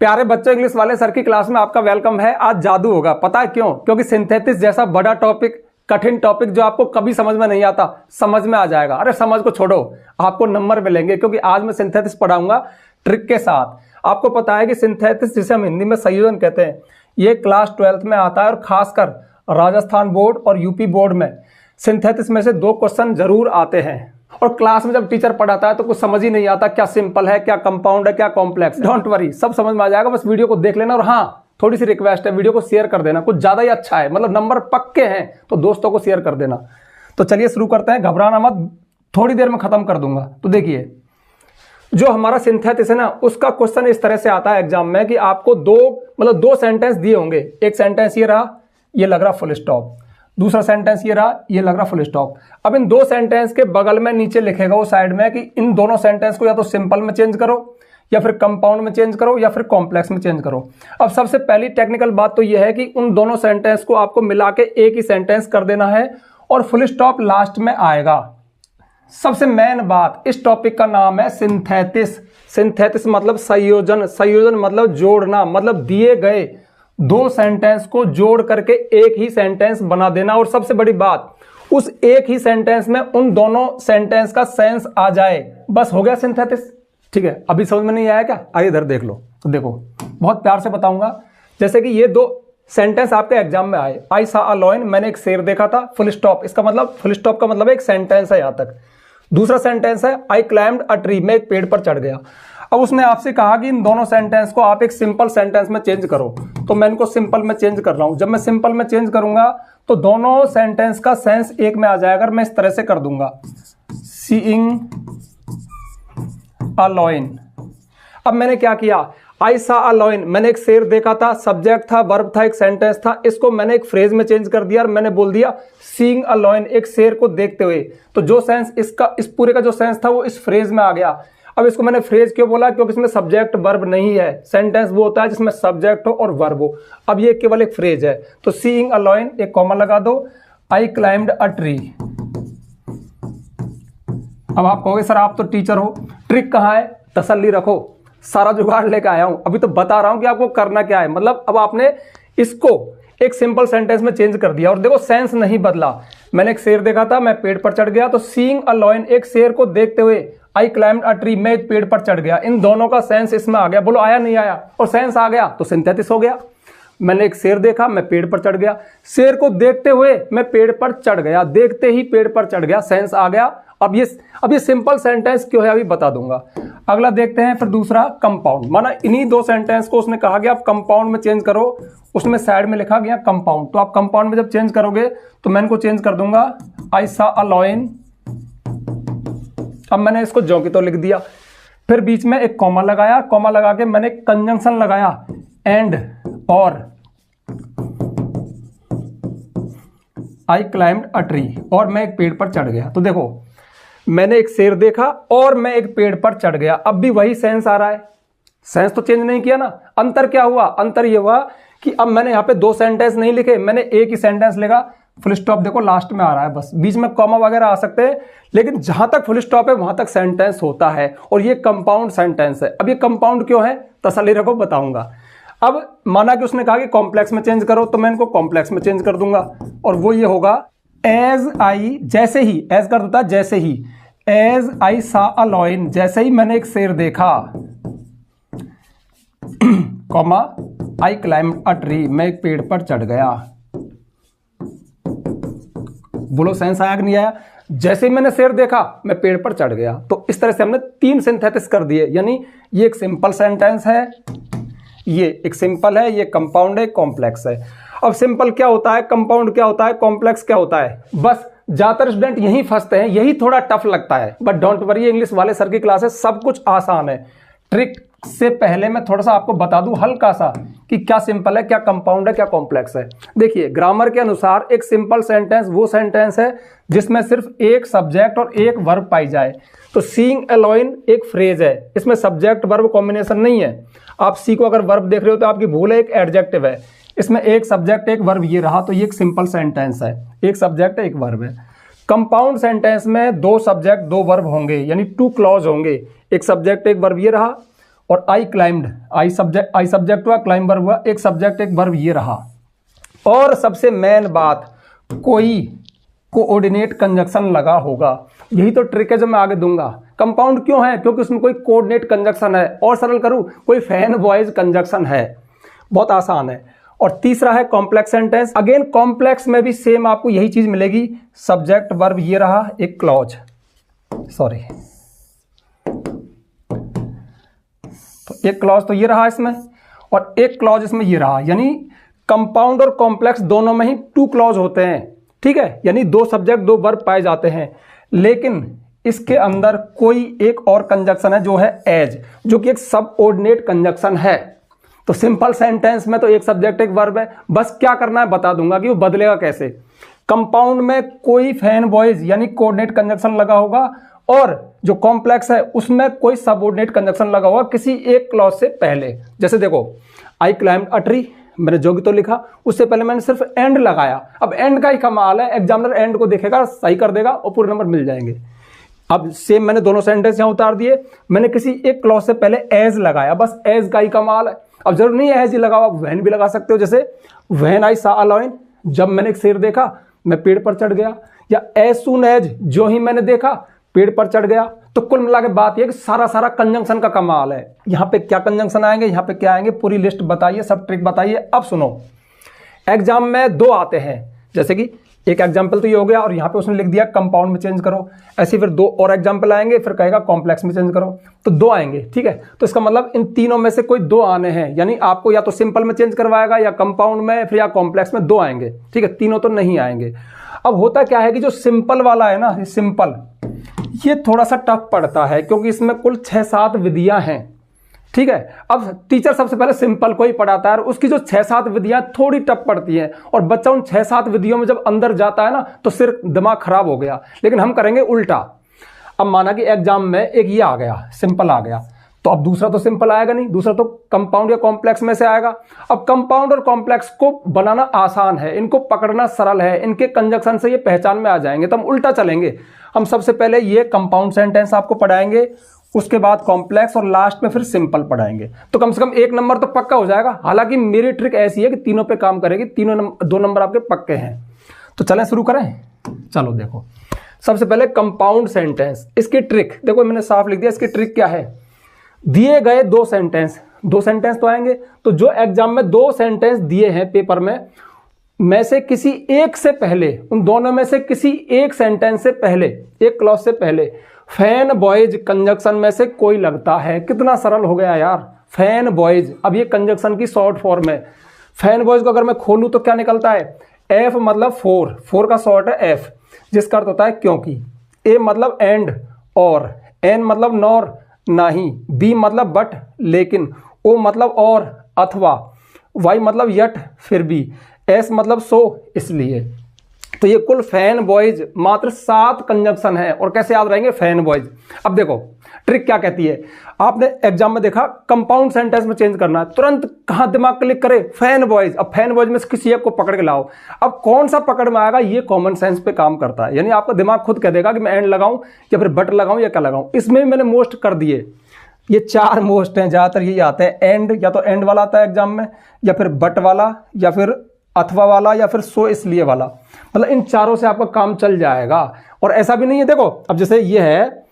प्यारे बच्चों, इंग्लिश वाले सर की क्लास में आपका वेलकम है। आज जादू होगा, पता है क्यों? क्योंकि सिंथेसिस जैसा बड़ा टॉपिक, कठिन टॉपिक जो आपको कभी समझ में नहीं आता, समझ में आ जाएगा। अरे समझ को छोड़ो, आपको नंबर मिलेंगे, क्योंकि आज मैं सिंथेसिस पढ़ाऊंगा ट्रिक के साथ। आपको पता है कि सिंथेसिस, जिसे हम हिंदी में संयोजन कहते हैं, ये क्लास 12th में आता है और खासकर राजस्थान बोर्ड और यूपी बोर्ड में सिंथेसिस में से 2 क्वेश्चन जरूर आते हैं। और क्लास में जब टीचर पढ़ाता है तो कुछ समझ ही नहीं आता, क्या सिंपल है, क्या कंपाउंड है, क्या कॉम्प्लेक्स। डोंट वरी, सब समझ में आ जाएगा। बस वीडियो को देख लेना। और हाँ, थोड़ी सी रिक्वेस्ट है, वीडियो को शेयर कर देना, कुछ ज्यादा ही अच्छा है, मतलब नंबर पक्के हैं तो दोस्तों को शेयर कर देना। तो चलिए शुरू करते हैं, घबराना मत, थोड़ी देर में खत्म कर दूंगा। तो देखिए, जो हमारा सिंथेसिस है ना, उसका क्वेश्चन इस तरह से आता है एग्जाम में कि आपको दो सेंटेंस दिए होंगे। एक सेंटेंस ये रहा, ये लग रहा फुल स्टॉप। दूसरा सेंटेंस ये रहा, ये लग रहा फुल स्टॉप। अब इन 2 सेंटेंस के बगल में नीचे लिखेगा वो साइड में कि इन दोनों सेंटेंस को या तो सिंपल में चेंज करो, या फिर कंपाउंड में चेंज करो, या फिर कॉम्प्लेक्स में चेंज करो। अब सबसे पहली टेक्निकल बात तो यह है कि उन दोनों सेंटेंस को आपको मिला के एक ही सेंटेंस कर देना है और फुल स्टॉप लास्ट में आएगा। सबसे मेन बात, इस टॉपिक का नाम है सिंथेसिस। सिंथेसिस मतलब संयोजन, संयोजन मतलब जोड़ना, मतलब दिए गए 2 सेंटेंस को जोड़ करके एक ही सेंटेंस बना देना। और सबसे बड़ी बात, उस एक ही सेंटेंस में उन दोनों सेंटेंस का सेंस आ जाए, बस हो गया सिंथेसिस। ठीक है, अभी समझ में नहीं आया क्या? आइए इधर देख लो। तो देखो, बहुत प्यार से बताऊंगा। जैसे कि ये 2 सेंटेंस आपके एग्जाम में आए। आई सा अ लॉयन, मैंने एक शेर देखा था, फुल स्टॉप। इसका मतलब, फुल स्टॉप का मतलब एक सेंटेंस है यहां तक। दूसरा सेंटेंस है आई क्लाइम्ड अ ट्री, मैं एक पेड़ पर चढ़ गया। अब उसने आपसे कहा कि इन दोनों सेंटेंस को आप एक सिंपल सेंटेंस में चेंज करो, तो मैं इनको सिंपल में चेंज कर रहा हूं। जब मैं सिंपल में चेंज करूंगा तो दोनों सेंटेंस का सेंस एक में आ जाएगा। मैं इस तरह से कर दूंगा, सीइंग अ लॉयन। अब मैंने क्या किया, आई सा अ लॉयन, मैंने एक शेर देखा था, सब्जेक्ट था, वर्ब था, एक सेंटेंस था। इसको मैंने एक फ्रेज में चेंज कर दिया और मैंने बोल दिया सीइंग अ लॉयन, एक शेर को देखते हुए। तो जो सेंस इसका, इस पूरे का जो सेंस था वो इस फ्रेज में आ गया। अब इसको मैंने फ्रेज क्यों बोला? क्योंकि इसमें सब्जेक्ट वर्ब नहीं है। सेंटेंस वो होता है जिसमें सब्जेक्ट हो और वर्ब हो। अब ये केवल एक फ्रेज है। तो सीइंग अ लॉयन, एक कॉमा लगा दो, आई क्लाइम्ड अ ट्री। अब आप कहोगे सर आप तो टीचर हो, ट्रिक कहाँ है? तसल्ली रखो, सारा जुगाड़ लेकर आया हूं। अभी तो बता रहा हूं कि आपको करना क्या है। मतलब अब आपने इसको एक सिंपल सेंटेंस में चेंज कर दिया और देखो सेंस नहीं बदला। मैंने एक शेर देखा था, मैं पेड़ पर चढ़ गया। तो सीइंग अ लॉयन, एक शेर को देखते हुए, आई क्लाइम्ड अ ट्री, मैं एक पेड़ पर चढ़ गया। इन दोनों का सेंस इसमें आ गया। बोलो आया नहीं आया? और सेंस आ गया तो सिंथेसिस हो गया। मैंने एक शेर देखा, मैं पेड़ पर चढ़ गया। शेर को देखते हुए मैं पेड़ पर चढ़ गया, देखते ही पेड़ पर चढ़ गया, सेंस आ गया। अब ये सिंपल सेंटेंस क्यों है अभी बता दूंगा। अगला देखते हैं फिर दूसरा, कंपाउंड। माना इन्हीं 2 सेंटेंस को उसने कहा कि आप कंपाउंड में चेंज करो, उसमें साइड में लिखा गया कंपाउंड। तो आप कंपाउंड में जब चेंज करोगे तो मैं इनको चेंज कर दूंगा, आई सा अ लॉयन। अब मैंने इसको ज्यों की तो लिख दिया, फिर बीच में एक कॉमा लगाया, कॉमा लगा के मैंने कंजंक्शन लगाया, एंड और आई क्लाइम्ड अ ट्री, और मैं एक पेड़ पर चढ़ गया। तो देखो, मैंने एक शेर देखा और मैं एक पेड़ पर चढ़ गया। अब भी वही सेंस आ रहा है, सेंस तो चेंज नहीं किया ना। अंतर क्या हुआ? अंतर ये हुआ कि अब मैंने यहाँ पे 2 सेंटेंस नहीं लिखे, मैंने एक ही सेंटेंस लिखा। फुल स्टॉप देखो लास्ट में आ रहा है, बस बीच में कॉमा वगैरह आ सकते हैं, लेकिन जहां तक फुल स्टॉप है वहां तक सेंटेंस होता है। और ये कंपाउंड सेंटेंस है। अब ये कंपाउंड क्यों है, तसल्ली रखो, बताऊंगा। अब माना कि उसने कहा कि कॉम्प्लेक्स में चेंज करो, तो मैं इनको कॉम्प्लेक्स में चेंज कर दूंगा। और वो ये होगा, एज आई, जैसे ही, एज कर देता जैसे ही, एज आई सा अ लॉयन, जैसे ही मैंने एक शेर देखा, comma I climbed a tree, मैं एक पेड़ पर चढ़ गया। बोलो सेंस आया कि नहीं आया? जैसे ही मैंने शेर देखा मैं पेड़ पर चढ़ गया। तो इस तरह से हमने 3 सिंथेसिस कर दिए। यानी ये एक सिंपल सेंटेंस है, ये एक सिंपल है, ये कंपाउंड है, कॉम्प्लेक्स है। अब सिंपल क्या होता है, कंपाउंड क्या होता है, कॉम्प्लेक्स क्या होता है, बस ज्यादातर स्टूडेंट यही फंसते हैं, यही थोड़ा टफ लगता है। बट डोंट वरी, इंग्लिश वाले सर की क्लासेस सब कुछ आसान है। ट्रिक से पहले मैं थोड़ा सा आपको बता दूं हल्का सा कि क्या सिंपल है, क्या कंपाउंड है, क्या कॉम्प्लेक्स है। देखिए, ग्रामर के अनुसार एक सिंपल सेंटेंस वो सेंटेंस है जिसमें सिर्फ एक सब्जेक्ट और एक वर्ब पाई जाए। तो सीइंग अ लॉयन एक फ्रेज है, इसमें सब्जेक्ट वर्ब कॉम्बिनेशन नहीं है। आप सी को अगर वर्ब देख रहे हो तो आपकी भूल है, एक एडजेक्टिव है। इसमें एक सब्जेक्ट एक वर्ब ये रहा, तो ये एक सिंपल सेंटेंस है, एक सब्जेक्ट एक वर्ब है। कंपाउंड सेंटेंस में 2 सब्जेक्ट 2 वर्ब होंगे, यानी 2 क्लॉज होंगे, एक सब्जेक्ट एक वर्ब ये रहा, और आई क्लाइम्ड, आई सब्जेक्ट हुआ, क्लाइंब वर्ब हुआ, एक सब्जेक्ट एक वर्ब ये रहा। और सबसे मेन बात, कोई कोऑर्डिनेट कंजक्शन लगा होगा। यही तो ट्रिक है जो मैं आगे दूंगा। कंपाउंड क्यों है? क्योंकि उसमें कोई कोऑर्डिनेट कंजक्शन है। और सरल करूं, कोई फैन वॉइस कंजक्शन है। बहुत आसान है। और तीसरा है कॉम्प्लेक्स सेंटेंस। अगेन कॉम्प्लेक्स में भी सेम आपको यही चीज मिलेगी, सब्जेक्ट वर्ब ये रहा, एक क्लॉज, सॉरी तो एक क्लॉज तो ये रहा इसमें, और एक क्लॉज इसमें ये रहा। यानी कंपाउंड और कॉम्प्लेक्स दोनों में ही 2 क्लॉज होते हैं, ठीक है। यानी 2 सब्जेक्ट 2 वर्ब पाए जाते हैं। लेकिन इसके अंदर कोई एक और कंजक्शन है जो है एज, जो कि एक सबऑर्डिनेट कंजक्शन है। तो सिंपल सेंटेंस में तो एक सब्जेक्ट एक वर्ब है, बस क्या करना है बता दूंगा कि वो बदलेगा कैसे। कंपाउंड में कोई फैन वॉइस यानी कोऑर्डिनेट कंजक्शन लगा होगा, और जो कॉम्प्लेक्स है उसमें कोई सबऑर्डिनेट कंजक्शन लगा होगा किसी एक क्लॉज से पहले। जैसे देखो, आई क्लाइम्ड अ ट्री, मैंने जो भी तो लिखा, उससे पहले मैंने सिर्फ एंड लगाया। अब एंड का ही कमाल है, एग्जामिनर एंड को देखेगा, सही कर देगा और पूरे नंबर मिल जाएंगे। अब सेम मैंने दोनों सेंटेंस यहां उतार दिए, मैंने किसी एक क्लॉज से पहले एज लगाया, बस एज का ही कमाल है। अब जरूर नहीं है एज ही लगाओ, आप वैन भी लगा सकते हो। जैसे when I saw a lion, जब मैंने एक शेर देखा मैं पेड़ पर चढ़ गया, या एज सून एज, जो ही मैंने देखा पेड़ पर चढ़ गया। तो कुल मिला के बात यह कि सारा कंजंक्शन का कमाल है। यहां पे क्या कंजंक्शन आएंगे, यहां पे क्या आएंगे, पूरी लिस्ट बताइए, सब ट्रिक बताइए। अब सुनो, एग्जाम में 2 आते हैं, जैसे कि एक एग्जाम्पल तो ये हो गया, और यहां पे उसने लिख दिया कंपाउंड में चेंज करो। ऐसे फिर 2 और एग्जाम्पल आएंगे, फिर कहेगा कॉम्प्लेक्स में चेंज करो, तो 2 आएंगे, ठीक है। तो इसका मतलब इन तीनों में से कोई 2 आने हैं, यानी आपको या तो सिंपल में चेंज करवाएगा, या कंपाउंड में, फिर या कॉम्प्लेक्स में 2 आएंगे, ठीक है। तीनों तो नहीं आएंगे। अब होता क्या है कि जो सिंपल वाला है ना, ये सिंपल, ये थोड़ा सा टफ पड़ता है, क्योंकि इसमें कुल 6-7 विधियां हैं, ठीक है। अब टीचर सबसे पहले सिंपल को ही पढ़ाता है, और उसकी जो 6-7 विधियां थोड़ी टफ पड़ती हैं, और बच्चा उन 6-7 विधियों में जब अंदर जाता है ना, तो सिर्फ दिमाग खराब हो गया। लेकिन हम करेंगे उल्टा। अब माना कि एग्जाम में एक ये आ गया, सिंपल आ गया, तो अब दूसरा तो सिंपल आएगा नहीं, दूसरा तो कंपाउंड या कॉम्प्लेक्स में से आएगा। अब कंपाउंड और कॉम्प्लेक्स को बनाना आसान है, इनको पकड़ना सरल है, इनके कंजक्शन से ये पहचान में आ जाएंगे। तो हम उल्टा चलेंगे। हम सबसे पहले ये कंपाउंड सेंटेंस आपको पढ़ाएंगे, उसके बाद कॉम्प्लेक्स, और लास्ट में फिर सिंपल पढ़ाएंगे। तो कम से कम 1 नंबर तो पक्का हो जाएगा। हालांकि मेरी ट्रिक ऐसी है कि तीनों पे काम करेगी, 2 नंबर आपके पक्के हैं। तो चलें शुरू करें। चलो देखो, सबसे पहले कंपाउंड सेंटेंस, इसकी ट्रिक देखो, मैंने साफ लिख दिया। इसकी ट्रिक क्या है, दिए गए 2 सेंटेंस तो आएंगे। तो जो एग्जाम में 2 सेंटेंस दिए हैं पेपर में से किसी एक से पहले, उन दोनों में से किसी एक सेंटेंस से पहले, एक क्लॉज से पहले फैन बॉयज कंजक्शन में से कोई लगता है। कितना सरल हो गया यार, फैन बॉयज। अब ये कंजक्शन की शॉर्ट फॉर्म है। फैन बॉयज को अगर मैं खोलूं तो क्या निकलता है, एफ मतलब 4 का शॉर्ट है एफ, जिसका अर्थ होता है क्योंकि। ए मतलब एंड और, एन मतलब नॉर नहीं, बी मतलब बट लेकिन, ओ मतलब और अथवा, वाई मतलब यट फिर भी, एस मतलब सो इसलिए। तो ये कुल फैन बॉयज मात्र 7 कंजक्शन है। और कैसे याद रहेंगे फैन बॉयज? अब देखो ट्रिक क्या कहती है, आपने एग्जाम में देखा कंपाउंड सेंटेंस में चेंज करना है, तुरंत कहां दिमाग क्लिक करे, फैन बॉयज। अब फैन बॉयज में से किसी एक को पकड़ के लाओ। अब कौन सा पकड़ में आएगा, ये कॉमन सेंस पे काम करता है। यानी आपका दिमाग खुद कह देगा कि मैं एंड लगाऊं या फिर बट लगाऊं या क्या लगाऊं। इसमें भी मैंने मोस्ट कर दिए, ये 4 मोस्ट हैं, ज्यादातर यही आते हैं। एंड, या तो एंड वाला आता है एग्जाम में, या फिर बट वाला, या फिर अथवा वाला, या फिर सो इसलिए वाला। मतलब इन चारों से आपका काम चल जाएगा। और ऐसा भी नहीं है, देखो अब जैसे ये है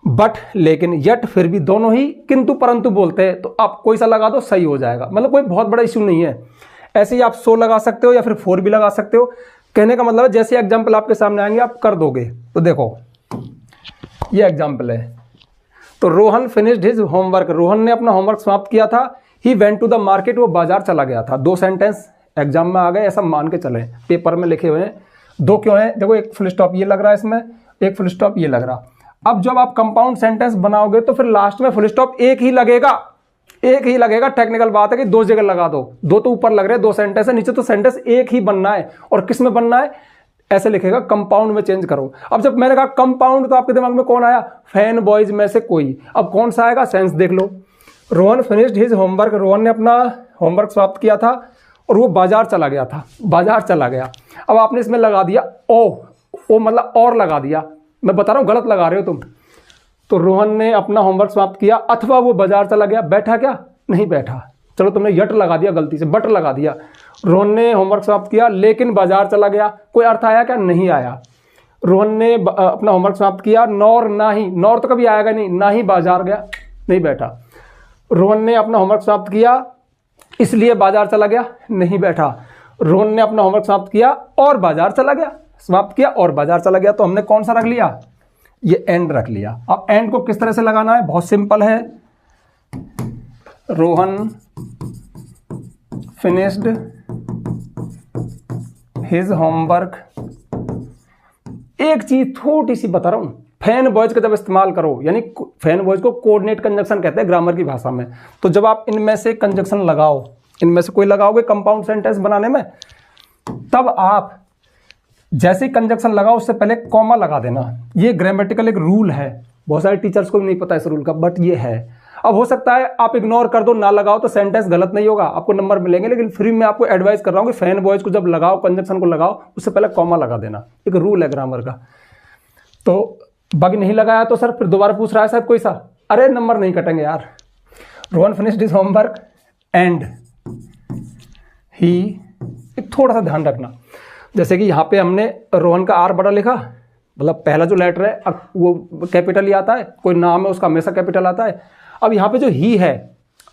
बट लेकिन यट फिर भी, दोनों ही किंतु परंतु बोलते हैं, तो आप कोई सा लगा दो सही हो जाएगा। मतलब कोई बहुत बड़ा इश्यू नहीं है। ऐसे ही आप सो लगा सकते हो या फिर 4 भी लगा सकते हो। कहने का मतलब है जैसे एग्जाम्पल आपके सामने आएंगे आप कर दोगे। तो देखो ये एग्जाम्पल है, तो Rohan finished his homework, Rohan ने अपना होमवर्क समाप्त किया था। He went to the market, वो बाजार चला गया था। 2 सेंटेंस एग्जाम में आ गए, ऐसा मान के चले, पेपर में लिखे हुए हैं। 2 क्यों है, देखो एक फुल स्टॉप ये लग रहा है इसमें, एक फुल स्टॉप ये लग रहा। अब जब आप कंपाउंड सेंटेंस बनाओगे तो फिर लास्ट में फुल स्टॉप एक ही लगेगा, एक ही लगेगा। टेक्निकल बात है कि 2 जगह लगा दो, 2 तो ऊपर लग रहे हैं, 2 सेंटेंस है, नीचे तो सेंटेंस एक ही बनना है। और किस में बनना है, ऐसे लिखेगा कंपाउंड में चेंज करो। अब जब मैंने कहा कंपाउंड तो आपके दिमाग में कौन आया, फैन बॉयज में से कोई। अब कौन सा आएगा, सेंस देख लो। Rohan finished his homework, Rohan ने अपना होमवर्क समाप्त किया था और वो बाजार चला गया था, बाजार चला गया। अब आपने इसमें लगा दिया ओ मतलब और लगा दिया। मैं बता रहा हूं गलत लगा रहे हो तुम। तो रोहन ने अपना होमवर्क समाप्त किया अथवा वो बाजार चला गया। बैठा क्या? नहीं बैठा। चलो तुमने यट लगा दिया, गलती से बट लगा दिया। रोहन ने होमवर्क समाप्त किया लेकिन बाजार चला गया। कोई अर्थ आया क्या? नहीं आया। रोहन ने अपना होमवर्क समाप्त किया नौर ना ही, नौर तो कभी आएगा नहीं, ना ही बाजार गया, नहीं बैठा। रोहन ने अपना होमवर्क समाप्त किया इसलिए बाजार चला गया, नहीं बैठा। रोहन ने अपना होमवर्क समाप्त किया और बाजार चला गया, समाप्त किया और बाजार चला गया। तो हमने कौन सा रख लिया? ये एंड रख लिया। अब एंड को किस तरह से लगाना है? बहुत सिंपल है। Rohan finished his homework. एक चीज थोड़ी सी बता रहा हूं, फैन बॉयज का जब इस्तेमाल करो, यानी फैन बॉयज को कोऑर्डिनेट कंजक्शन कहते हैं ग्रामर की भाषा में। तो जब आप इनमें से कंजक्शन लगाओ, इनमें से कोई लगाओगे कंपाउंड सेंटेंस बनाने में, तब आप जैसे ही कंजक्शन लगाओ उससे पहले कॉमा लगा देना। ये ग्रामेटिकल एक रूल है, बहुत सारे टीचर्स को भी नहीं पता इस रूल का, बट ये है। अब हो सकता है आप इग्नोर कर दो, ना लगाओ तो सेंटेंस गलत नहीं होगा, आपको नंबर मिलेंगे, लेकिन फ्री में आपको एडवाइस कर रहा हूं कि फैन बॉयज को जब लगाओ, कंजक्शन को लगाओ, उससे पहले कॉमा लगा देना। एक रूल है ग्रामर का। तो बग नहीं लगाया तो सर फिर दोबारा पूछ रहा है साहब कोई सा, अरे नंबर नहीं कटेंगे यार। Rohan finished his homework and he, एक थोड़ा सा ध्यान रखना, जैसे कि यहाँ पे हमने रोहन का आर बड़ा लिखा, मतलब पहला जो लेटर है अब वो कैपिटल ही आता है, कोई नाम है उसका हमेशा कैपिटल आता है। अब यहाँ पे जो ही है,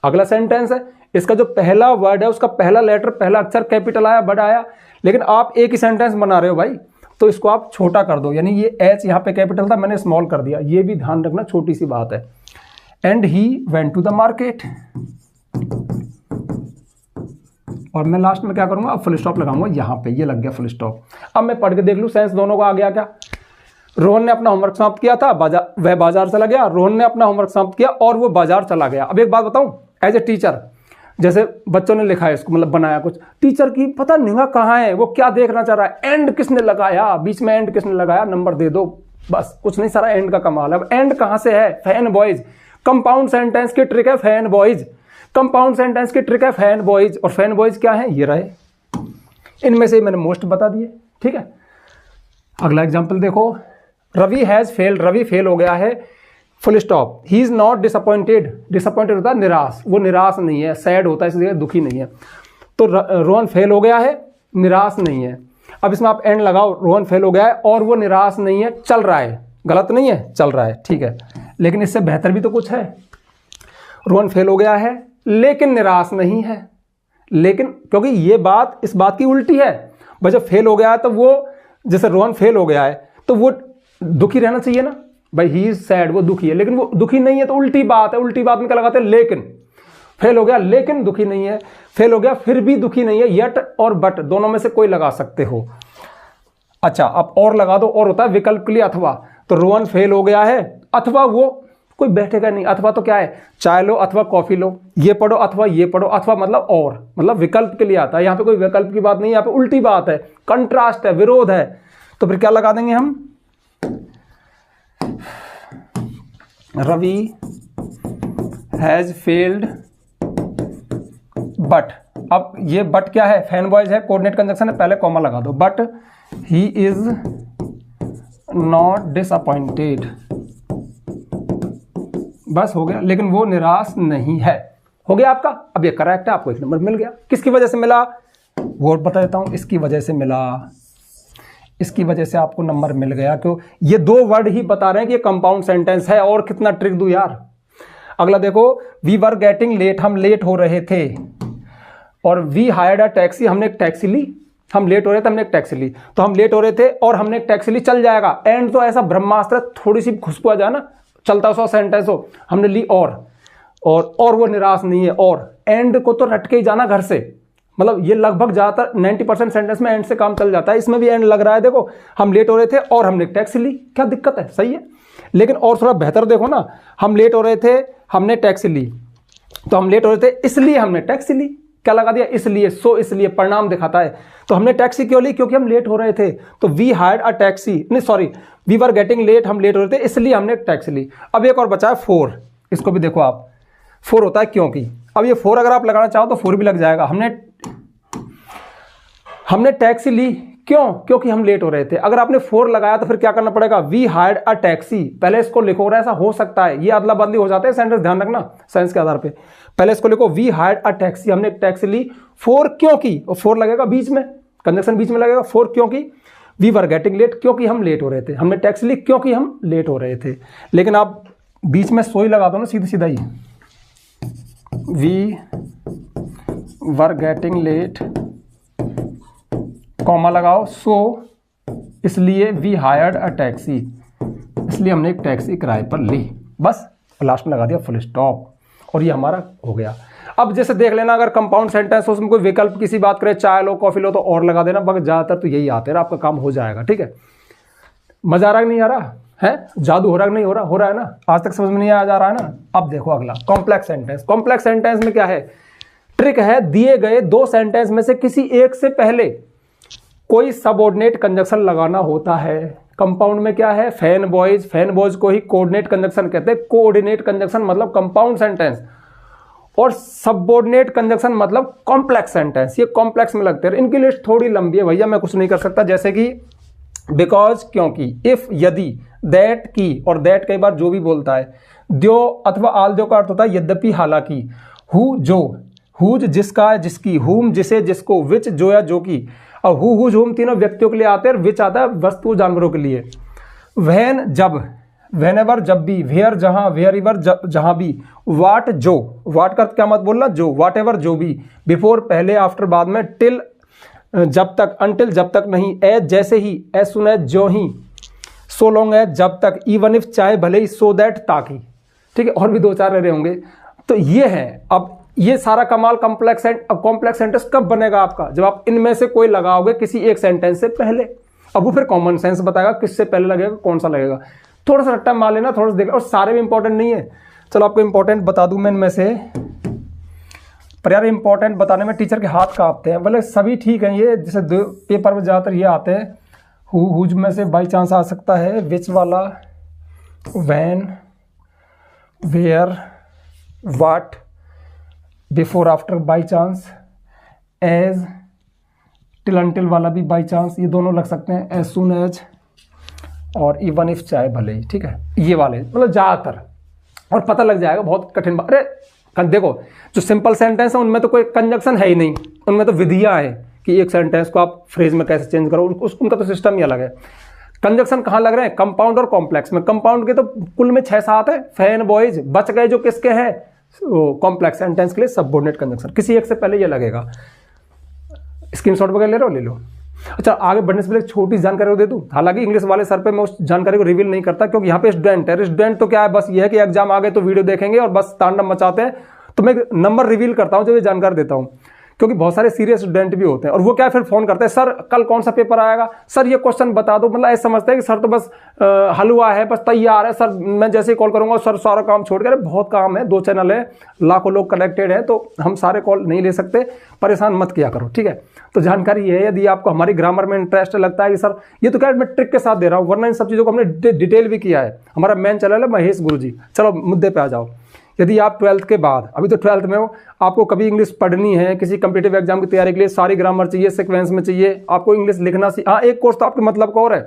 अगला सेंटेंस है, इसका जो पहला वर्ड है उसका पहला लेटर, पहला अक्षर कैपिटल आया, बड़ा आया, लेकिन आप एक ही सेंटेंस बना रहे हो भाई, तो इसको आप छोटा कर दो, यानी ये एच यहाँ पे कैपिटल था, मैंने स्मॉल कर दिया, ये भी ध्यान रखना, छोटी सी बात है। And he went to the market, और मैं लास्ट में क्या करूंगा, अब फुल स्टॉप लगाऊंगा यहाँ पे, ये लग गया फुल स्टॉप। अब मैं पढ़ के देख लूँ सेंस दोनों का आ गया क्या। रोहन ने अपना होमवर्क समाप्त किया था, वह बाजार चला गया। रोहन ने अपना होमवर्क समाप्त किया और वो बाजार चला गया। अब एक बात बताऊं, एज ए टीचर, जैसे बच्चों ने लिखा है इसको, मतलब बनाया कुछ, टीचर की पता नहीं कहाँ है, वो क्या देखना चाह रहा है, एंड किसने लगाया, बीच में एंड किसने लगाया, नंबर दे दो, बस कुछ नहीं, सारा एंड का कमाल है। अब एंड कहाँ से है? Fan boys. कंपाउंड सेंटेंस की ट्रिक है फैन बॉयज, कंपाउंड सेंटेंस की ट्रिक है फैन बॉयज। और फैन बॉयज क्या है? ये रहे, इनमें से मैंने मोस्ट बता दिए, ठीक है। अगला एग्जाम्पल देखो, Ravi has failed, Ravi fail हो गया है, full stop. He is not disappointed, disappointed होता है निराश, वो निराश नहीं है, सैड होता है, इसलिए दुखी नहीं है। तो रोहन फेल हो गया है, निराश नहीं है। अब इसमें आप एंड लगाओ, रोहन फेल हो गया है और वो निराश नहीं है, चल रहा है, गलत नहीं है, चल रहा है, ठीक है। लेकिन इससे बेहतर भी तो कुछ है, रोहन फेल हो गया है लेकिन निराश नहीं है। लेकिन क्योंकि ये बात इस बात की उल्टी है, भाई जब फेल हो गया है तो वो, जैसे रोहन फेल हो गया है तो वो दुखी रहना चाहिए ना, भाई ही इज सैड, वो दुखी है, लेकिन वो दुखी नहीं है, तो उल्टी बात है। उल्टी बात में क्या लगाते हैं? लेकिन। फेल हो गया लेकिन दुखी नहीं है, फेल हो गया फिर भी दुखी नहीं है, यट और बट दोनों में से कोई लगा सकते हो। अच्छा, अब और लगा दो, और होता है विकल्प के लिए अथवा। तो रोहन फेल हो गया है अथवा वो, कोई बैठेगा नहीं, अथवा तो क्या है, चाय लो अथवा कॉफी लो, ये पढ़ो अथवा ये पढ़ो, अथवा मतलब और, मतलब विकल्प के लिए आता है। यहाँ पे कोई विकल्प की बात नहीं, यहाँ पे उल्टी बात है, कंट्रास्ट है, विरोध है। तो फिर क्या लगा देंगे हम? रवि हैज फेल्ड बट, अब ये बट क्या है? फैन बॉयज है, कोऑर्डिनेट कंजक्शन है, पहले कॉमा लगा दो। But he is not disappointed, बस हो गया, लेकिन वो निराश नहीं है। हो गया आपका। अब ये करेक्ट है, आपको एक नंबर मिल गया। किसकी वजह से मिला? वो बता देता हूं, इसकी वजह से मिला, इसकी वजह से आपको नंबर मिल गया। क्यों? ये दो वर्ड ही बता रहे हैं कि ये कंपाउंड सेंटेंस है, और कितना ट्रिक दूं यार। अगला देखो, वी वर गेटिंग लेट, हम लेट हो रहे थे, और वी हायर्ड अ टैक्सी, हमने एक टैक्सी ली, हम लेट हो रहे थे, हमने एक टैक्सी ली, तो हम लेट हो रहे थे और हमने एक टैक्सी ली, चल जाएगा। एंड तो ऐसा ब्रह्मास्त्र, थोड़ी सी खुशबू आ जाए ना, चलता सा सेंटेंस हो, हमने ली और वो निराश नहीं है, और एंड को तो रट के ही जाना घर से, मतलब ये लगभग ज्यादातर 90% सेंटेंस में एंड से काम चल जाता है। इसमें भी एंड लग रहा है, देखो हम लेट हो रहे थे और हमने टैक्सी ली, क्या दिक्कत है? सही है। लेकिन और थोड़ा बेहतर देखो ना, हम लेट हो रहे थे, हमने टैक्सी ली, तो हम लेट हो रहे थे इसलिए हमने टैक्सी ली, क्या लगा दिया? इसलिए, सो इसलिए, परिणाम दिखाता है। तो हमने टैक्सी क्यों ली? क्योंकि हम लेट हो रहे थे, तो वी हायर्ड अ टैक्सी, नहीं sorry, we were getting late, हम लेट हो रहे थे इसलिए हमने टैक्सी ली। अब एक और बचा है फोर, इसको भी देखो आप, फोर होता है क्योंकि। अब ये फोर अगर आप लगाना चाहो तो फोर भी लग जाएगा। हमने टैक्सी ली क्यों? क्योंकि हम लेट हो रहे थे। अगर आपने फोर लगाया तो फिर क्या करना पड़ेगा? We hired a taxi. पहले इसको लिखो, ऐसा हो सकता है, ये अदला बदली हो जाते हैं सेंटेंस, ध्यान रखना साइंस के आधार पे। पहले इसको लिखो, वी हायर्ड अ टैक्सी, हमने एक टैक्सी ली। फोर क्योंकि, और फोर लगेगा बीच में, कंजंक्शन बीच में लगेगा। फोर क्योंकि वी वर गेटिंग लेट, क्योंकि हम लेट हो रहे थे। हमने टैक्सी ली क्योंकि हम लेट हो रहे थे। लेकिन आप बीच में सो ही लगा दो ना, सीधा सीधा ही, we were getting late, comma लगाओ, सो इसलिए वी हायर्ड अ टैक्सी, इसलिए हमने एक टैक्सी किराए पर ली। बस लास्ट में लगा दिया फुल स्टॉप, और ये हमारा हो गया। अब जैसे देख लेना, अगर कंपाउंड सेंटेंस हो, उसमें कोई विकल्प किसी बात करे, चाय लो कॉफी लो, तो और लगा देना, बस ज्यादातर तो यही आते हैं, आपका काम हो जाएगा। ठीक है, मजा आ रहा है नहीं आ रहा है? जादू हो रहा है नहीं हो रहा? हो रहा है ना? आज तक समझ में नहीं आ जा रहा है ना? अब देखो अगला, कॉम्प्लेक्स सेंटेंस। कॉम्प्लेक्स सेंटेंस में क्या है? ट्रिक है, दिए गए दो सेंटेंस में से किसी एक से पहले कोई सबऑर्डिनेट कंजक्शन लगाना होता है। कंपाउंड में क्या है? फैन बॉयज, फैन बॉयज को ही कोऑर्डिनेट कंजक्शन कहते हैं। कोऑर्डिनेट कंजक्शन मतलब कंपाउंड सेंटेंस, और सबऑर्डिनेट कंजक्शन मतलब कॉम्प्लेक्स सेंटेंस। ये कॉम्प्लेक्स में लगते हैं, इनकी लिस्ट थोड़ी लंबी है भैया, मैं कुछ नहीं कर सकता। जैसे कि बिकॉज क्योंकि, इफ यदि, दैट की, और दैट कई बार जो भी बोलता है। द्यो अथवा आल द्यो का अर्थ होता है यद्यपि हालांकि। हु जो, हुज जिसका जिसकी, हुम जिसे जिसको, विच जो या जो की, और हु हुज हुम तीनों व्यक्तियों के लिए आते हैं, विच आता है वस्तु जानवरों के लिए। व्हेन जब, व्हेनेवर जब भी, वेयर जहां, वेयरएवर जहां भी, वाट जो, वाट का क्या मत बोलना, जो, वाट एवर जो भी, बिफोर पहले, आफ्टर बाद में, टिल जब तक, अनटिल जब तक नहीं, एज जैसे ही, एज सुन एज जो ही, सो लॉन्ग एज जब तक, इवन इफ चाहे भले ही, सो दैट ताकि। ठीक है, और भी दो चार रह रहे होंगे। तो ये है। अब ये सारा कमाल कॉम्प्लेक्स। अब कॉम्प्लेक्स सेंटेंस कब बनेगा आपका? जब आप इनमें से कोई लगाओगे किसी एक सेंटेंस से पहले। अब वो फिर कॉमन सेंस बताएगा किससे पहले लगेगा, कौन सा लगेगा। थोड़ा सा रट्टा मार लेना, थोड़ा सा देखना, और सारे भी इंपॉर्टेंट नहीं है। चलो आपको इंपॉर्टेंट बता दूं मैं इनमें से, पर यार इंपॉर्टेंट बताने में टीचर के हाथ कांपते हैं। मतलब सभी ठीक है, ये जैसे दो पेपर में ज़्यादातर ये आते हैं। हुज में से बाई चांस आ सकता है, विच वाला, when, where, what, before after by chance, as, till until वाला भी बाई चांस, ये दोनों लग सकते हैं, एज सुन एज, और इवन इफ चाहे भले ही। ठीक है, ये वाले मतलब ज़्यादातर, और पता लग जाएगा। बहुत कठिन बात। अरे देखो, जो सिंपल सेंटेंस है उनमें तो कोई कंजक्शन है ही नहीं, उनमें तो विधियां हैं कि एक सेंटेंस को आप फ्रेज में कैसे चेंज करो, उनका तो सिस्टम ही अलग है। कंजक्शन कहाँ लग रहे हैं? कंपाउंड और कॉम्प्लेक्स में। कंपाउंड के तो कुल में 6-7 है। फैन बॉयज बच गए, जो किसके हैं? कॉम्प्लेक्स सेंटेंस के लिए सबऑर्डिनेट कंजक्शन, किसी एक से पहले ये लगेगा। स्क्रीनशॉट वगैरह ले रहे हो? ले लो। अच्छा, आगे बढ़ने से पहले एक छोटी जानकारी दे दूं। हालांकि इंग्लिश वाले सर पे मैं उस जानकारी को रिवील नहीं करता, क्योंकि यहाँ पे स्टूडेंट है। स्टूडेंट तो क्या है, बस ये है कि एग्जाम आ गए तो वीडियो देखेंगे और बस तांडव मचाते हैं। तो मैं नंबर रिवील करता हूँ जब ये जानकारी देता हूँ, क्योंकि बहुत सारे सीरियस स्टूडेंट भी होते हैं, और वो क्या फिर फोन करते हैं, सर कल कौन सा पेपर आएगा, सर ये क्वेश्चन बता दो। मतलब ऐसे समझते हैं कि सर तो बस हलवा है, बस तैयार है सर, मैं जैसे ही कॉल करूंगा सर सारा काम छोड़ कर। बहुत काम है, 2 चैनल है, लाखों लोग कनेक्टेड है, तो हम सारे कॉल नहीं ले सकते। परेशान मत किया करो, ठीक है। तो जानकारी ये है, यदि आपको हमारी ग्रामर में इंटरेस्ट लगता है कि सर ये तो क्या मैं ट्रिक के साथ दे रहा हूँ, वरना इन सब चीज़ों को हमने डिटेल भी किया है। हमारा मेन चैनल है महेश गुरुजी। चलो मुद्दे पे आ जाओ। यदि आप 12th के बाद, अभी तो 12th में हो, आपको कभी इंग्लिश पढ़नी है, किसी कम्पिटिटिव एग्जाम की तैयारी के लिए सारी ग्रामर चाहिए, सीक्वेंस में चाहिए, आपको इंग्लिश लिखना चाहिए। हाँ, एक कोर्स तो आपके मतलब का और है,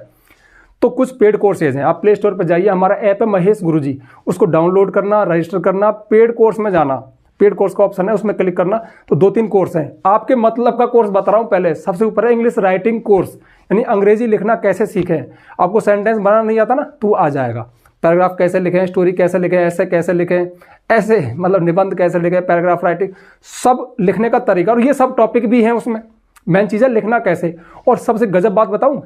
तो कुछ पेड कोर्सेज हैं। आप प्ले स्टोर पर जाइए, हमारा ऐप है महेश गुरुजी, उसको डाउनलोड करना, रजिस्टर करना, पेड कोर्स में जाना, पेड कोर्स का ऑप्शन है, उसमें क्लिक करना, तो 2-3 कोर्स हैं। आपके मतलब का कोर्स बता रहा हूँ। पहले सबसे ऊपर है इंग्लिश राइटिंग कोर्स, यानी अंग्रेजी लिखना कैसे सीखें। आपको सेंटेंस बनाना नहीं आता ना, तो आ जाएगा। पैराग्राफ कैसे लिखें, स्टोरी कैसे लिखें, ऐसे कैसे लिखें, ऐसे मतलब निबंध कैसे लिखें, पैराग्राफ राइटिंग, सब लिखने का तरीका, और ये सब टॉपिक भी हैं उसमें। मेन चीज़ है लिखना कैसे। और सबसे गजब बात बताऊं,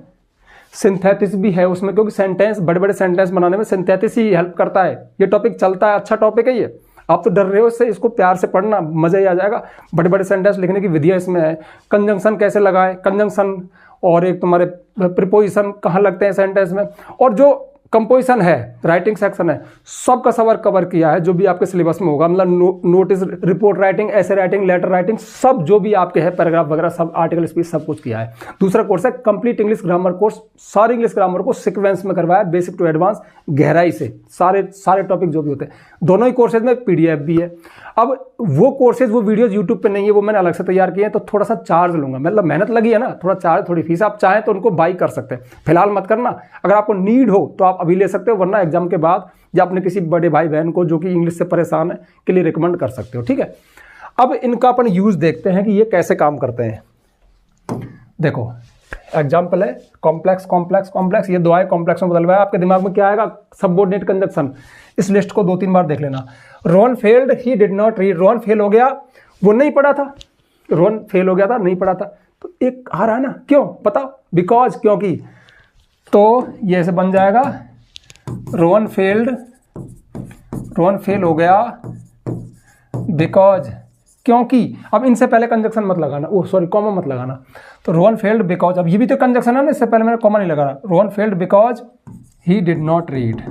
सिंथेसिस भी है उसमें, क्योंकि सेंटेंस, बड़े बड़े सेंटेंस बनाने में सिंथेसिस ही हेल्प करता है। ये टॉपिक चलता है, अच्छा टॉपिक है ये। आप तो डर रहे हो इससे, इसको प्यार से पढ़ना, मजा ही आ जाएगा। बड़े बड़े सेंटेंस लिखने की विधियाँ इसमें है। कंजंक्शन कैसे लगाएं, कंजंक्शन, और एक तुम्हारे प्रीपोजिशन कहाँ लगते हैं सेंटेंस में, और जो कंपोजिशन है, राइटिंग सेक्शन है, सब का सब कवर किया है जो भी आपके सिलेबस में होगा, मतलब नोटिस, रिपोर्ट राइटिंग, ऐसे राइटिंग, लेटर राइटिंग, सब जो भी आपके है, पैराग्राफ वगैरह सब, आर्टिकल स्पीच, सब कुछ किया है। दूसरा कोर्स है कंप्लीट इंग्लिश ग्रामर कोर्स, सारे इंग्लिश ग्रामर को सीक्वेंस में करवाया, बेसिक टू एडवांस, गहराई से सारे टॉपिक जो भी होते हैं। दोनों ही कोर्सेज में पीडीएफ भी है। अब वो कोर्सेज, वो वीडियोज यूट्यूब पे नहीं है, वो मैंने अलग से तैयार किए हैं, तो थोड़ा सा चार्ज लूंगा, मतलब मेहनत लगी है ना, थोड़ा चार्ज, थोड़ी फीस, आप चाहें तो उनको बाई कर सकते हैं, फिलहाल मत करना। अगर आपको नीड हो तो आप अभी ले सकते हो, वरना एग्जाम के बाद या अपने किसी बड़े भाई बहन को जो कि इंग्लिश से परेशान है के लिए रिकमेंड कर सकते हो, ठीक है। अब इनका अपन यूज देखते हैं कि ये कैसे काम करते हैं। देखो एग्जाम्पल है कॉम्प्लेक्स कॉम्प्लेक्स कॉम्प्लेक्स, ये दो आए कॉम्प्लेक्स में बदलवाया, आपके दिमाग में क्या आएगा, सबऑर्डिनेट कंजक्शन। इस लिस्ट को 2-3 बार देख लेना। Rohan failed, he did not read, Rohan fail हो गया, वो नहीं पढ़ा था, रोहन फेल हो गया था, नहीं पढ़ा था, तो एक आ रहा है ना, क्यों पता, बिकॉज, क्योंकि, तो ये ऐसे बन जाएगा रोहन फेल हो गया बिकॉज, क्योंकि। अब इनसे पहले कंजक्शन मत लगाना, ओह सॉरी कॉमा मत लगाना, तो रोहन फेल्ड बिकॉज, अब ये भी तो कंजक्शन है ना, इससे पहले मैंने कॉमा नहीं लगाना, Rohan failed because he did not read.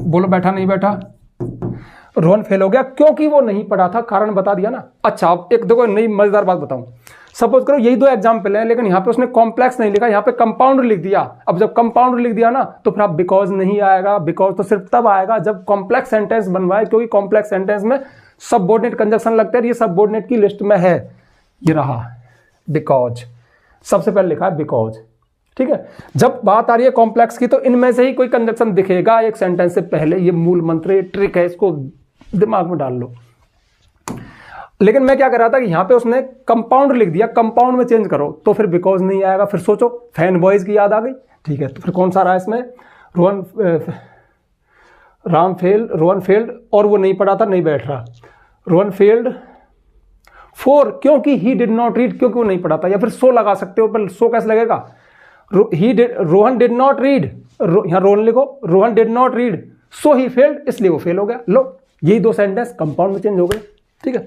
बोलो बैठा नहीं बैठा, रोहन फेल हो गया क्योंकि वो नहीं पढ़ा था, कारण बता दिया ना। अच्छा अब एक देखो नई मजेदार बात बताऊं, सपोज करो यही दो एग्जाम्पल है, लेकिन यहाँ पे उसने कॉम्प्लेक्स नहीं लिखा, यहाँ पे कंपाउंड लिख दिया। अब जब कंपाउंड लिख दिया ना, तो फिर आप बिकॉज नहीं आएगा, बिकॉज तो सिर्फ तब आएगा जब कॉम्प्लेक्स सेंटेंस बनवाए, क्योंकि कॉम्प्लेक्स सेंटेंस में सबऑर्डिनेट कंजक्शन लगते हैं, ये सबऑर्डिनेट की लिस्ट में है, ये रहा बिकॉज, सबसे पहले लिखा है बिकॉज, ठीक है। जब बात आ रही है कॉम्प्लेक्स की, तो इनमें से ही कोई कंजक्शन दिखेगा एक सेंटेंस से पहले, ये मूल मंत्र, ये ट्रिक है, इसको दिमाग में डाल लो। लेकिन मैं क्या कर रहा था कि यहां पे उसने कंपाउंड लिख दिया, कंपाउंड में चेंज करो तो फिर बिकॉज नहीं आएगा। फिर सोचो फैन बॉयज की याद आ गई, ठीक है, तो फिर कौन सा रहा इसमें, रोहन फेल्ड, और वो नहीं पढ़ा था, नहीं बैठ रहा, रोहन फेल्ड फॉर, क्योंकि ही डिड नॉट रीड, क्योंकि वो नहीं पढ़ा था, या फिर सो लगा सकते हो, पर सो कैसे लगेगा, रोहन डिड नॉट रीड, यहां रोहन लिखो, Rohan did not read so he failed, इसलिए वो फेल हो गया। लो यही दो सेंटेंस कंपाउंड में चेंज हो गए, ठीक है।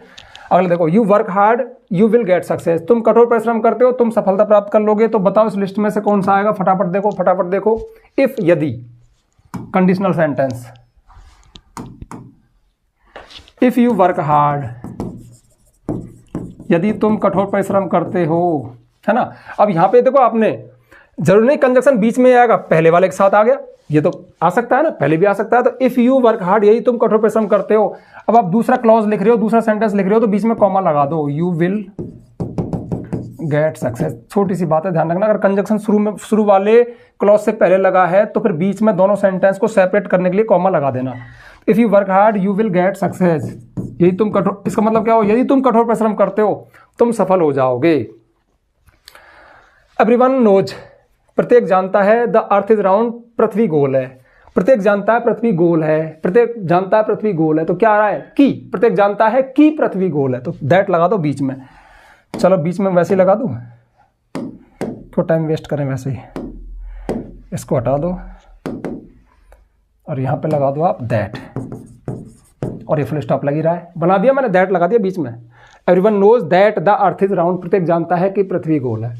अगले देखो, you work hard you will get success, तुम कठोर परिश्रम करते हो तुम सफलता प्राप्त कर लोगे। तो बताओ इस लिस्ट में से कौन सा आएगा, फटाफट देखो। इफ, यदि, conditional sentence, if you work hard, यदि तुम कठोर परिश्रम करते हो, है ना। अब यहां पे देखो, आपने जरूरी नहीं कंजक्शन बीच में आएगा, पहले वाले के साथ आ गया, ये तो आ सकता है ना, पहले भी आ सकता है। तो इफ यू वर्क हार्ड, यही तुम कठोर परिश्रम करते हो। अब आप दूसरा क्लॉज लिख रहे हो, दूसरा सेंटेंस लिख रहे हो, तो बीच में कॉमा लगा दो, यू विल गेट सक्सेस। छोटी सी बात है, ध्यान रखना, अगर कंजक्शन शुरू वाले क्लॉज से पहले लगा है तो फिर बीच में दोनों सेंटेंस को सेपरेट करने के लिए कॉमा लगा देना। If you work hard you will get success, यही तुम कठोर, इसका मतलब क्या हो, यदि तुम कठोर परिश्रम करते हो तुम सफल हो जाओगे। एवरीवन नोज, प्रत्येक जानता है, द अर्थ इज राउंड, पृथ्वी गोल है। प्रत्येक जानता है पृथ्वी गोल है, प्रत्येक जानता है पृथ्वी गोल है, तो क्या आ रहा है कि, प्रत्येक जानता है कि पृथ्वी गोल है, तो दैट लगा दो बीच में। चलो बीच में वैसे ही लगा दूं, क्यों टाइम वेस्ट करें, वैसे ही इसको हटा दो और यहां पे लगा दो आप दैट, और ये फुल स्टॉप लगी रहा है, बना दिया मैंने, दैट लगा दिया बीच में। Everyone knows that the earth is round, प्रत्येक जानता है कि पृथ्वी गोल है।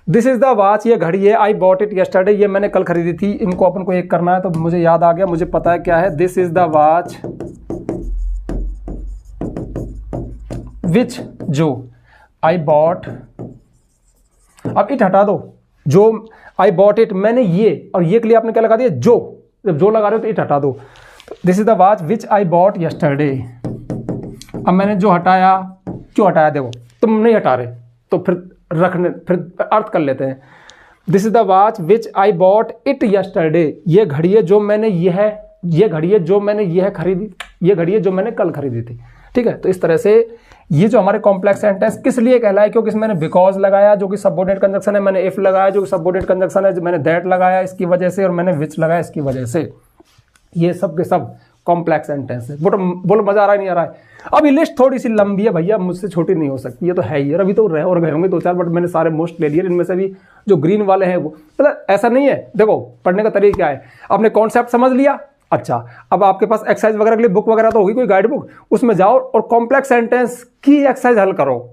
दिस इज द वॉच, ये घड़ी है, आई बॉट इट यस्टरडे, ये मैंने कल खरीदी थी। इनको अपन को एक करना है, तो मुझे याद आ गया, मुझे पता है क्या है। This is the watch which, जो, आई बॉट, अब इट हटा दो, जो, आई बॉट इट, मैंने ये, और ये के लिए आपने क्या लगा दिया, जो, जब जो लगा रहे हो तो इट हटा दो। This is the watch which I bought yesterday. अब मैंने जो हटाया, क्यों हटाया, देखो तुम नहीं हटा रहे, तो फिर अर्थ कर लेते हैं। This is the watch which I bought it yesterday, ये घड़ी है जो मैंने ये घड़ी है जो मैंने यह खरीदी, ये घड़ी है जो मैंने कल खरीदी थी, ठीक है। तो इस तरह से ये जो हमारे कॉम्प्लेक्स सेंटेंस किस लिए कहलाए, क्योंकि इसमें मैंने बिकॉज लगाया जो कि सबऑर्डिनेट कंजक्शन है, मैंने इफ लगाया जो कि सबऑर्डिनेट कंजक्शन है, मैंने दैट लगाया इसकी वजह से, और मैंने विच लगाया इसकी वजह से। ये सब के सब कॉम्प्लेक्स सेंटेंस है। बोलो मजा आ रहा है नहीं आ रहा है। अब ये लिस्ट थोड़ी सी लंबी है भैया, मुझसे छोटी नहीं हो सकती, ये तो है ही। अभी तो रहे और गए होंगे 2-4, बट मैंने सारे मोस्ट ले लिए। इनमें से भी जो ग्रीन वाले हैं वो, मतलब ऐसा नहीं है, देखो पढ़ने का तरीका क्या है, आपने कॉन्सेप्ट समझ लिया, अच्छा अब आपके पास एक्सरसाइज वगैरह के लिए बुक वगैरह तो होगी, कोई गाइड बुक, उसमें जाओ और कॉम्प्लेक्स सेंटेंस की एक्सरसाइज हल करो।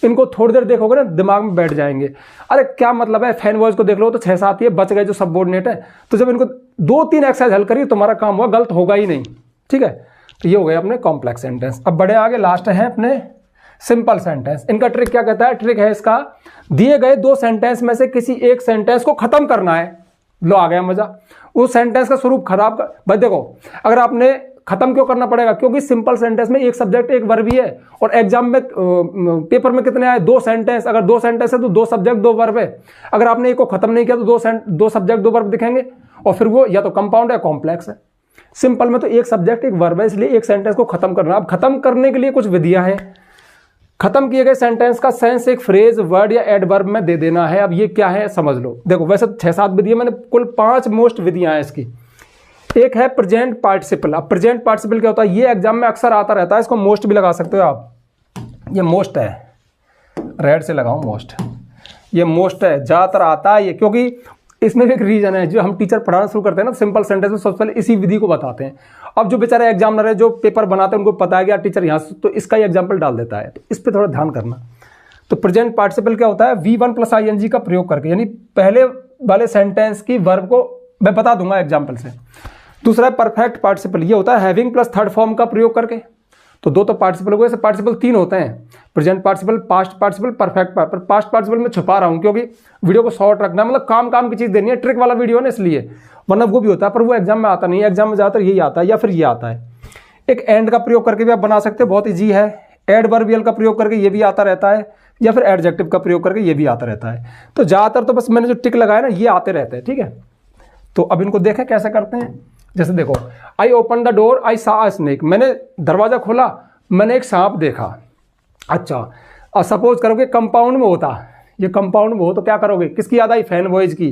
इनको थोड़ी देर देखोगे ना, दिमाग में बैठ जाएंगे। अरे क्या मतलब है, फैन वॉइस को देख लो तो 6-7 ये बच गए जो सबऑर्डिनेट है, तो जब इनको 2-3 एक्सरसाइज हल करिए, तुम्हारा काम हुआ, गलत होगा ही नहीं। ठीक है, तो ये हो गया अपने कॉम्प्लेक्स सेंटेंस। अब बड़े आगे लास्ट है अपने सिंपल सेंटेंस। इनका ट्रिक क्या कहता है? ट्रिक है इसका, दिए गए 2 सेंटेंस में से किसी एक सेंटेंस को खत्म करना है। लो आ गया मजा, उस सेंटेंस का स्वरूप खराब कर। भाई देखो, अगर आपने खत्म क्यों करना पड़ेगा? क्योंकि सिंपल सेंटेंस में एक सब्जेक्ट एक वर्ब ही है, और एग्जाम में पेपर में कितने आए? 2 सेंटेंस। अगर 2 सेंटेंस है तो 2 सब्जेक्ट 2 वर्ब है। अगर आपने एक को खत्म नहीं किया तो 2 सब्जेक्ट 2 वर्ब दिखेंगे, और फिर वो या तो कंपाउंड है कॉम्प्लेक्स है। सिंपल में तो एक सब्जेक्ट एक वर्ब है, इसलिए एक सेंटेंस को खत्म करना। अब खत्म करने के लिए कुछ विधियां हैं। खत्म किए गए सेंटेंस का सेंस एक फ्रेज, वर्ड या एडवर्ब में दे देना है। अब ये क्या है समझ लो। देखो वैसे 6-7 विधियां, मैंने कुल 5 मोस्ट विधियां हैं इसकी। एक है प्रेजेंट पार्टिसिपल। अब प्रेजेंट पार्टिसिपल क्या होता है? ये एग्जाम में अक्सर आता रहता है, इसको मोस्ट भी लगा सकते हो आप। ये मोस्ट है, रेड से लगाओ मोस्ट, ये मोस्ट है, ज्यादातर आता है ये, क्योंकि इसमें भी एक रीजन है। जो हम टीचर पढ़ाना शुरू करते हैं ना सिंपल सेंटेंस में, सबसे पहले इसी विधि को बताते हैं। अब जो बेचारे एग्जामिनर है, जो पेपर बनाते हैं, उनको पता है कि यार टीचर यहाँ से तो इसका ही एग्जाम्पल डाल देता है, तो इस पर थोड़ा ध्यान करना। तो प्रेजेंट पार्टिसिपल क्या होता है? V1 + ing का प्रयोग करके, यानी पहले वाले सेंटेंस की वर्ब को मैं बता दूंगा एग्जाम्पल से। दूसरा है परफेक्ट पार्टिसिपल, ये होता है हैविंग प्लस थर्ड फॉर्म का प्रयोग करके। तो 2 तो पार्टिसिपल हो गए, ऐसे पार्टिसिपल 3 होते हैं, present participle, past participle, perfect participle. Past participle में छुपा रहा हूं क्योंकि वीडियो को शॉर्ट रखना, मतलब काम की चीज देनी है, ट्रिक वाला वीडियो है ना इसलिए, वरना वो भी होता है पर वो एग्जाम में आता नहीं है। एग्जाम में ज्यादातर यही आता है या फिर ये आता है। एक एंड का प्रयोग करके भी आप बना सकते हो, बहुत ईजी है। एडवर्बियल का प्रयोग करके ये भी आता रहता है, या फिर एडजेक्टिव का प्रयोग करके ये भी आता रहता है। तो ज्यादातर तो बस मैंने जो टिक लगाया ना ये आते रहते हैं। ठीक है, तो अब इनको देखें कैसे करते हैं। जैसे देखो, आई ओपन द डोर, आई सा अ स्नेक, मैंने दरवाजा खोला, मैंने एक सांप देखा। अच्छा, और सपोज करोगे कंपाउंड में होता, ये कंपाउंड में हो तो क्या करोगे? किसकी याद आई? फैन बॉयज की।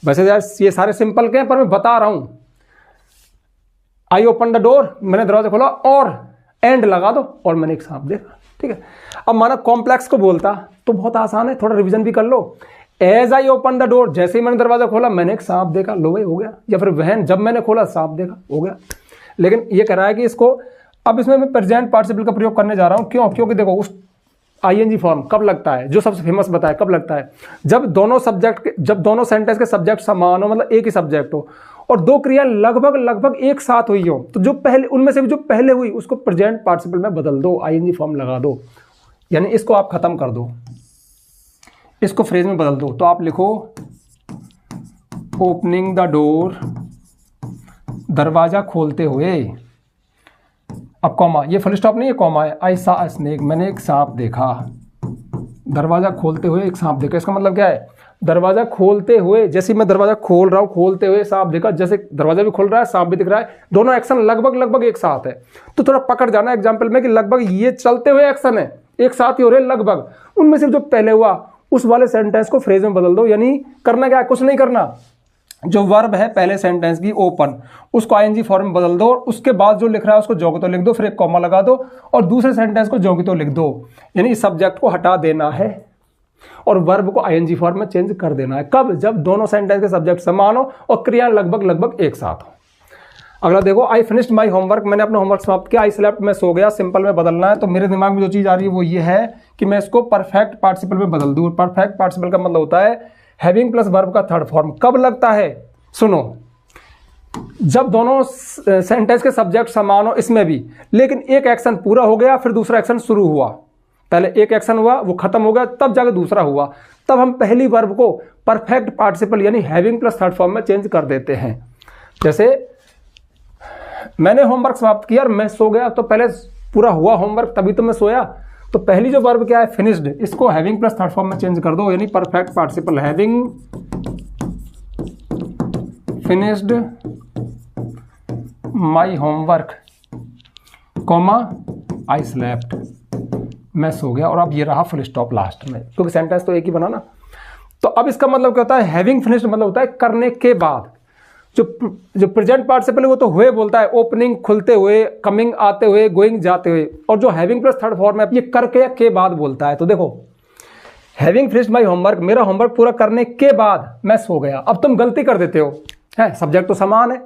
वैसे यार ये सारे सिंपल के हैं पर मैं बता रहा हूं। आई ओपन द डोर, मैंने दरवाजा खोला, और एंड लगा दो, और मैंने एक सांप देखा। ठीक है, अब माना कॉम्प्लेक्स को बोलता तो बहुत आसान है, थोड़ा रिवीजन भी कर लो। As I open the door, जैसे ही मैंने दरवाजा खोला मैंने एक सांप देखा, लो भाई हो गया। या फिर वहन, जब मैंने खोला सांप देखा, हो गया। लेकिन ये कह रहा है कि इसको, अब इसमें मैं प्रेजेंट पार्टिसिपल का प्रयोग करने जा रहा हूं। क्यों? क्योंकि देखो उस आईएनजी फॉर्म कब लगता है, जो सबसे फेमस बताया कब लगता है, जब दोनों सेंटेंस के सब्जेक्ट समान हो, मतलब एक ही सब्जेक्ट हो, और 2 क्रिया लगभग एक साथ हुई हो, तो जो पहले उनमें से जो पहले हुई उसको प्रेजेंट पार्टिसिपल में बदल दो, आईएनजी फॉर्म लगा दो, यानी इसको आप खत्म कर दो, इसको फ्रेज में बदल दो। तो आप लिखो ओपनिंग द डोर, दरवाजा खोलते हुए, अब कॉमा, ये फुल स्टॉप नहीं है, कॉमा है। आई सा अ स्नेक, मैंने एक सांप देखा, दरवाजा खोलते हुए एक सांप देखा। इसका मतलब क्या है? दरवाजा खोलते हुए, जैसे मैं दरवाजा खोल रहा हूं, खोलते हुए सांप देखा, जैसे दरवाजा भी खुल रहा है सांप भी दिख रहा है, दोनों एक्शन लगभग एक साथ है। तो थोड़ा पकड़ जाना एग्जाम्पल में कि लगभग ये चलते हुए एक्शन है, एक साथ ही हो रहे लगभग। उनमें से जो पहले हुआ उस वाले सेंटेंस को फ्रेज में बदल दो। यानी करना क्या है? कुछ नहीं करना, जो वर्ब है पहले सेंटेंस की ओपन, उसको आईएनजी फॉर्म में बदल दो, और उसके बाद जो लिख रहा है उसको जो की तो लिख दो, फिर एक कॉमा लगा दो, और दूसरे सेंटेंस को जो की तो लिख दो। यानी सब्जेक्ट को हटा देना है और वर्ब को आईएनजी फॉर्म में चेंज कर देना है। कब? जब दोनों सेंटेंस के सब्जेक्ट समान हो और क्रिया लगभग एक साथ हो। अगला देखो, आई फिनिश्ड माई होमवर्क, मैंने अपना होमवर्क समाप्त किया। आई स्लेप्ट, मैं सो गया। सिंपल में बदलना है, तो मेरे दिमाग में जो चीज आ रही है वो ये है कि मैं इसको परफेक्ट पार्टिसिपल में बदल दूं। परफेक्ट पार्टिसिपल का मतलब होता है हैविंग प्लस वर्ब का थर्ड फॉर्म। कब लगता है? सुनो, जब दोनों सेंटेंस के सब्जेक्ट समान हो, इसमें भी, लेकिन एक एक्शन पूरा हो गया फिर दूसरा एक्शन शुरू हुआ। पहले एक एक्शन हुआ, वो खत्म हो गया, तब जाके दूसरा हुआ, तब हम पहली वर्ब को परफेक्ट पार्टिसिपल यानी हैविंग प्लस थर्ड फॉर्म में चेंज कर देते हैं। जैसे मैंने होमवर्क समाप्त किया और मैं सो गया, तो पहले पूरा हुआ होमवर्क तभी तो मैं सोया। तो पहली जो वर्ब क्या है? फिनिश्ड, इसको हैविंग प्लस थर्ड फॉर्म में चेंज कर दो, यानी perfect participle having finished my homework, comma I slept, मैं सो गया। और अब ये रहा फुल स्टॉप लास्ट में, क्योंकि सेंटेंस तो एक ही बना ना। तो अब इसका मतलब क्या होता है? हैविंग फिनिश्ड मतलब होता है करने के बाद। जो प्रेजेंट पार्टिसिपल है वो तो हुए बोलता है, ओपनिंग खुलते हुए, कमिंग आते हुए, गोइंग जाते हुए, और जो हैविंग प्लस थर्ड फॉर्म है ये करके के बाद बोलता है। तो देखो, हैविंग फिनिश्ड माई होमवर्क, मेरा होमवर्क पूरा करने के बाद मैं सो गया। अब तुम गलती कर देते हो, है सब्जेक्ट तो समान है,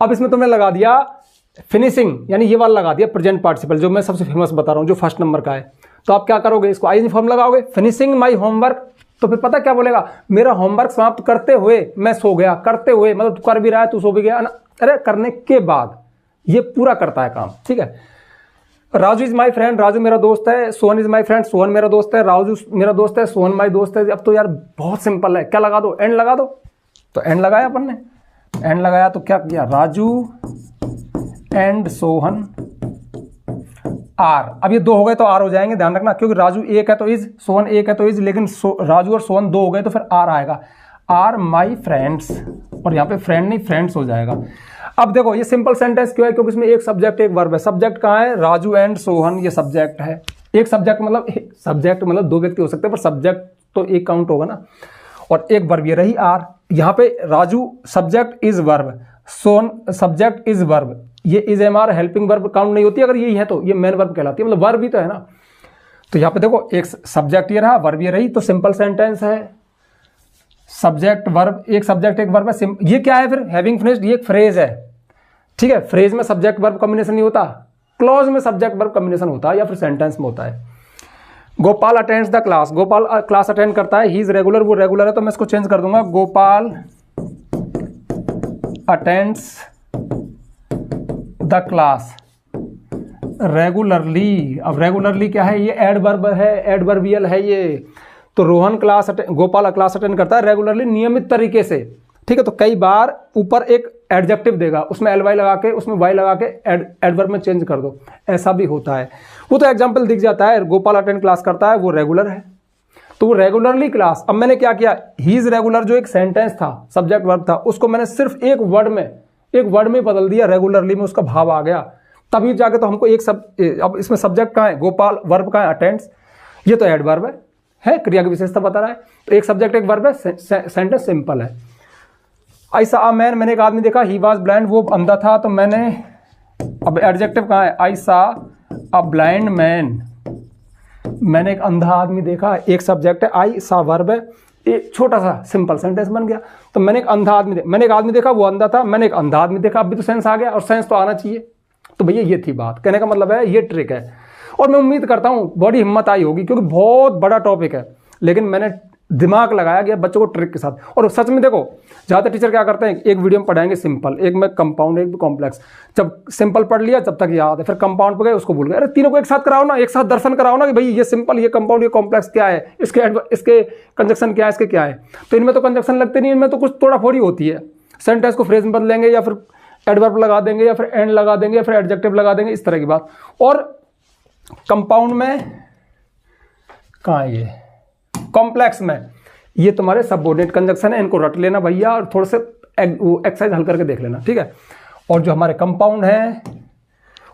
अब इसमें तुमने लगा दिया फिनिशिंग, यानी ये वाला लगा दिया प्रेजेंट पार्टिसिपल, जो मैं सबसे फेमस बता रहा हूं, जो फर्स्ट नंबर का है। तो आप क्या करोगे? इसको आईएनजी फॉर्म लगाओगे, फिनिशिंग माई होमवर्क, तो फिर पता क्या बोलेगा, मेरा होमवर्क समाप्त करते हुए मैं सो गया। करते हुए मतलब तू कर भी रहा है, तू सो भी गया ना, अरे करने के बाद, ये पूरा करता है काम, ठीक है। Raju is my friend, Raju मेरा दोस्त है। Sohan is my friend, Sohan मेरा दोस्त है। राजू मेरा दोस्त है, सोहन माई दोस्त है। अब तो यार बहुत सिंपल है, क्या लगा दो, एंड लगा दो। तो एंड लगाया अपन ने, एंड लगाया तो क्या किया, राजू एंड सोहन आर। अब ये दो हो गए तो आर हो जाएंगे, ध्यान रखना, क्योंकि राजू एक है तो इज, सोहन एक है तो इज, लेकिन राजू और सोहन दो हो गए तो फिर आर आएगा, आर माई फ्रेंड्स। और यहाँ पे फ्रेंड नहीं फ्रेंड्स हो जाएगा। अब देखो ये सिंपल सेंटेंस क्यों है, क्योंकि इसमें एक सब्जेक्ट एक वर्ब है। सब्जेक्ट कहाँ है, राजू एंड सोहन, ये सब्जेक्ट है। एक सब्जेक्ट मतलब दो व्यक्ति हो सकते हैं, पर सब्जेक्ट तो एक काउंट होगा ना। और एक वर्ब ये रही आर। यहाँ पे Raju subject is verb, Sohan subject is verb. ये is am are helping verb count नहीं होती, अगर यही है तो ये मेन वर्ब कहलाती है, मतलब वर्ब भी तो है ना। तो यहाँ पे देखो एक सब्जेक्ट ये रहा, वर्ब ये रही, तो सिंपल सेंटेंस है, सब्जेक्ट वर्ब, एक सब्जेक्ट एक वर्ब है। ये क्या है फिर, हैविंग फिनिश्ड, ये एक फ्रेज है, ठीक है। फ्रेज में सब्जेक्ट वर्ब कॉम्बिनेशन नहीं होता, क्लॉज में सब्जेक्ट वर्ब कॉम्बिनेशन होता है, या फिर सेंटेंस में होता है। Gopal attends the class, Gopal class attend करता है। ही इज रेगुलर, वो रेगुलर है, तो मैं इसको चेंज कर दूंगा, Gopal attends the class regularly. अब रेगुलरली क्या है, ये एडवर्ब है, एडवर्बियल है ये। तो रोहन गोपाल क्लास अटेंड करता है रेगुलरली, नियमित तरीके से, ठीक है। तो कई बार ऊपर एक एडजेक्टिव देगा, उसमें एल वाई लगा के, उसमें वाई लगा के एडवर्ब में चेंज कर दो, ऐसा भी होता है। वो तो एग्जाम्पल दिख जाता है, गोपाल अटेंड क्लास करता है, वो रेगुलर है, तो वो रेगुलरली क्लास। अब मैंने क्या किया, ही इज रेगुलर जो एक सेंटेंस था, सब्जेक्ट वर्ब था, उसको मैंने सिर्फ एक वर्ड में बदल दिया, रेगुलरली में उसका भाव आ गया, तभी जाके तो हमको अब इसमें सब्जेक्ट कहाँ है, गोपाल, वर्ब कहाँ है, अटेंड्स, ये तो एडवर्ब है, क्रिया की विशेषता बता रहा है। तो एक सब्जेक्ट एक वर्ब है, सेंटेंस सिंपल है। ऐसा अ मैन, मैंने एक आदमी देखा, ही वॉज ब्लाइंड, वो अंधा था, तो मैंने, अब एडजेक्टिव कहाँ है, आई सा अ ब्लाइंड मैन, मैंने एक अंधा आदमी देखा, एक सब्जेक्ट है, आई सा वर्ब है, एक छोटा सा सिंपल सेंटेंस बन गया। तो मैंने एक आदमी देखा, वो अंधा था, मैंने एक अंधा आदमी देखा, अब भी तो सेंस आ गया, और सेंस तो आना चाहिए। तो भैया ये थी बात, कहने का मतलब है ये ट्रिक है। और मैं उम्मीद करता हूँ बड़ी हिम्मत आई होगी, क्योंकि बहुत बड़ा टॉपिक है, लेकिन मैंने दिमाग लगाया गया बच्चों को ट्रिक के साथ। और सच में देखो, ज़्यादातर टीचर क्या करते हैं, एक वीडियो में पढ़ाएंगे सिंपल, एक में कंपाउंड, एक में कॉम्प्लेक्स। जब सिंपल पढ़ लिया जब तक याद है, फिर कंपाउंड पे गए उसको भूल गए। अरे तीनों को एक साथ कराओ ना, एक साथ दर्शन कराओ ना कि भाई ये सिंपल, ये कंपाउंड, ये कॉम्प्लेक्स क्या है, इसके कंजक्शन क्या है, इसके क्या है। तो इनमें तो कंजक्शन लगते नहीं, इनमें तो कुछ थोड़ा थोड़ी होती है, सेंटेंस को फ्रेज में बदलेंगे, या फिर एडवर्ब लगा देंगे, या फिर एंड लगा देंगे, या फिर एडजेक्टिव लगा देंगे, इस तरह की बात। और कंपाउंड में कहाँ है, ये कॉम्प्लेक्स में ये तुम्हारे सबऑर्डिनेट कंजक्शन है, इनको रट लेना भैया, और थोड़े से एक्सरसाइज हल करके देख लेना, ठीक है। और जो हमारे कंपाउंड है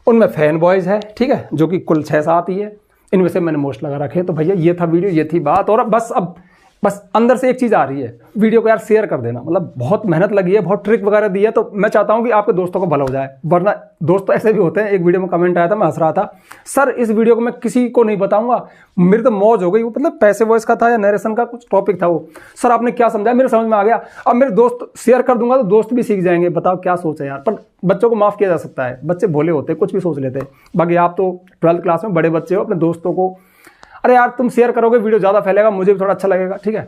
उनमें फैन बॉयज है, ठीक है, जो कि कुल 6-7 ही है, इनमें से मैंने मोस्ट लगा रखे। तो भैया ये था वीडियो, ये थी बात। और अब बस अंदर से एक चीज़ आ रही है, वीडियो को यार शेयर कर देना, मतलब बहुत मेहनत लगी है, बहुत ट्रिक वगैरह दी है, तो मैं चाहता हूँ कि आपके दोस्तों को भला हो जाए। वरना दोस्त तो ऐसे भी होते हैं, एक वीडियो में कमेंट आया था, मैं हंस रहा था, सर इस वीडियो को मैं किसी को नहीं बताऊंगा, मेरी तो मौज हो गई। वो मतलब पैसे वॉइस का था या नरेशन का कुछ टॉपिक था, वो सर आपने क्या समझाया, मेरे समझ में आ गया। अब मेरे दोस्त शेयर कर दूंगा तो दोस्त भी सीख जाएंगे। बताओ क्या सोच है यार, पर बच्चों को माफ़ किया जा सकता है, बच्चे भोले होते हैं, कुछ भी सोच लेते हैं। बाकी आप तो 12th क्लास में बड़े बच्चे हो, अपने दोस्तों को अरे यार तुम शेयर करोगे, वीडियो ज़्यादा फैलेगा, मुझे भी थोड़ा अच्छा लगेगा, ठीक है।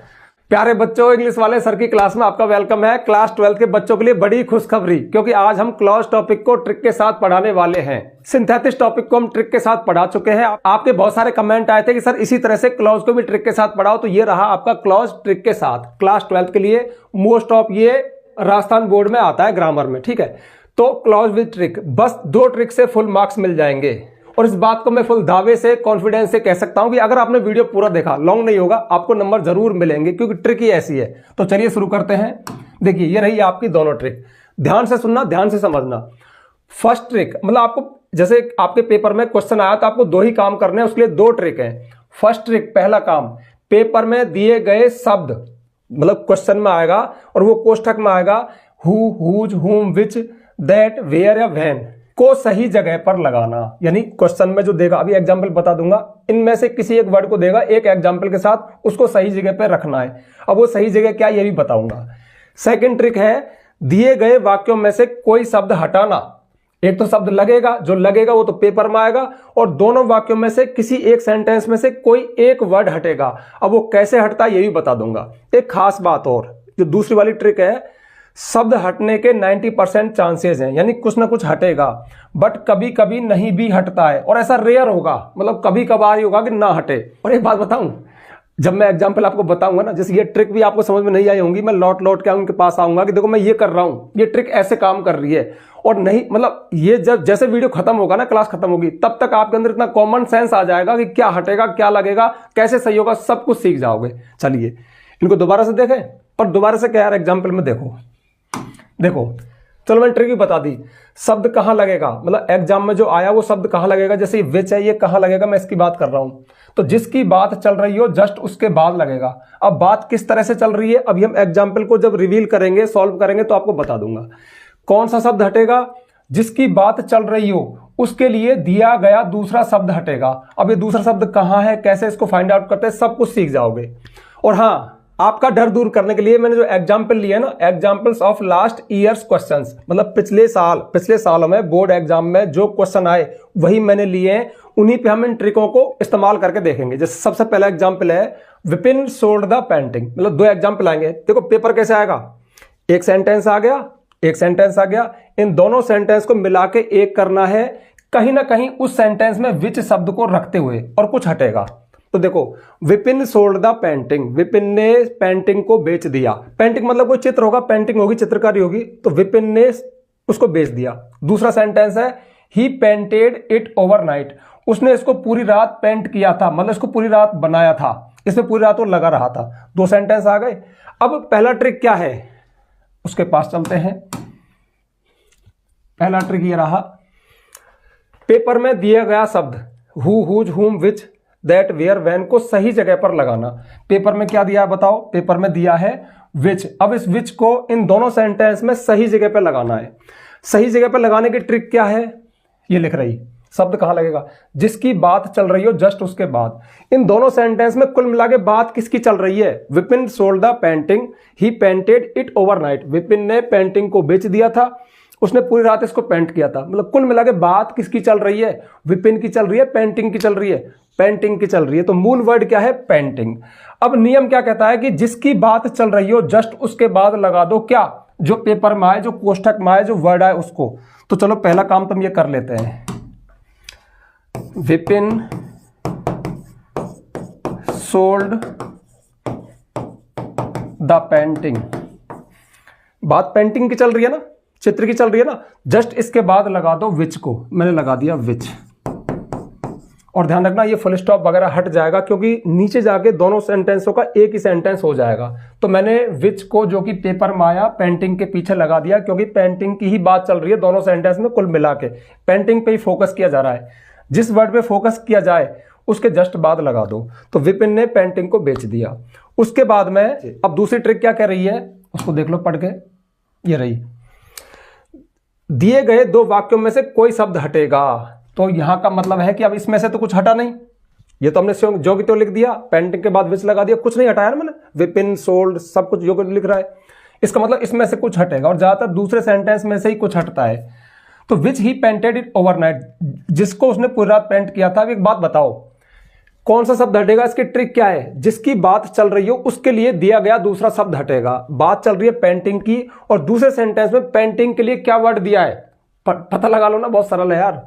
प्यारे बच्चों, इंग्लिश वाले सर की क्लास में आपका वेलकम है। क्लास 12 के बच्चों के लिए बड़ी खुशखबरी, क्योंकि आज हम क्लॉज टॉपिक को ट्रिक के साथ पढ़ाने वाले हैं। सिंथेसिस टॉपिक को हम ट्रिक के साथ पढ़ा चुके हैं। आपके बहुत सारे कमेंट आए थे कि सर इसी तरह से क्लॉज को भी ट्रिक के साथ पढ़ाओ, तो ये रहा आपका क्लॉज ट्रिक के साथ। क्लास 12 के लिए मोस्ट ऑफ ये राजस्थान बोर्ड में आता है ग्रामर में, ठीक है। तो क्लॉज विद ट्रिक, बस 2 ट्रिक से फुल मार्क्स मिल जाएंगे। और इस बात को मैं फुल दावे से, कॉन्फिडेंस से कह सकता हूं कि अगर आपने वीडियो पूरा देखा, लॉन्ग नहीं होगा, आपको नंबर जरूर मिलेंगे, क्योंकि ट्रिक ही ऐसी है। तो चलिए शुरू करते हैं। देखिए ये रही आपकी दोनों ट्रिक, ध्यान से सुनना, ध्यान से समझना। फर्स्ट ट्रिक, मतलब आपको जैसे आपके पेपर में क्वेश्चन आया तो आपको 2 ही काम करने हैं, उसके लिए 2 ट्रिक हैं। फर्स्ट ट्रिक, पहला काम, पेपर में दिए गए शब्द, मतलब क्वेश्चन में आएगा और वो कोष्ठक में आएगा, हु, हुज, हुम, विच, दैट, वेयर या व्हेन को सही जगह पर लगाना। यानी क्वेश्चन में जो देगा, अभी एग्जाम्पल बता दूंगा, इनमें से किसी एक वर्ड को देगा, एक एग्जाम्पल के साथ उसको सही जगह पर रखना है। अब वो सही जगह क्या, ये भी बताऊंगा। सेकंड ट्रिक है, दिए गए वाक्यों में से कोई शब्द हटाना, एक तो शब्द लगेगा, जो लगेगा वो तो पेपर में आएगा, और दोनों वाक्यों में से किसी एक सेंटेंस में से कोई एक वर्ड हटेगा। अब वो कैसे हटता है ये भी बता दूंगा। एक खास बात और, जो दूसरी वाली ट्रिक है, शब्द हटने के 90% चांसेस हैं, यानी कुछ ना कुछ हटेगा, बट कभी कभी नहीं भी हटता है, और ऐसा रेयर होगा, मतलब कभी कभार ही होगा कि ना हटे। और एक बात बताऊं, जब मैं एग्जाम्पल आपको बताऊंगा ना, जैसे ये ट्रिक भी आपको समझ में नहीं आई होंगी, मैं लौट लौट के उनके पास आऊंगा कि देखो मैं ये कर रहा हूं, ये ट्रिक ऐसे काम कर रही है, और नहीं मतलब ये जब जैसे वीडियो खत्म होगा ना, क्लास खत्म होगी, तब तक आपके अंदर इतना कॉमन सेंस आ जाएगा कि क्या हटेगा, क्या लगेगा, कैसे सही होगा, सब कुछ सीख जाओगे। चलिए इनको दोबारा से देखें, पर दोबारा से क्या यार, एग्जाम्पल में देखो चलो मैंने ट्रिक ही बता दी। शब्द कहाँ लगेगा, मतलब एग्जाम में जो आया वो शब्द कहाँ लगेगा, जैसे विच है, ये कहाँ लगेगा, मैं इसकी बात कर रहा हूं, तो जिसकी बात चल रही हो जस्ट उसके बाद लगेगा। अब बात किस तरह से चल रही है, अभी हम एग्जाम्पल को जब रिवील करेंगे, सॉल्व करेंगे, तो आपको बता दूंगा कौन सा शब्द हटेगा। जिसकी बात चल रही हो उसके लिए दिया गया दूसरा शब्द हटेगा। अब ये दूसरा शब्द कहाँ है, कैसे इसको फाइंड आउट करते हैं, सब कुछ सीख जाओगे। और हाँ, आपका डर दूर करने के लिए मैंने जो एग्जाम्पल लिए ना, examples of last years questions, मतलब पिछले सालों में बोर्ड एग्जाम में जो क्वेश्चन आए वही मैंने लिए हैं, उन्हीं पे हम इन ट्रिकों को इस्तेमाल करके देखेंगे। जैसे सबसे पहला एग्जाम्पल है विपिन सोल्ड द पेंटिंग, मतलब दो एग्जाम्पल आएंगे। देखो पेपर कैसे आएगा, एक सेंटेंस आ गया, एक सेंटेंस आ गया, इन दोनों सेंटेंस को मिला के एक करना है, कहीं ना कहीं उस सेंटेंस में विच शब्द को रखते हुए, और कुछ हटेगा। तो देखो Vipin sold the painting, Vipin ने पेंटिंग को बेच दिया। पेंटिंग मतलब कोई चित्र होगा, पेंटिंग होगी, चित्रकारी होगी, तो विपिन ने उसको बेच दिया। दूसरा सेंटेंस है ही पेंटेड इट ओवरनाइट, उसने इसको पूरी रात पेंट किया था, मतलब इसको पूरी रात बनाया था, इसमें पूरी रात वो लगा रहा था। दो सेंटेंस आ गए। अब पहला ट्रिक क्या है, उसके पास चलते हैं। पहला ट्रिक ये रहा, पेपर में दिया गया शब्द हु, हुज, हुम, विच, दैट, वेयर, वैन को सही जगह पर लगाना। पेपर में क्या दिया है बताओ, पेपर में दिया है विच। अब इस विच को इन दोनों सेंटेंस में सही जगह पर लगाना है। सही जगह पर लगाने की ट्रिक क्या है, ये लिख रही, शब्द कहां लगेगा, जिसकी बात चल रही हो जस्ट उसके बाद। इन दोनों सेंटेंस में कुल मिला के बात किसकी चल रही है, Vipin sold the painting, he painted it overnight, Vipin ने पेंटिंग को बेच दिया था, उसने पूरी रात इसको पेंट किया था। मतलब कुल मिला के बात किसकी चल रही है, विपिन की चल रही है, पेंटिंग की चल रही है, पेंटिंग की चल रही है। तो मूल वर्ड क्या है, पेंटिंग। अब नियम क्या कहता है कि जिसकी बात चल रही हो जस्ट उसके बाद लगा दो क्या, जो पेपर में आए, जो कोष्ठक में आए, जो वर्ड आए उसको। तो चलो पहला काम तुम ये कर लेते हैं, विपिन सोल्ड द पेंटिंग। बात पेंटिंग की चल रही है ना, चित्र की चल रही है ना, जस्ट इसके बाद लगा दो विच को। मैंने लगा दिया विच, और ध्यान रखना ये फुल स्टॉप वगैरह हट जाएगा, क्योंकि नीचे जाके दोनों सेंटेंसों का एक ही सेंटेंस हो जाएगा। तो मैंने विच को, जो कि पेपर में आया, पेंटिंग के पीछे लगा दिया, क्योंकि पेंटिंग की ही बात चल रही है दोनों सेंटेंस में। कुल मिला के पेंटिंग पे ही फोकस किया जा रहा है, जिस वर्ड पे फोकस किया जाए उसके जस्ट बाद लगा दो। तो विपिन ने पेंटिंग को बेच दिया। उसके बाद में अब दूसरी ट्रिक क्या कह रही है, उसको देख लो पढ़ के, ये रही, दिए गए दो वाक्यों में से कोई शब्द हटेगा। तो यहां का मतलब है कि अब इसमें से तो कुछ हटा नहीं, ये तो हमने जो की तो लिख दिया, पेंटिंग के बाद विच लगा दिया, कुछ नहीं हटाया ना मैंने, विपिन सोल्ड सब कुछ जो लिख रहा है, इसका मतलब इसमें से कुछ हटेगा, और ज्यादातर दूसरे सेंटेंस में से ही कुछ हटता है। तो विच ही पेंटेड इट ओवरनाइट, जिसको उसने पूरी रात पेंट किया था। एक बात बताओ कौन सा शब्द हटेगा, इसकी ट्रिक क्या है, जिसकी बात चल रही हो उसके लिए दिया गया दूसरा शब्द हटेगा। बात चल रही है पेंटिंग की, और दूसरे सेंटेंस में पेंटिंग के लिए क्या वर्ड दिया है, पता लगा लो ना, बहुत सरल है यार।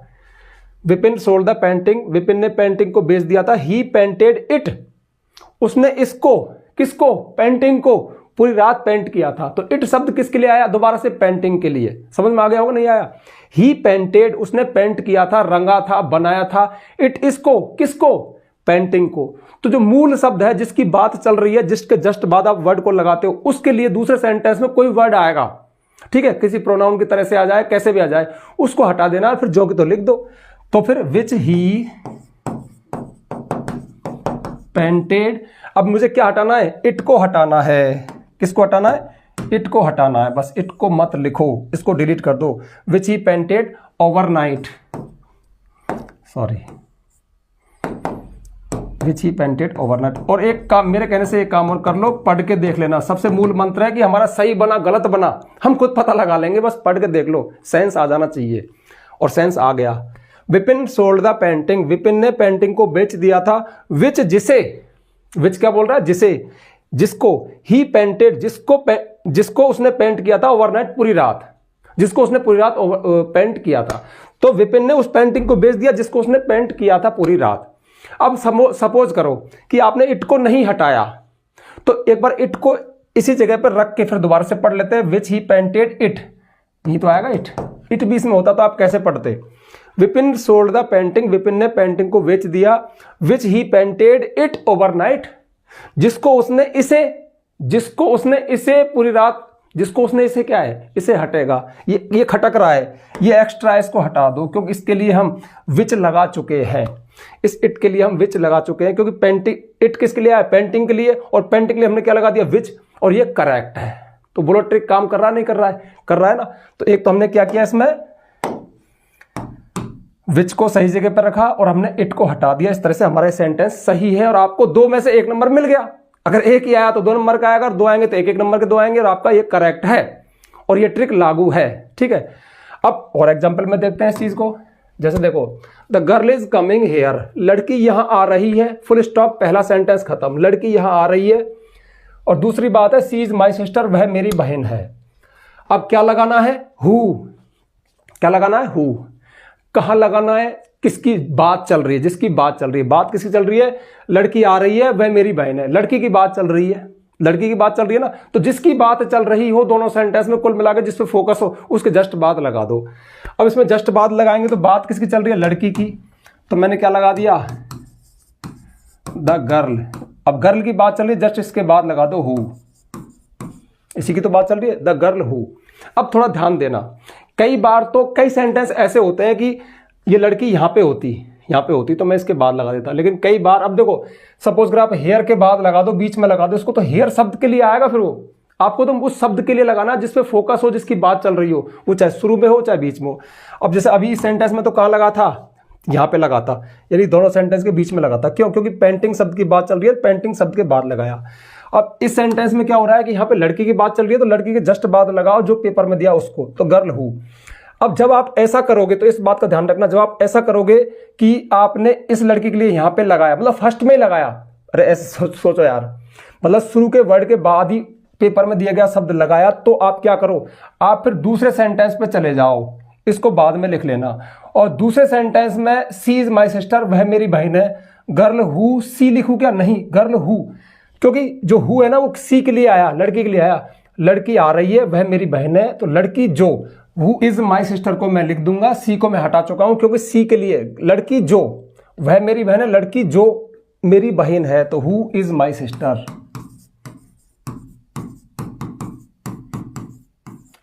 Vipin sold the painting, Vipin ने पेंटिंग को बेच दिया था, ही पेंटेड इट, उसने इसको, किसको, पेंटिंग को पूरी रात पेंट किया था। तो इट शब्द किसके लिए आया, दोबारा से पेंटिंग के लिए। समझ में आ गया होगा, नहीं आया, ही पेंटेड, उसने पेंट किया था, रंगा था, बनाया था, इट इसको, किसको, पेंटिंग को। तो जो मूल शब्द है, जिसकी बात चल रही है, जिसके जस्ट बाद आप वर्ड को लगाते हो, उसके लिए दूसरे सेंटेंस में कोई वर्ड आएगा, ठीक है, किसी प्रोनाउन की तरह से आ जाए, कैसे भी आ जाए, उसको हटा देना, फिर जो कि तो लिख दो। तो फिर विच ही पेंटेड, अब मुझे क्या हटाना है, इट को हटाना है। किसको हटाना है, इट को हटाना है, बस इट को मत लिखो, इसको डिलीट कर दो। विच ही पेंटेड ओवरनाइट, सॉरी, विच ही पेंटेड ओवरनाइट। और एक काम, मेरे कहने से एक काम और कर लो, पढ़ के देख लेना। सबसे मूल मंत्र है कि हमारा सही बना गलत बना हम खुद पता लगा लेंगे, बस पढ़ के देख लो, सेंस आ जाना चाहिए। और सेंस आ गया। Vipin sold the painting, Vipin ने पेंटिंग को बेच दिया था। विच जिसे, विच क्या बोल रहा है, जिसे, जिसको, ही पेंटेड, जिसको उसने पेंट किया था ओवरनाइट, पूरी रात, जिसको उसने पूरी रात पेंट किया था। तो विपिन ने उस पेंटिंग को बेच दिया जिसको उसने पेंट किया था पूरी रात। अब सपोज करो कि आपने इट को नहीं हटाया, तो एक बार इट को इसी जगह पर रख के फिर दोबारा से पढ़ लेते हैं। विच ही पेंटेड इट, यही तो आएगा इट, इट भी इसमें होता तो आप कैसे पढ़ते। Vipin sold the painting, Vipin ने पेंटिंग को बेच दिया। विच ही पेंटेड इट ओवरनाइट, जिसको उसने इसे पूरी रात, जिसको उसने इसे क्या है, इसे हटेगा, ये खटक रहा है, ये एक्स्ट्रा, इसको हटा दो, क्योंकि इसके लिए हम विच लगा चुके हैं। इस इट के लिए हम विच लगा चुके हैं, क्योंकि पेंटिंग, इट किसके लिए है, पेंटिंग के लिए, और पेंटिंग के लिए हमने क्या लगा दिया, विच, और ये करेक्ट है। तो बोलो ट्रिक काम कर रहा नहीं कर रहा है, कर रहा है ना। तो एक तो हमने क्या किया, इसमें विच को सही जगह पर रखा और हमने इट को हटा दिया। इस तरह से हमारा सेंटेंस सही है और आपको 2 में से 1 नंबर मिल गया। अगर 1 ही आया तो 2 नंबर का आएगा, अगर 2 आएंगे तो 1-1 नंबर के 2 आएंगे, और आपका ये करेक्ट है और ये ट्रिक लागू है। ठीक है, अब और एग्जाम्पल में देखते हैं इस चीज को। जैसे देखो, the girl is coming here, लड़की यहां आ रही है, फुल स्टॉप, पहला सेंटेंस खत्म, लड़की यहां आ रही है। और दूसरी बात है, सी इज माई सिस्टर, वह मेरी बहन है। अब क्या लगाना है, हु, क्या लगाना है, हु। कहां लगाना है, किसकी बात चल रही है, जिसकी बात चल रही है, बात किसकी चल रही है, लड़की आ रही है, वह मेरी बहन है, लड़की की बात चल रही है, लड़की की बात चल रही है ना। तो जिसकी बात चल रही हो दोनों सेंटेंस में कुल मिलाकर जिस पे फोकस हो उसके जस्ट बाद लगा दो। अब इसमें जस्ट बाद लगाएंगे तो बात किसकी चल रही है, लड़की की, तो मैंने क्या लगा दिया, द गर्ल। अब गर्ल की बात चल रही है, जस्ट इसके बाद लगा दो हु, इसी की तो बात चल रही है, द गर्ल हु। अब थोड़ा ध्यान देना, कई बार तो कई सेंटेंस ऐसे होते हैं कि ये लड़की यहां पे होती तो मैं इसके बाद लगा देता, लेकिन कई बार, अब देखो सपोज अगर आप हेयर के बाद लगा दो, बीच में लगा दो इसको, तो हेयर शब्द के लिए आएगा, फिर वो आपको तो उस शब्द के लिए लगाना जिसपे फोकस हो, जिसकी बात चल रही हो, वो चाहे शुरू में हो चाहे बीच में हो। अब जैसे अभी इस सेंटेंस में तो कहां लगा था, यहां पे लगा था, यानी दोनों सेंटेंस के बीच में लगा था। क्यों, क्योंकि पेंटिंग शब्द की बात चल रही है, पेंटिंग शब्द के बाद लगाया। अब इस सेंटेंस में क्या हो रहा है कि यहाँ पे लड़की की बात चल रही है, तो लड़की के जस्ट बाद लगाओ जो पेपर में दिया उसको, तो गर्ल हु। अब जब आप ऐसा करोगे तो इस बात का ध्यान रखना, जब आप ऐसा करोगे कि आपने इस लड़की के लिए यहां पे लगाया, मतलब फर्स्ट में ही लगाया, अरे ऐसे सोचो यार, मतलब शुरू के वर्ड के बाद ही पेपर में दिया गया शब्द लगाया, तो आप क्या करो, आप फिर दूसरे सेंटेंस पे चले जाओ, इसको बाद में लिख लेना। और दूसरे सेंटेंस में सी इज माई सिस्टर, वह मेरी बहन है, गर्ल हु, सी लिखू क्या, नहीं, गर्ल हु, क्योंकि जो हु है ना वो सी के लिए आया, लड़की के लिए आया, लड़की आ रही है, वह मेरी बहन है, तो लड़की जो, हु इज माई सिस्टर को मैं लिख दूंगा, सी को मैं हटा चुका हूं क्योंकि सी के लिए, लड़की जो, वह मेरी बहन है, लड़की जो मेरी बहन है, तो हु इज माई सिस्टर।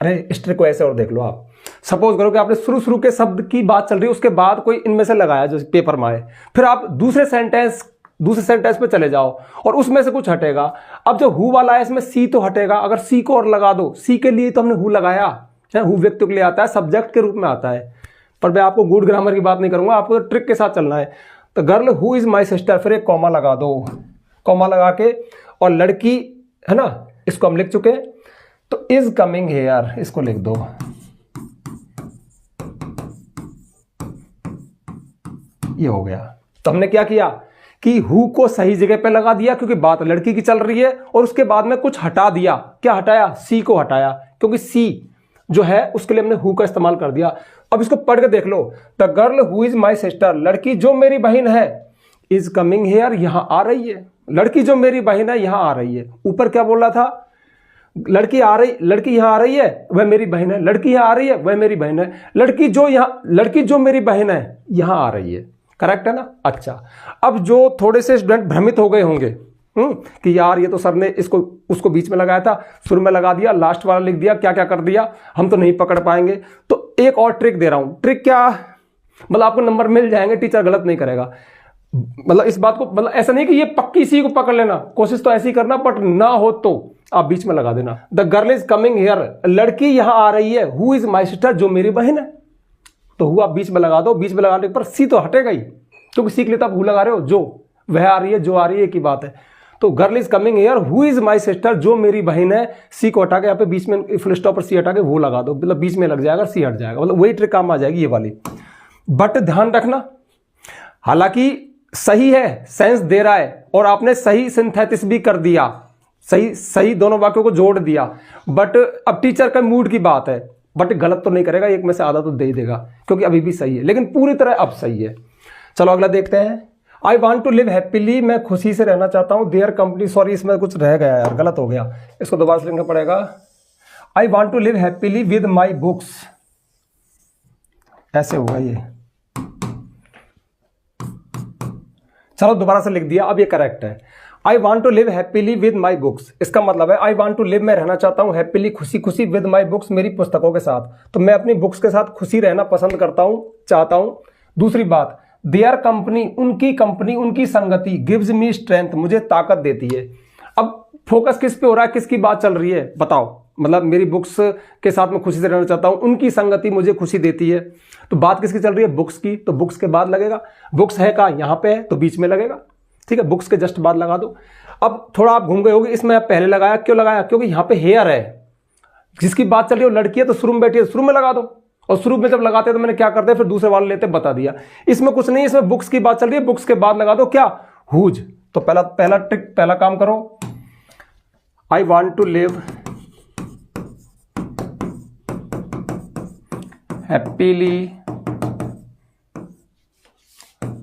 अरे इस ट्रिक को ऐसे और देख लो आप, सपोज करो कि आपने शुरू के शब्द की बात चल रही है, उसके बाद कोई इनमें से लगाया जो पेपर में आए, फिर आप दूसरे सेंटेंस पे चले जाओ और उसमें से कुछ हटेगा। अब जो हु वाला है इसमें सी तो हटेगा, अगर सी को और लगा दो, सी के लिए तो हमने हु लगाया है, हु व्यक्ति के लिए आता है, सब्जेक्ट के रूप में आता है, पर मैं आपको गुड ग्रामर की बात नहीं करूंगा, आपको तो ट्रिक के साथ चलना है। तो girl who is my sister, फिर एक कॉमा लगा दो, कॉमा लगा के, और लड़की है ना, इसको हम लिख चुके, तो इज कमिंग हेयर इसको लिख दो। ये हो गया। तो हमने क्या किया कि हु को सही जगह पे लगा दिया क्योंकि बात लड़की की चल रही है, और उसके बाद में कुछ हटा दिया। क्या हटाया, सी को हटाया, क्योंकि सी जो है उसके लिए हमने हु का इस्तेमाल कर दिया। अब इसको पढ़ के देख लो, the girl who is my sister, लड़की जो मेरी बहन है, इज कमिंग हेयर, यहां आ रही है, लड़की जो मेरी बहन है यहां आ रही है। ऊपर क्या बोल रहा था, लड़की यहां आ रही है वह मेरी बहन है, लड़की यहां आ रही है वह मेरी बहन है, लड़की जो मेरी बहन है यहां आ रही है। करेक्ट है ना। अच्छा, अब जो थोड़े से स्टूडेंट भ्रमित हो गए होंगे कि यार ये तो सर ने इसको उसको बीच में लगाया था, शुरू में लगा दिया, लास्ट वाला लिख दिया, क्या क्या कर दिया, हम तो नहीं पकड़ पाएंगे। तो एक और ट्रिक दे रहा हूं। ट्रिक क्या, मतलब आपको नंबर मिल जाएंगे, टीचर गलत नहीं करेगा। मतलब इस बात को, मतलब ऐसा नहीं कि ये पक्की सी को पकड़ लेना, कोशिश तो ऐसी करना, बट ना हो तो आप बीच में लगा देना। The girl is coming here, लड़की यहां आ रही है, हु इज माई सिस्टर, जो मेरी बहन है, तो हु आप बीच में लगा दो। बीच में लगाने पर सी तो हटेगा ही, क्योंकि सी के लिए तो आप हु लगा रहे हो, जो वह आ रही है, जो आ रही है की बात है। तो girl is coming here, who is my sister, जो मेरी बहन है। सी को हटा के यहाँ पे बीच में फुल स्टॉप पर सी हटा के वो लगा दो, मतलब बीच में लग जाएगा, सी हट जाएगा, मतलब वही ट्रिक काम आ जाएगी ये वाली। बट ध्यान रखना, हालांकि सही है, सेंस दे रहा है और आपने सही सिंथेसिस भी कर दिया, सही दोनों वाक्यों को जोड़ दिया, बट अब टीचर का मूड की बात है, बट गलत तो नहीं करेगा, एक में से आधा तो दे ही देगा क्योंकि अभी भी सही है, लेकिन पूरी तरह अब सही है। चलो अगला देखते हैं। I want to live happily, मैं खुशी से रहना चाहता हूं। देयर कंपनी, सॉरी इसमें कुछ रह गया यार, गलत हो गया, इसको दोबारा से लिखना पड़ेगा। I want to live happily with my books, ऐसे होगा ये। चलो दोबारा से लिख दिया, अब ये करेक्ट है। I want to live happily with my books, इसका मतलब है आई वॉन्ट टू लिव, मैं रहना चाहता हूं, हैप्पीली खुशी खुशी, विद माई बुक्स मेरी पुस्तकों के साथ, तो मैं अपनी बुक्स के साथ खुशी रहना पसंद करता हूं, चाहता हूं। दूसरी बात, देयर कंपनी, उनकी उनकी संगति, गिव्स मी स्ट्रेंथ, मुझे ताकत देती है। अब फोकस किस पे हो रहा है, किसकी बात चल रही है बताओ, मतलब मेरी बुक्स के साथ मैं खुशी से रहना चाहता हूं, उनकी संगति मुझे खुशी देती है, तो बात किसकी चल रही है, बुक्स की, तो बुक्स के बाद लगेगा। बुक्स है का यहां पे है तो बीच में लगेगा, ठीक है, बुक्स के जस्ट बाद लगा दो। अब थोड़ा आप घूम गए होगे, इसमें आप पहले लगाया, क्यों लगाया, क्योंकि यहां पे हेयर है, जिसकी बात चल रही है वो लड़की है, तो शुरू में बैठी है, शुरू में लगा दो, और शुरू में जब लगाते हैं तो मैंने क्या करते हैं, फिर दूसरे वाले लेते बता दिया। इसमें कुछ नहीं, इसमें बुक्स की बात चल रही है, बुक्स के बाद लगा दो क्या, हुज। तो पहला ट्रिक, पहला काम करो, I want to live happily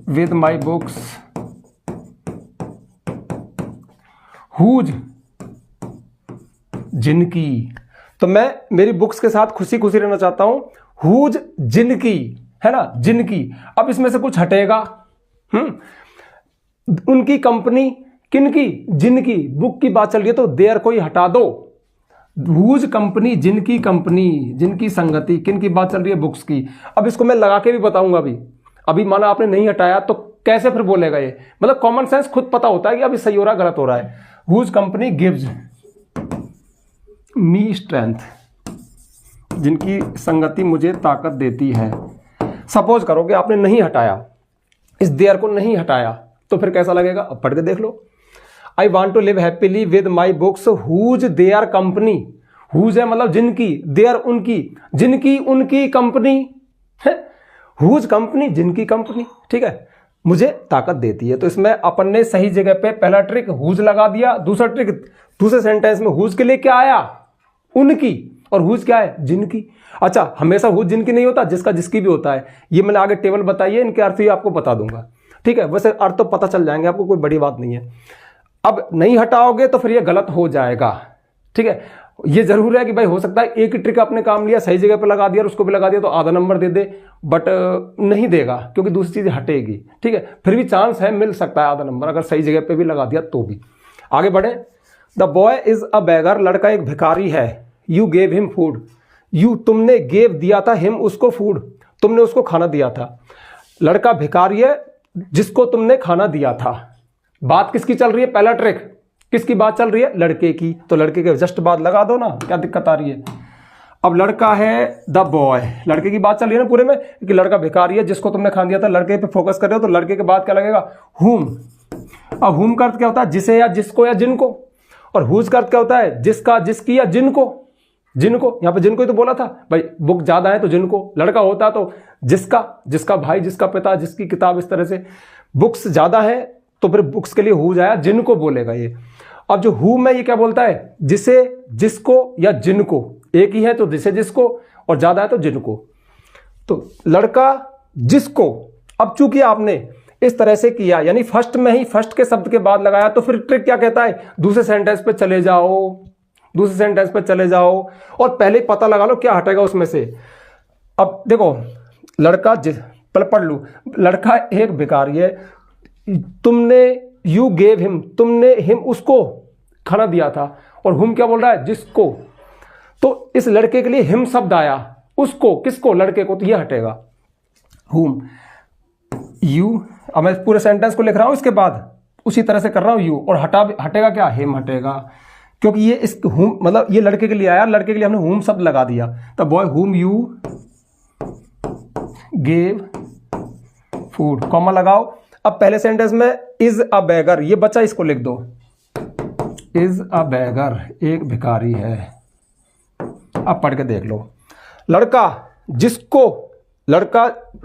with my books whose, जिनकी, तो मैं मेरी बुक्स के साथ खुशी खुशी रहना चाहता हूं, हुज जिनकी, है ना, जिनकी। अब इसमें से कुछ हटेगा, उनकी कंपनी, किनकी, जिनकी, बुक की बात चल रही है तो देयर को ही हटा दो, हुज कंपनी, जिनकी संगति, किनकी बात चल रही है, बुक्स की। अब इसको मैं लगा के भी बताऊंगा, अभी माना आपने नहीं हटाया तो कैसे फिर बोलेगा ये, मतलब कॉमन सेंस खुद पता होता है कि अभी सही हो रहा है गलत हो रहा है। Whose company gives me strength, जिनकी संगति मुझे ताकत देती है। सपोज करो कि आपने नहीं हटाया, इस देयर को नहीं हटाया, तो फिर कैसा लगेगा, अब पढ़ के देख लो। I want to live happily with my books whose their company, whose है मतलब जिनकी, देयर उनकी, जिनकी उनकी कंपनी है, हुज कंपनी, जिनकी कंपनी, ठीक है, मुझे ताकत देती है। तो इसमें अपन ने सही जगह पे पहला ट्रिक हुज लगा दिया, दूसरा ट्रिक दूसरे सेंटेंस में हुज के लिए क्या आया, उनकी, और हुज क्या है, जिनकी। अच्छा, हमेशा हुज जिनकी नहीं होता, जिसका जिसकी भी होता है, ये मैंने आगे टेबल बताई है, इनके अर्थ ही आपको बता दूंगा, ठीक है। वैसे अर्थ तो पता चल जाएंगे आपको, कोई बड़ी बात नहीं है। अब नहीं हटाओगे तो फिर ये गलत हो जाएगा, ठीक है। ये जरूर है कि भाई हो सकता है एक ही ट्रिक आपने काम लिया, सही जगह पे लगा दिया और उसको भी लगा दिया तो आधा नंबर दे दे, बट नहीं देगा क्योंकि दूसरी चीज हटेगी, ठीक है। फिर भी चांस है, मिल सकता है आधा नंबर अगर सही जगह पे भी लगा दिया तो भी। आगे बढ़े। द बॉय इज अ बेगर, लड़का एक भिखारी है। You gave him food, you तुमने, गेव दिया था, हिम उसको फूड, तुमने उसको खाना दिया था। लड़का भिखारी है जिसको तुमने खाना दिया था। बात किसकी चल रही है, पहला ट्रिक किसकी बात चल रही है, लड़के की, तो लड़के के जस्ट बाद लगा दो ना, क्या दिक्कत आ रही है। अब लड़का है द बॉय, लड़के की बात चल रही है ना पूरे में, कि लड़का भिखारी है जिसको तुमने खाना दिया था, लड़के पे फोकस कर रहे हो तो लड़के के बाद क्या लगेगा, हुम। अब हुम का अर्थ क्या होता है, जिसे या जिसको या जिनको, और हुज का अर्थ क्या होता है, जिसका, जिसकी या जिनको, जिनको। यहां पे जिनको ही तो बोला था भाई, बुक ज्यादा है तो जिनको, लड़का होता तो जिसका, जिसका भाई, जिसका पिता, जिसकी किताब, इस तरह से। बुक्स ज्यादा है तो फिर बुक्स के लिए हुज आया, जिनको बोलेगा ये। अब जो हु में ये क्या बोलता है, जिसे, जिसको या जिनको, एक ही है तो जिसे जिसको, और ज्यादा है तो जिनको। तो लड़का जिसको, अब चूंकि आपने इस तरह से किया, यानी फर्स्ट में ही फर्स्ट के शब्द के बाद लगाया, तो फिर ट्रिक क्या कहता है, दूसरे सेंटेंस पे चले जाओ, दूसरे सेंटेंस पे चले जाओ और पहले पता लगा लो क्या हटेगा उसमें से। अब देखो, लड़का पढ़ लू, लड़का एक भिखारी है, तुमने, यू गेव हिम, तुमने हिम उसको खाना दिया था, और हुम क्या बोल रहा है, जिसको। तो इस लड़के के लिए हिम शब्द आया, उसको, किसको, लड़के को, तो ये हटेगा हुम, यू। अब मैं पूरे सेंटेंस को लिख रहा हूं, इसके बाद उसी तरह से कर रहा हूं यू, और हटेगा क्या, हिम हटेगा, क्योंकि ये इस हुम मतलब ये लड़के के लिए आया, लड़के के लिए हमने हुम शब्द लगा दिया। तो boy whom you gave food, comma लगाओ। अब पहले सेंटेंस में इज अ बेगर, ये बच्चा, इसको लिख दो, इज अ बेगर, एक भिखारी है। अब पढ़ के देख लो। लड़का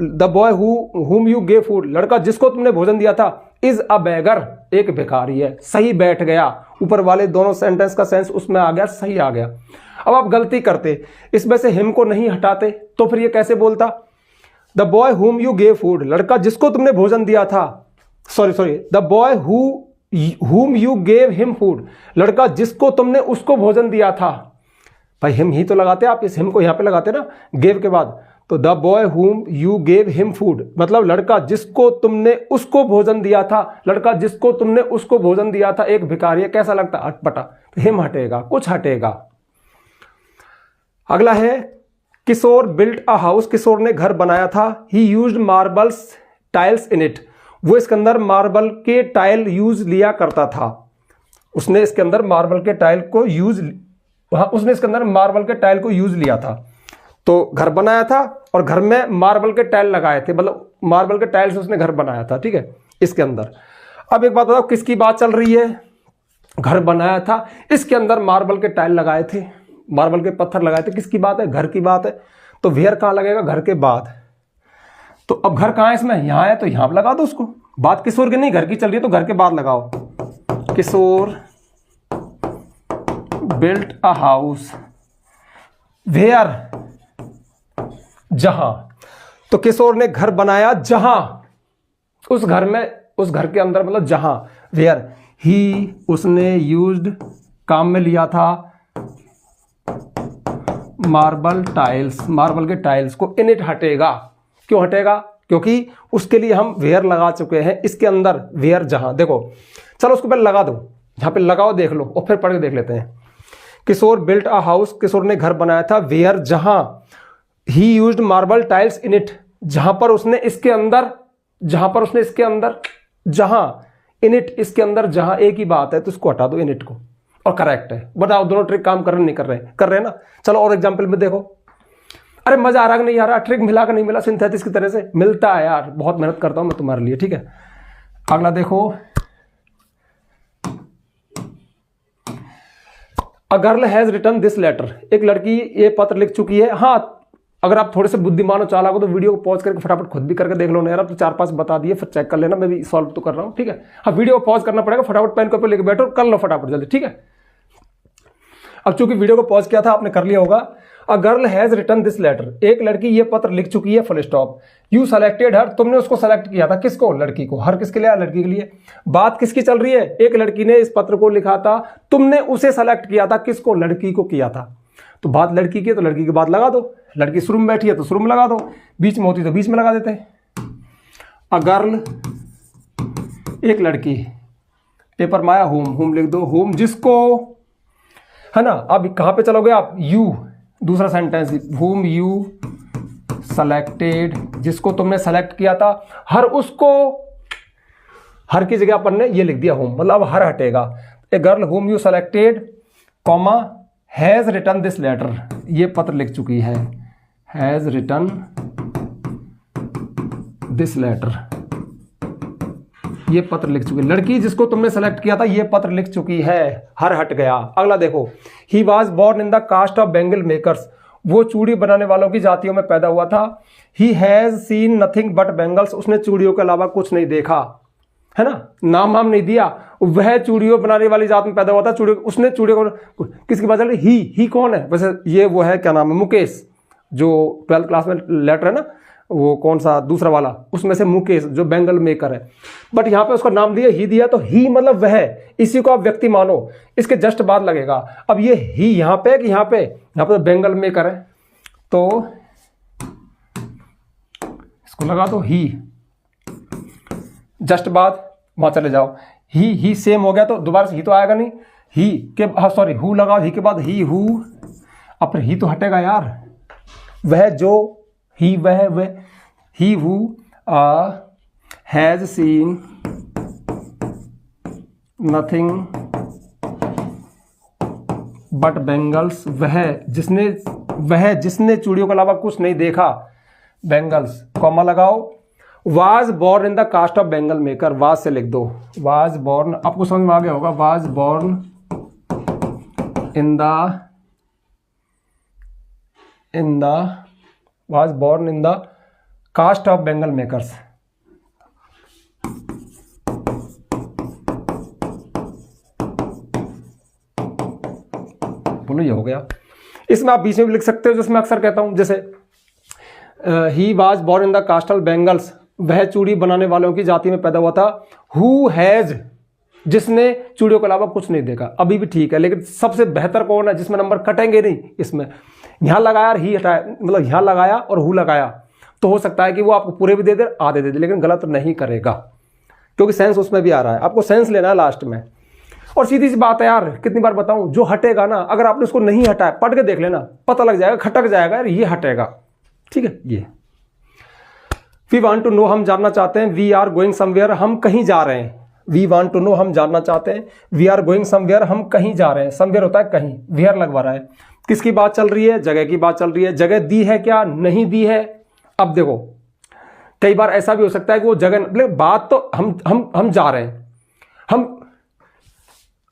the boy whom you gave food, लड़का जिसको तुमने भोजन दिया था, इज अ बेगर, एक भिखारी है। सही बैठ गया, ऊपर वाले दोनों सेंटेंस का सेंस उसमें आ गया, सही आ गया। अब आप गलती करते, इसमें से हिम को नहीं हटाते तो फिर ये कैसे बोलता? The boy whom you gave food, लड़का जिसको तुमने भोजन दिया था, sorry the boy whom you gave him food, लड़का जिसको तुमने उसको भोजन दिया था। भाई हिम ही तो लगाते, आप इस हिम को यहां पे लगाते ना गेव के बाद। तो the boy whom you gave him food, मतलब लड़का जिसको तुमने उसको भोजन दिया था, लड़का जिसको तुमने उसको भोजन दिया था एक भिखारी है। कैसा लगता? अटपटा। तो हिम हटेगा, कुछ हटेगा। अगला है किशोर बिल्ट अ हाउस, किशोर ने घर बनाया था। ही used marbles tiles in it, वो इसके अंदर मार्बल के टाइल यूज लिया करता था। उसने इसके अंदर मार्बल के टाइल को यूज लिया था। तो घर बनाया था और घर में मार्बल के टाइल लगाए थे, मतलब मार्बल के टाइल से उसने घर बनाया था। ठीक है, इसके अंदर। अब एक बात बताओ, किसकी बात चल रही है? घर बनाया था, इसके अंदर मार्बल के टाइल लगाए थे, मार्बल के पत्थर लगाए थे। किसकी बात है? घर की बात है। तो वेयर कहां लगेगा? घर के बाद। तो अब घर कहां है इसमें? यहां है, तो यहां पर लगा दो उसको। बात किशोर की नहीं, घर की चल रही है, तो घर के बाद लगाओ। किशोर बिल्ट अ हाउस वेयर, जहां। तो किशोर ने घर बनाया जहां, उस घर में, उस घर के अंदर, मतलब जहां। वेयर ही, उसने यूज्ड, काम में लिया था, मार्बल टाइल्स, मार्बल के टाइल्स को। इन इट हटेगा। क्यों हटेगा? क्योंकि उसके लिए हम वेयर लगा चुके हैं। इसके अंदर वेयर जहां, देखो चलो उसको पहले लगा दो, जहां पे लगाओ देख लो और फिर पढ़ के देख लेते हैं। किशोर बिल्ट अ हाउस, किशोर ने घर बनाया था। वेयर, जहां। ही used marble tiles in it, जहां पर उसने इसके अंदर, जहां। इन इट, इसके अंदर, जहां। एक ही बात है, तो इसको हटा दो, इन इट को। और करेक्ट है। बताओ दोनों ट्रिक काम कर रहे नहीं कर रहे? कर रहे हैं ना। चलो और एग्जाम्पल में देखो। अरे मजा आ रहा कि नहीं आ रहा? ट्रिक मिला कि नहीं मिला? सिंथेसिस की तरह से मिलता है यार, बहुत मेहनत करता हूं मैं तुम्हारे लिए। ठीक है, अगला देखो। A girl has written this letter, एक लड़की ये पत्र लिख चुकी है। हाँ, अगर आप थोड़े से बुद्धिमान हो, चालाक हो, तो वीडियो को पॉज करके फटाफट खुद भी करके देख लो ना यार। अब तो 4-5 बता दिए, फिर चेक कर लेना, मैं भी सॉल्व तो कर रहा हूं। ठीक है, हाँ वीडियो को पॉज करना पड़ेगा, फटाफट पेन पेपर लेके बैठो, कर लो फटाफट जल्दी। ठीक है, अब चूंकि वीडियो को पॉज किया था, आपने कर लिया होगा। A girl has written this letter, एक लड़की ये पत्र लिख चुकी है, full stop. You selected her, तुमने उसको सेलेक्ट किया था। किसको? लड़की को। हर किसके लिए? लड़की के लिए। बात किसकी चल रही है? एक लड़की ने इस पत्र को लिखा था, तुमने उसे सेलेक्ट किया था। किसको? लड़की को किया था। तो बात लड़की की है, तो लड़की की बात लगा दो। लड़की शुरू में बैठी है तो शुरू में लगा दो, बीच में होती तो बीच में लगा देते हैं। अ गर्ल, एक लड़की, पेपर माया, होम लिख दो, होम जिसको, है ना। अब कहां पे चलोगे आप? यू, दूसरा सेंटेंस, whom you selected, जिसको तुमने सेलेक्ट किया था। हर, उसको, हर की जगह अपन ने ये लिख दिया होम, मतलब अब हर हटेगा। A girl whom you selected, comma, has written this letter, ये पत्र लिख चुकी है। हैज रिटन दिस लेटर, ये पत्र लिख चुकी है। लड़की जिसको तुमने सेलेक्ट किया था, ये पत्र लिख चुकी है। हर हट गया। अगला देखो। He was born in the caste of bangle makers, वो चूड़ी बनाने वालों की जातियों में पैदा हुआ था। He has seen nothing but bangles, उसने चूड़ियों के अलावा कुछ नहीं देखा, है ना। नाम हम नहीं दिया, वह चूड़ियों बनाने वाली जात में पैदा हुआ था। चूड़ियों, उसने चूड़ियों को, किसकी बात चल रही? ही कौन है वैसे? ये वो है, क्या नाम है? मुकेश, जो 12th क्लास में लेटर है ना, वो कौन सा दूसरा वाला, उसमें से मुकेश जो बेंगल मेकर है। बट यहां पे उसका नाम दिया, ही दिया, तो ही मतलब वह, इसी को आप व्यक्ति मानो। इसके जस्ट बाद लगेगा। अब ये ही यहां पे कि यहां पे तो बेंगल मेकर है, तो इसको लगा दो ही, जस्ट बाद वहां चले जाओ। ही सेम हो गया, तो दोबारा से ही तो आएगा नहीं। ही के, हाँ सॉरी, हु लगाओ, ही के बाद ही, हु, अब ही तो हटेगा यार। वह जो, ही वह, he who has seen nothing but bangles, वह जिसने चूड़ियों के अलावा कुछ नहीं देखा, बेंगल्स, कॉमा लगाओ। Was born in the caste of bangle maker, was से लिख दो। वाज बोर्न, आपको समझ में आ गया होगा। Was born in the was born in the caste of Bengal makers। बोलो ये हो गया। इसमें आप बीच में भी लिख सकते हो, जिसमें अक्सर कहता हूं, जैसे ही was born in the caste of bangles, वह चूड़ी बनाने वालों की जाति में पैदा हुआ था। हु हैज, जिसने चूड़ियों के अलावा कुछ नहीं देखा। अभी भी ठीक है, लेकिन सबसे बेहतर कौन है जिसमें नंबर कटेंगे नहीं। इसमें यहां लगाया और ही हटाया, मतलब यहां लगाया और हु लगाया, तो हो सकता है कि वो आपको पूरे भी दे दे, आधे दे दे, लेकिन गलत नहीं करेगा, क्योंकि सेंस उसमें भी आ रहा है। आपको सेंस लेना है लास्ट में। और सीधी सी बात है यार, कितनी बार बताऊं, जो हटेगा ना, अगर आपने उसको नहीं हटाया, पढ़ के देख लेना, पता लग जाएगा, खटक जाएगा यार, ये हटेगा। ठीक है, ये वी वांट टू नो, हम जानना चाहते हैं। वी आर गोइंग समवेयर, हम कहीं जा रहे हैं। वी वांट टू नो, हम जानना चाहते हैं। वी आर गोइंग समवेयर, हम कहीं जा रहे हैं। समवेयर होता है कहीं, वेयर लगवा रहा है। किसकी बात चल रही है? जगह की बात चल रही है। जगह दी है क्या? नहीं दी है। अब देखो, कई बार ऐसा भी हो सकता है कि वो जगह, बात तो हम जा रहे हैं,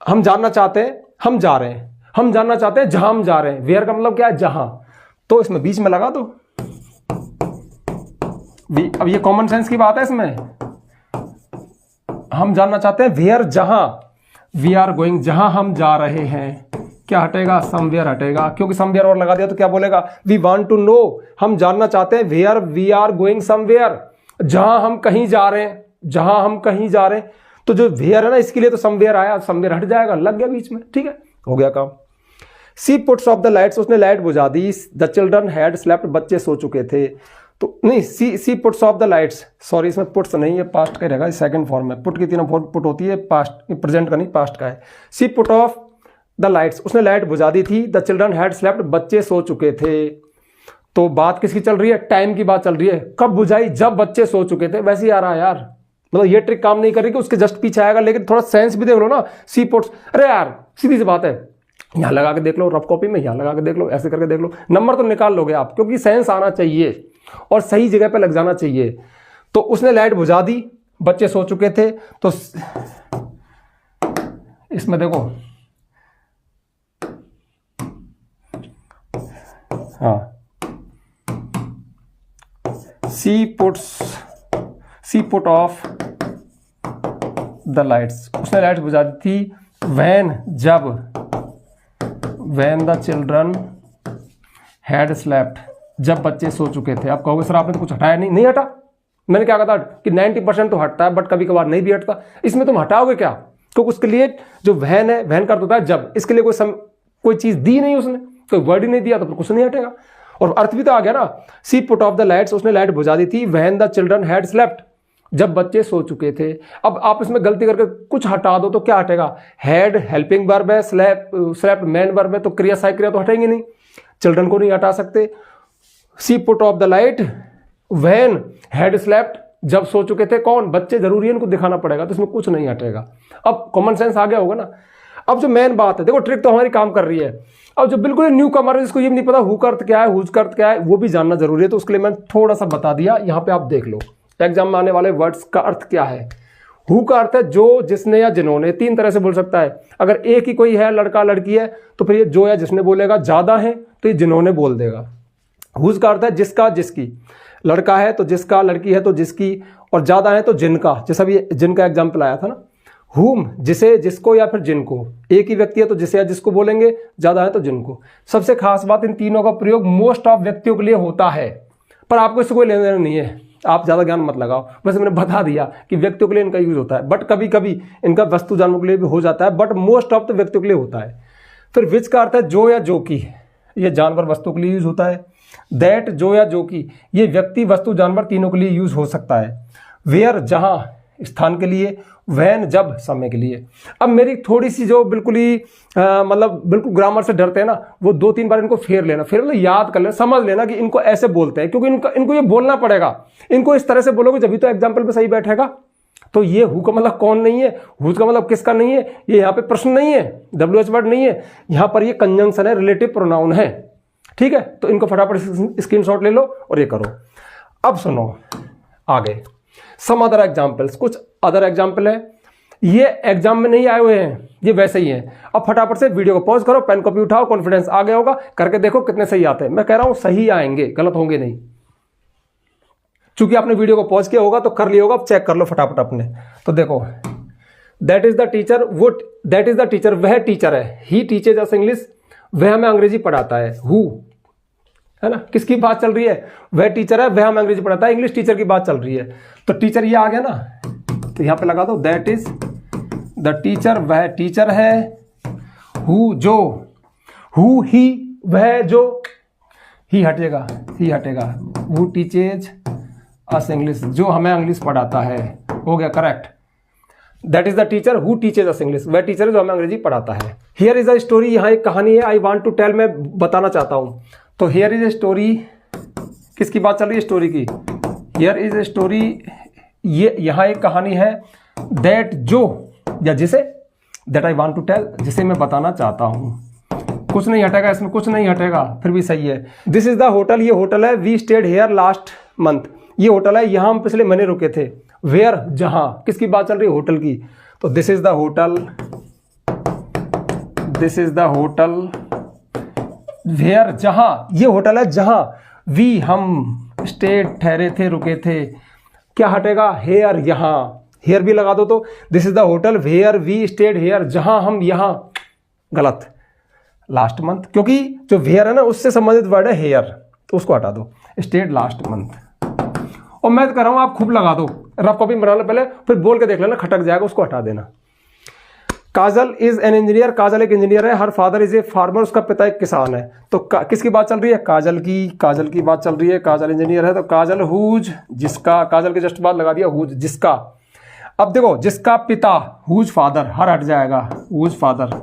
हम जानना चाहते हैं, हम जा रहे हैं, हम जानना चाहते हैं जहां हम जा रहे हैं। वेयर का मतलब क्या है? जहां। तो इसमें बीच में लगा दो। अब ये कॉमन सेंस की बात है। इसमें हम जानना चाहते हैं वेयर, जहां। वी आर गोइंग, जहां हम जा रहे हैं। क्या हटेगा? समवेयर हटेगा, क्योंकि समवेयर और लगा दिया तो क्या बोलेगा? वी वांट टू नो, हम जानना चाहते हैं। Where we are going somewhere, जहां हम कहीं जा रहे हैं, जहां हम कहीं जा रहे हैं। तो जो वेयर है ना, इसके लिए तो समवेयर आया, समवेयर हट जाएगा, लग गया बीच में। ठीक है, हो गया काम। She puts off the lights, उसने लाइट बुझा दी। द चिल्ड्रन हैड स्लेप्ट, बच्चे सो चुके थे। तो नहीं, she puts off the lights, sorry इसमें पुट्स नहीं है, पास्ट का रहेगा, सेकंड फॉर्म में। पुट की तीनों फॉर्म पुट होती है, पास्ट, प्रेजेंट का नहीं, पास्ट का है। सी पुट ऑफ द लाइट्स, उसने लाइट बुझा दी थी। द चिल्ड्रन हैड स्लेप्ट, बच्चे सो चुके थे। तो बात किसकी चल रही है? टाइम की बात चल रही है। कब बुझाई? जब बच्चे सो चुके थे। वैसे ही आ रहा है यार, मतलब ये ट्रिक काम नहीं करेगी, उसके जस्ट पीछे आएगा, लेकिन थोड़ा सेंस भी देख लो ना। सी पुट्स, अरे यार सीधी सी बात है, यहां लगा के देख लो, रफ कॉपी में यहां लगा के देख लो, ऐसे करके देख लो, नंबर तो निकाल लोगे आप, क्योंकि सेंस आना चाहिए और सही जगह पे लग जाना चाहिए। तो उसने लाइट बुझा दी, बच्चे सो चुके थे। तो इसमें देखो, हाँ, सी पुट ऑफ द लाइट्स, उसने लाइट बुझा दी थी। व्हेन, जब। When the children had slept, जब बच्चे सो चुके थे। आप कहोगे सर आपने तो कुछ हटाया नहीं। नहीं हटा, मैंने क्या कहा था कि 90% तो हटता है, बट कभी कभार नहीं भी हटता। इसमें तुम हटाओगे क्या? क्योंकि उसके लिए जो वहन है, वहन का अर्थ होता है जब, इसके लिए कोई चीज दी नहीं उसने, कोई वर्ड ही नहीं दिया, तो फिर कुछ नहीं हटेगा। और अर्थ भी तो आ गया ना। सी पुट ऑफ द लाइट्स, उसने लाइट बुझा दी थी। When the children had slept, जब बच्चे सो चुके थे। अब आप इसमें गलती करके कुछ हटा दो तो क्या हटेगा? हैड हेल्पिंग वर्ब है, स्लेप्ट मेन वर्ब है, तो क्रिया सहायक क्रिया तो हटेंगे नहीं, चिल्ड्रन को नहीं हटा सकते। She put off the light when had slept, जब सो चुके थे। कौन? बच्चे, जरूरी है, इनको दिखाना पड़ेगा, तो इसमें कुछ नहीं हटेगा। अब कॉमन सेंस आ गया होगा ना। अब जो मेन बात है, देखो ट्रिक तो हमारी काम कर रही है। अब जो बिल्कुल न्यू कमर है, जिसको ये नहीं पता हु का अर्थ क्या है, हुज का अर्थ क्या है, वो भी जानना जरूरी है। तो उसके लिए मैं थोड़ा सा बता दिया, यहां पे आप देख लो एग्जाम में आने वाले वर्ड्स का अर्थ क्या है। हु का अर्थ है जो, जिसने या जिन्होंने, तीन तरह से बोल सकता है। अगर एक ही कोई है, लड़का लड़की है, तो फिर ये जो या जिसने बोलेगा। ज्यादा है तो ये जिन्होंने बोल देगा। हुज का अर्थ है जिसका, जिसकी। लड़का है तो जिसका, लड़की है तो जिसकी, और ज्यादा है तो जिनका। जैसा भी जिनका एग्जाम्पल आया था ना, हुम, जिसे, जिसको या फिर जिनको। एक ही व्यक्ति है तो जिसे या जिसको बोलेंगे, ज्यादा है तो जिनको। सबसे खास बात, इन तीनों का प्रयोग मोस्ट ऑफ व्यक्तियों के लिए होता है, पर आपको इससे कोई लेना देना नहीं है, आप ज्यादा ज्ञान मत लगाओ। वैसे मैंने बता दिया कि व्यक्तियों के लिए इनका यूज होता है, बट कभी कभी इनका वस्तु जानवरों के लिए भी हो जाता है, बट मोस्ट ऑफ द व्यक्तियों के लिए होता है। फिर विच का अर्थ है जो या जो की, ये जानवर वस्तु के लिए यूज होता है। दैट, जो या जो की, ये व्यक्ति वस्तु जानवर तीनों के लिए यूज हो सकता है। वेयर, जहां, स्थान के लिए। व्हेन, जब, समय के लिए। अब मेरी थोड़ी सी जो बिल्कुल ही मतलब बिल्कुल ग्रामर से डरते हैं ना, वो 2-3 बार इनको फेर लेना, फिर मतलब याद कर लेना, समझ लेना कि इनको ऐसे बोलते हैं, क्योंकि इनको ये बोलना पड़ेगा। इनको इस तरह से बोलोगे जब भी तो एग्जाम्पल पे सही बैठेगा। तो ये हु का मतलब कौन नहीं है, हुज का मतलब किसका नहीं है, ये यहाँ पे प्रश्न नहीं है, WH वर्ड नहीं है, यहाँ पर ये कंजंक्शन है, रिलेटिव प्रोनाउन है। ठीक है, तो इनको फटाफट स्क्रीनशॉट ले लो और ये करो। अब सुनो आगे, सम अदर एग्जाम्पल्स, कुछ अदर एग्जाम्पल है। ये एग्जाम में नहीं आए हुए हैं, ये वैसे ही हैं। अब फटाफट से वीडियो को पॉज करो, पेन कॉपी उठाओ, कॉन्फिडेंस आ गया होगा, करके देखो कितने सही आते हैं। मैं कह रहा हूं सही आएंगे, गलत होंगे नहीं। चूंकि आपने वीडियो को पॉज किया होगा तो कर लिया होगा, अब चेक कर लो फटाफट अपने। तो देखो, दैट इज द टीचर, वो दैट इज द टीचर, वह टीचर है। ही टीचेज अस इंग्लिश, वह हमें अंग्रेजी पढ़ाता है। हु, है ना, किसकी बात चल रही है? वह टीचर है, वह हमें अंग्रेजी पढ़ाता है, इंग्लिश टीचर की बात चल रही है। तो टीचर ये आ गया ना, तो यहां पे लगा दो दैट इज द टीचर, वह टीचर है। हु, जो, हु, ही, वह जो, ही हटेगा, ही हटेगा। हु टीचेज अस इंग्लिश, जो हमें इंग्लिश पढ़ाता है। हो गया correct. That is the teacher who teaches us English, वह टीचर है जो हमें अंग्रेजी पढ़ाता है। हियर इज अ स्टोरी, यहाँ एक कहानी है। आई वांट टू टेल, मैं बताना चाहता हूं। तो हियर इज ए स्टोरी, किसकी बात चल रही है? स्टोरी की। हियर इज ए स्टोरी, ये यहाँ एक कहानी है। दैट, जो या जिसे, that I want to tell, जिसे मैं बताना चाहता हूं। कुछ नहीं हटेगा इसमें, कुछ नहीं हटेगा, फिर भी सही है। दिस इज द होटल, ये होटल है। We stayed here last month, ये होटल है, यहां हम पिछले महीने रुके थे। वेयर, जहां, किसकी बात चल रही है? होटल की। तो this is the hotel, this is the hotel where, जहां, ये होटल है जहां वी, हम स्टेड, ठहरे थे, रुके थे। क्या हटेगा? हेयर, यहां। हेयर भी लगा दो तो this is the hotel where we stayed here, जहां हम, यहां। गलत, लास्ट मंथ, क्योंकि जो वेयर है ना उससे संबंधित वर्ड है हेयर, तो उसको हटा दो। Stayed last month. और मैं तो कर रहा हूं, आप खूब लगा दो, रफ कॉपी बना लो पहले, फिर बोल के देख लेना, खटक जाएगा, उसको हटा देना। काजल इज एन इंजीनियर, काजल एक इंजीनियर है। Her father is a farmer, उसका पिता एक किसान है। तो किसकी बात चल रही है? काजल की, काजल की बात चल रही है। काजल इंजीनियर है, तो काजल हुज, जिसका, काजल के जस्ट बाद लगा दिया हुज, जिसका। अब देखो, जिसका पिता, हुज फादर, हर हट जाएगा, हुज फादर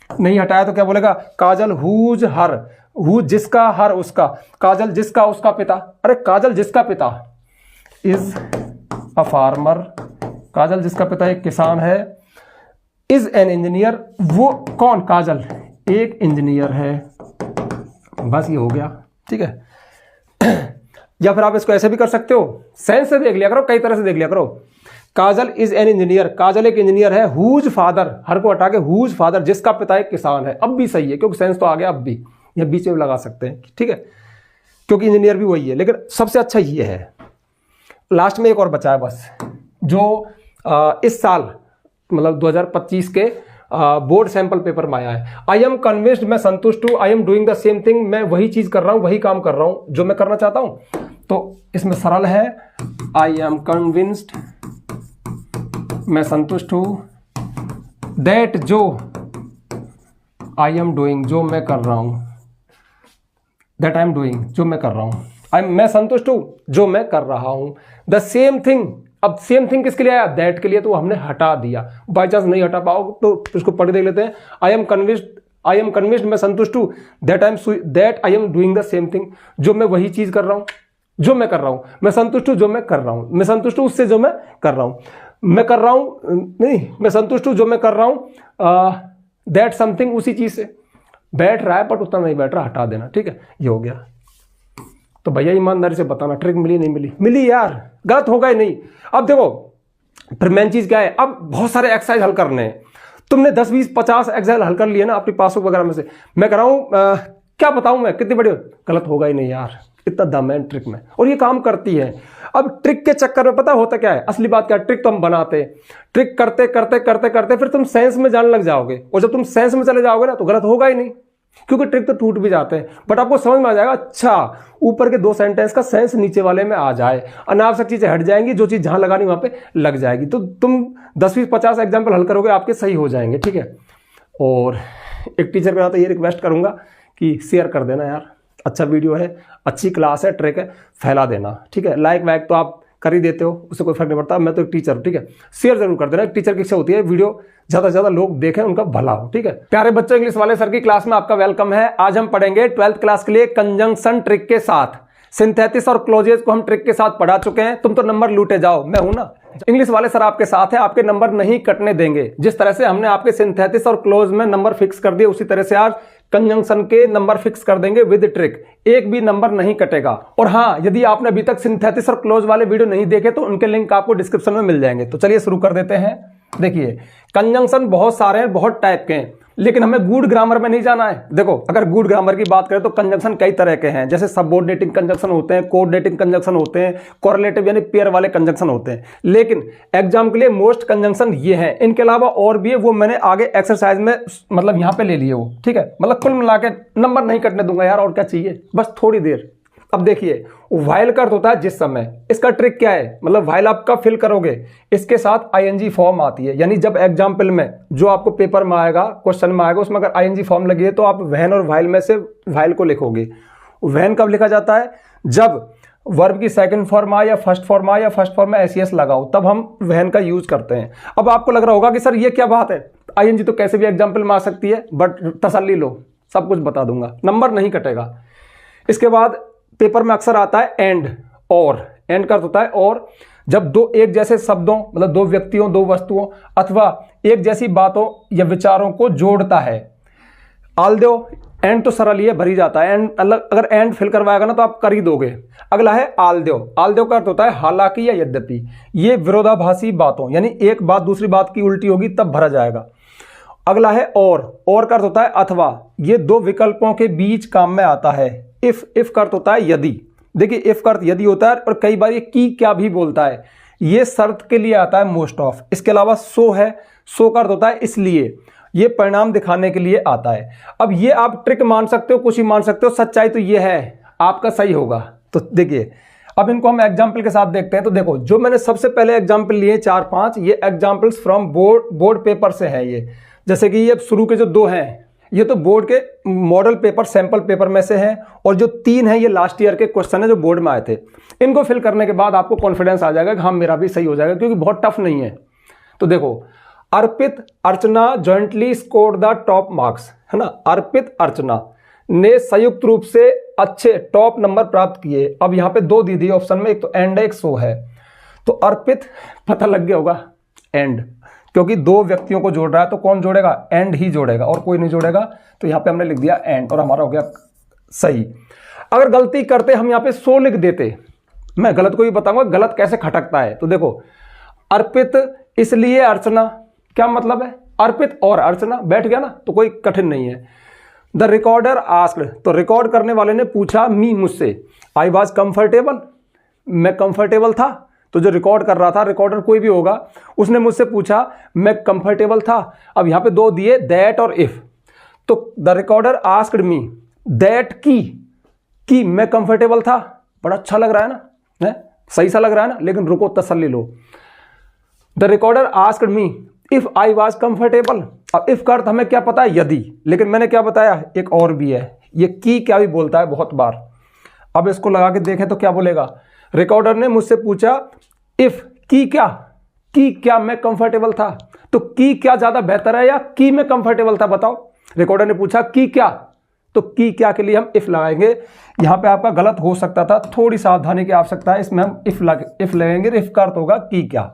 नहीं हटाया तो क्या बोलेगा? काजल हुज हर, हुज जिसका, हर उसका। काजल जिसका, उसका पिता, अरे काजल जिसका पिता इज अ फार्मर, काजल जिसका पिता एक किसान है। इज एन इंजीनियर, वो कौन? काजल एक इंजीनियर है। बस ये हो गया, ठीक है। या फिर आप इसको ऐसे भी कर सकते हो, सेंस से देख लिया करो, कई तरह से देख लिया करो। काजल इज एन इंजीनियर, काजल एक इंजीनियर है। हुज फादर, हर को हटा के हुज फादर, जिसका पिता एक किसान है। अब भी सही है, क्योंकि सेंस तो आ गया। अब भी यह बीच में लगा सकते हैं, ठीक है, क्योंकि इंजीनियर भी वही है, लेकिन सबसे अच्छा ये है। लास्ट में एक और बचा है बस, जो इस साल मतलब 2025 के बोर्ड सैंपल पेपर में आया है। आई एम कन्विंस्ड, मैं संतुष्ट हूं। I am doing the same thing, मैं वही चीज कर रहा हूं, वही काम कर रहा हूं जो मैं करना चाहता हूं। तो इसमें सरल है, आई एम कन्विंस्ड, मैं संतुष्ट हूं। दैट, जो, आई एम डूइंग, जो मैं कर रहा हूं। दैट आई एम डूइंग, जो मैं कर रहा हूं। मैं संतुष्ट हूं जो मैं कर रहा हूं। द सेम थिंग, अब सेम थिंग किसके लिए आया? दैट के लिए, तो हमने हटा दिया। बाई चांस नहीं हटा पाओ तो इसको पढ़ देख लेते हैं। आई एम कन्विंस्ड, मैं संतुष्ट हूं। That I am doing the same thing, जो मैं वही चीज कर रहा हूं जो मैं कर रहा हूं। मैं संतुष्ट हूं जो मैं कर रहा हूं। मैं संतुष्ट हूं उससे जो मैं कर रहा हूं। मैं कर रहा हूं, नहीं, मैं संतुष्ट हूं जो मैं कर रहा हूं। दैट समथिंग, उसी चीज से। बैठ रहा है बट उतना नहीं बैठ रहा, हटा देना, ठीक है। ये हो गया। तो भैया ईमानदारी से बताना, ट्रिक मिली नहीं मिली? मिली यार, गलत होगा ही नहीं। अब देखो, फिर मेन चीज क्या है? अब बहुत सारे एक्सरसाइज हल करने हैं। तुमने 10, 20, 50 एक्सरसाइज हल कर लिए ना अपनी पासबुक वगैरह में से। मैं कह रहा हूं, क्या बताऊं मैं, कितनी बड़ी, गलत होगा ही नहीं यार, इतना दम है ट्रिक में, और ये काम करती है। अब ट्रिक के चक्कर में पता होता क्या है? असली बात क्या है? ट्रिक तो हम बनाते, ट्रिक करते करते करते करते फिर तुम सेंस में जाने लग जाओगे, और जब तुम सेंस में चले जाओगे ना तो गलत होगा ही नहीं, क्योंकि ट्रिक तो टूट भी जाते हैं। बट आपको समझ में आ जाएगा, अच्छा ऊपर के 2 सेंटेंस का सेंस नीचे वाले में आ जाए, अनावश्यक चीजें हट जाएंगी, जो चीज जहां लगानी वहां पे लग जाएगी। तो तुम 10, 20, 50 एग्जाम्पल हल करोगे, आपके सही हो जाएंगे, ठीक है। और एक टीचर के नाते ये रिक्वेस्ट करूंगा कि शेयर कर देना यार, अच्छा वीडियो है, अच्छी क्लास है, ट्रिक है, फैला देना, ठीक है। लाइक वाइक तो आप कर ही देते हो, उससे कोई फर्क नहीं पड़ता। मैं तो एक टीचर हूं, ठीक है। शेयर जरूर कर देना, एक टीचर की इच्छा होती है वीडियो ज्यादा से ज्यादा लोग देखें, उनका भला हो, ठीक है। प्यारे बच्चों, इंग्लिश वाले सर की क्लास में आपका वेलकम है। आज हम पढ़ेंगे 12th क्लास के लिए कंजंक्शन ट्रिक के साथ। सिंथेसिस और क्लोजेज को हम ट्रिक के साथ पढ़ा चुके हैं। तुम तो नंबर लूटे जाओ, मैं हूं ना। इंग्लिश वाले सर आपके साथ है, आपके नंबर नहीं कटने देंगे। जिस तरह से हमने आपके सिंथेसिस और क्लोज में नंबर फिक्स कर दिए, उसी तरह से आज कंजंक्शन के नंबर फिक्स कर देंगे विद ट्रिक। एक भी नंबर नहीं कटेगा। और हाँ, यदि आपने अभी तक सिंथेसिस और क्लोज वाले वीडियो नहीं देखे तो उनके लिंक आपको डिस्क्रिप्शन में मिल जाएंगे। तो चलिए शुरू कर देते हैं। देखिए कंजंक्शन बहुत सारे हैं, बहुत टाइप के हैं, लेकिन हमें गुड ग्रामर में नहीं जाना है। देखो अगर गुड ग्रामर की बात करें तो कंजंक्शन कई तरह के हैं, जैसे सबऑर्डिनेटिंग कंजंक्शन होते हैं, कोऑर्डिनेटिंग कंजंक्शन होते हैं, कोरिलेटिव यानी पेयर वाले कंजंक्शन होते हैं। लेकिन एग्जाम के लिए मोस्ट कंजंक्शन ये हैं, इनके अलावा और भी है, वो मैंने आगे एक्सरसाइज में मतलब यहाँ पे ले लिए वो, ठीक है। मतलब कुल मिला के नंबर नहीं कटने दूंगा यार, और क्या चाहिए, बस थोड़ी देर। अब देखिए व्हाइल का अर्थ होता है जिस समय, इसका ट्रिक क्या है, मतलब व्हाइल आप कब फिल करोगे, इसके साथ आईएनजी फॉर्म आती है, यानी जब एग्जाम्पल में जो आपको पेपर में आएगा, क्वेश्चन में आएगा, उसमें अगर आईएनजी फॉर्म लगी है तो आप व्हेन और व्हाइल में से व्हाइल को लिखोगे। व्हेन कब लिखा जाता है, जब वर्ब की सेकंड फॉर्म आए या फर्स्ट फॉर्म आए या फर्स्ट फॉर्म में एसईएस लगाओ, तब हम व्हेन का यूज करते हैं। अब आपको लग रहा होगा कि सर ये क्या बात है, आईएनजी तो कैसे भी एग्जाम्पल में आ सकती है, बट तसल्ली लो, सब कुछ बता दूंगा, नंबर नहीं कटेगा। इसके बाद पेपर में अक्सर आता है एंड, और एंड का अर्थ होता है और, जब दो एक जैसे शब्दों मतलब दो व्यक्तियों, दो वस्तुओं अथवा एक जैसी बातों या विचारों को जोड़ता है। आल दो, एंड तो सरल ही है, भरी जाता है, एंड अगर एंड फिल करवाएगा ना तो आप कर ही दोगे। अगला है आल दो। आल दो का अर्थ होता है हालांकि या यद्यपि, ये विरोधाभासी बातों, यानी एक बात दूसरी बात की उल्टी होगी तब भरा जाएगा। अगला है और का अर्थ होता है अथवा, ये दो विकल्पों के बीच काम में आता है। इफ का अर्थ होता है यदि, देखिए इफ का अर्थ यदि होता है, और कई बार ये की क्या भी बोलता है, ये शर्त के लिए आता है मोस्ट ऑफ। इसके अलावा सो है, सो का अर्थ होता है इसलिए, ये परिणाम दिखाने के लिए आता है। अब ये आप ट्रिक मान सकते हो, कुछ ही मान सकते हो, सच्चाई तो ये है आपका सही होगा। तो देखिए अब इनको हम एग्जाम्पल के साथ देखते हैं। तो देखो जो मैंने सबसे पहले एग्जाम्पल लिए 4-5, ये एग्जाम्पल्स फ्रॉम बोर्ड पेपर से है। ये जैसे कि ये शुरू के जो 2 हैं ये तो बोर्ड के मॉडल पेपर सैंपल पेपर में से हैं, और जो 3 हैं ये लास्ट ईयर के क्वेश्चन है जो बोर्ड में आए थे। इनको फिल करने के बाद आपको कॉन्फिडेंस आ जाएगा कि हाँ मेरा भी सही हो जाएगा, क्योंकि बहुत टफ नहीं है। तो देखो Arpit Archana jointly scored the top marks, है ना। अर्पित अर्चना ने संयुक्त रूप से अच्छे टॉप नंबर प्राप्त किए। अब यहाँ पे 2 दी थी ऑप्शन में, एक तो एंड है, एक सो है। तो अर्पित पता लग गया होगा एंड, क्योंकि 2 व्यक्तियों को जोड़ रहा है तो कौन जोड़ेगा, एंड ही जोड़ेगा और कोई नहीं जोड़ेगा। तो यहाँ पे हमने लिख दिया एंड और हमारा हो गया सही। अगर गलती करते हम यहाँ पे सो लिख देते, मैं गलत को भी बताऊंगा गलत कैसे खटकता है। तो देखो अर्पित इसलिए अर्चना, क्या मतलब है, अर्पित और अर्चना बैठ गया ना, तो कोई कठिन नहीं है। द रिकॉर्डर आस्क्ड, तो रिकॉर्ड करने वाले ने पूछा मी मुझसे, आई वॉज कंफर्टेबल, मैं कंफर्टेबल था। तो जो रिकॉर्ड कर रहा था, रिकॉर्डर कोई भी होगा, उसने मुझसे पूछा मैं कंफर्टेबल था। अब यहाँ पे 2 दिए दैट और इफ। तो the recorder asked me that की मैं कंफर्टेबल था, बड़ा अच्छा लग रहा है ना, है सही सा लग रहा है ना, लेकिन रुको तसल्ली लो। The recorder asked me if I was comfortable. अब इफ का अर्थ हमें क्या पता है, यदि, लेकिन मैंने क्या बताया एक और भी है, ये की क्या भी बोलता है बहुत बार। अब इसको लगा के देखें तो क्या बोलेगा, रिकॉर्डर ने मुझसे पूछा इफ की क्या मैं कंफर्टेबल था। तो की क्या ज्यादा बेहतर है या की मैं कंफर्टेबल था, बताओ। रिकॉर्डर ने पूछा की क्या, तो की क्या के लिए हम इफ लगाएंगे। यहां पे आपका गलत हो सकता था, थोड़ी सावधानी की आवश्यकता है, इसमें हम इफ लगेंगे। इफ का अर्थ होगा की क्या।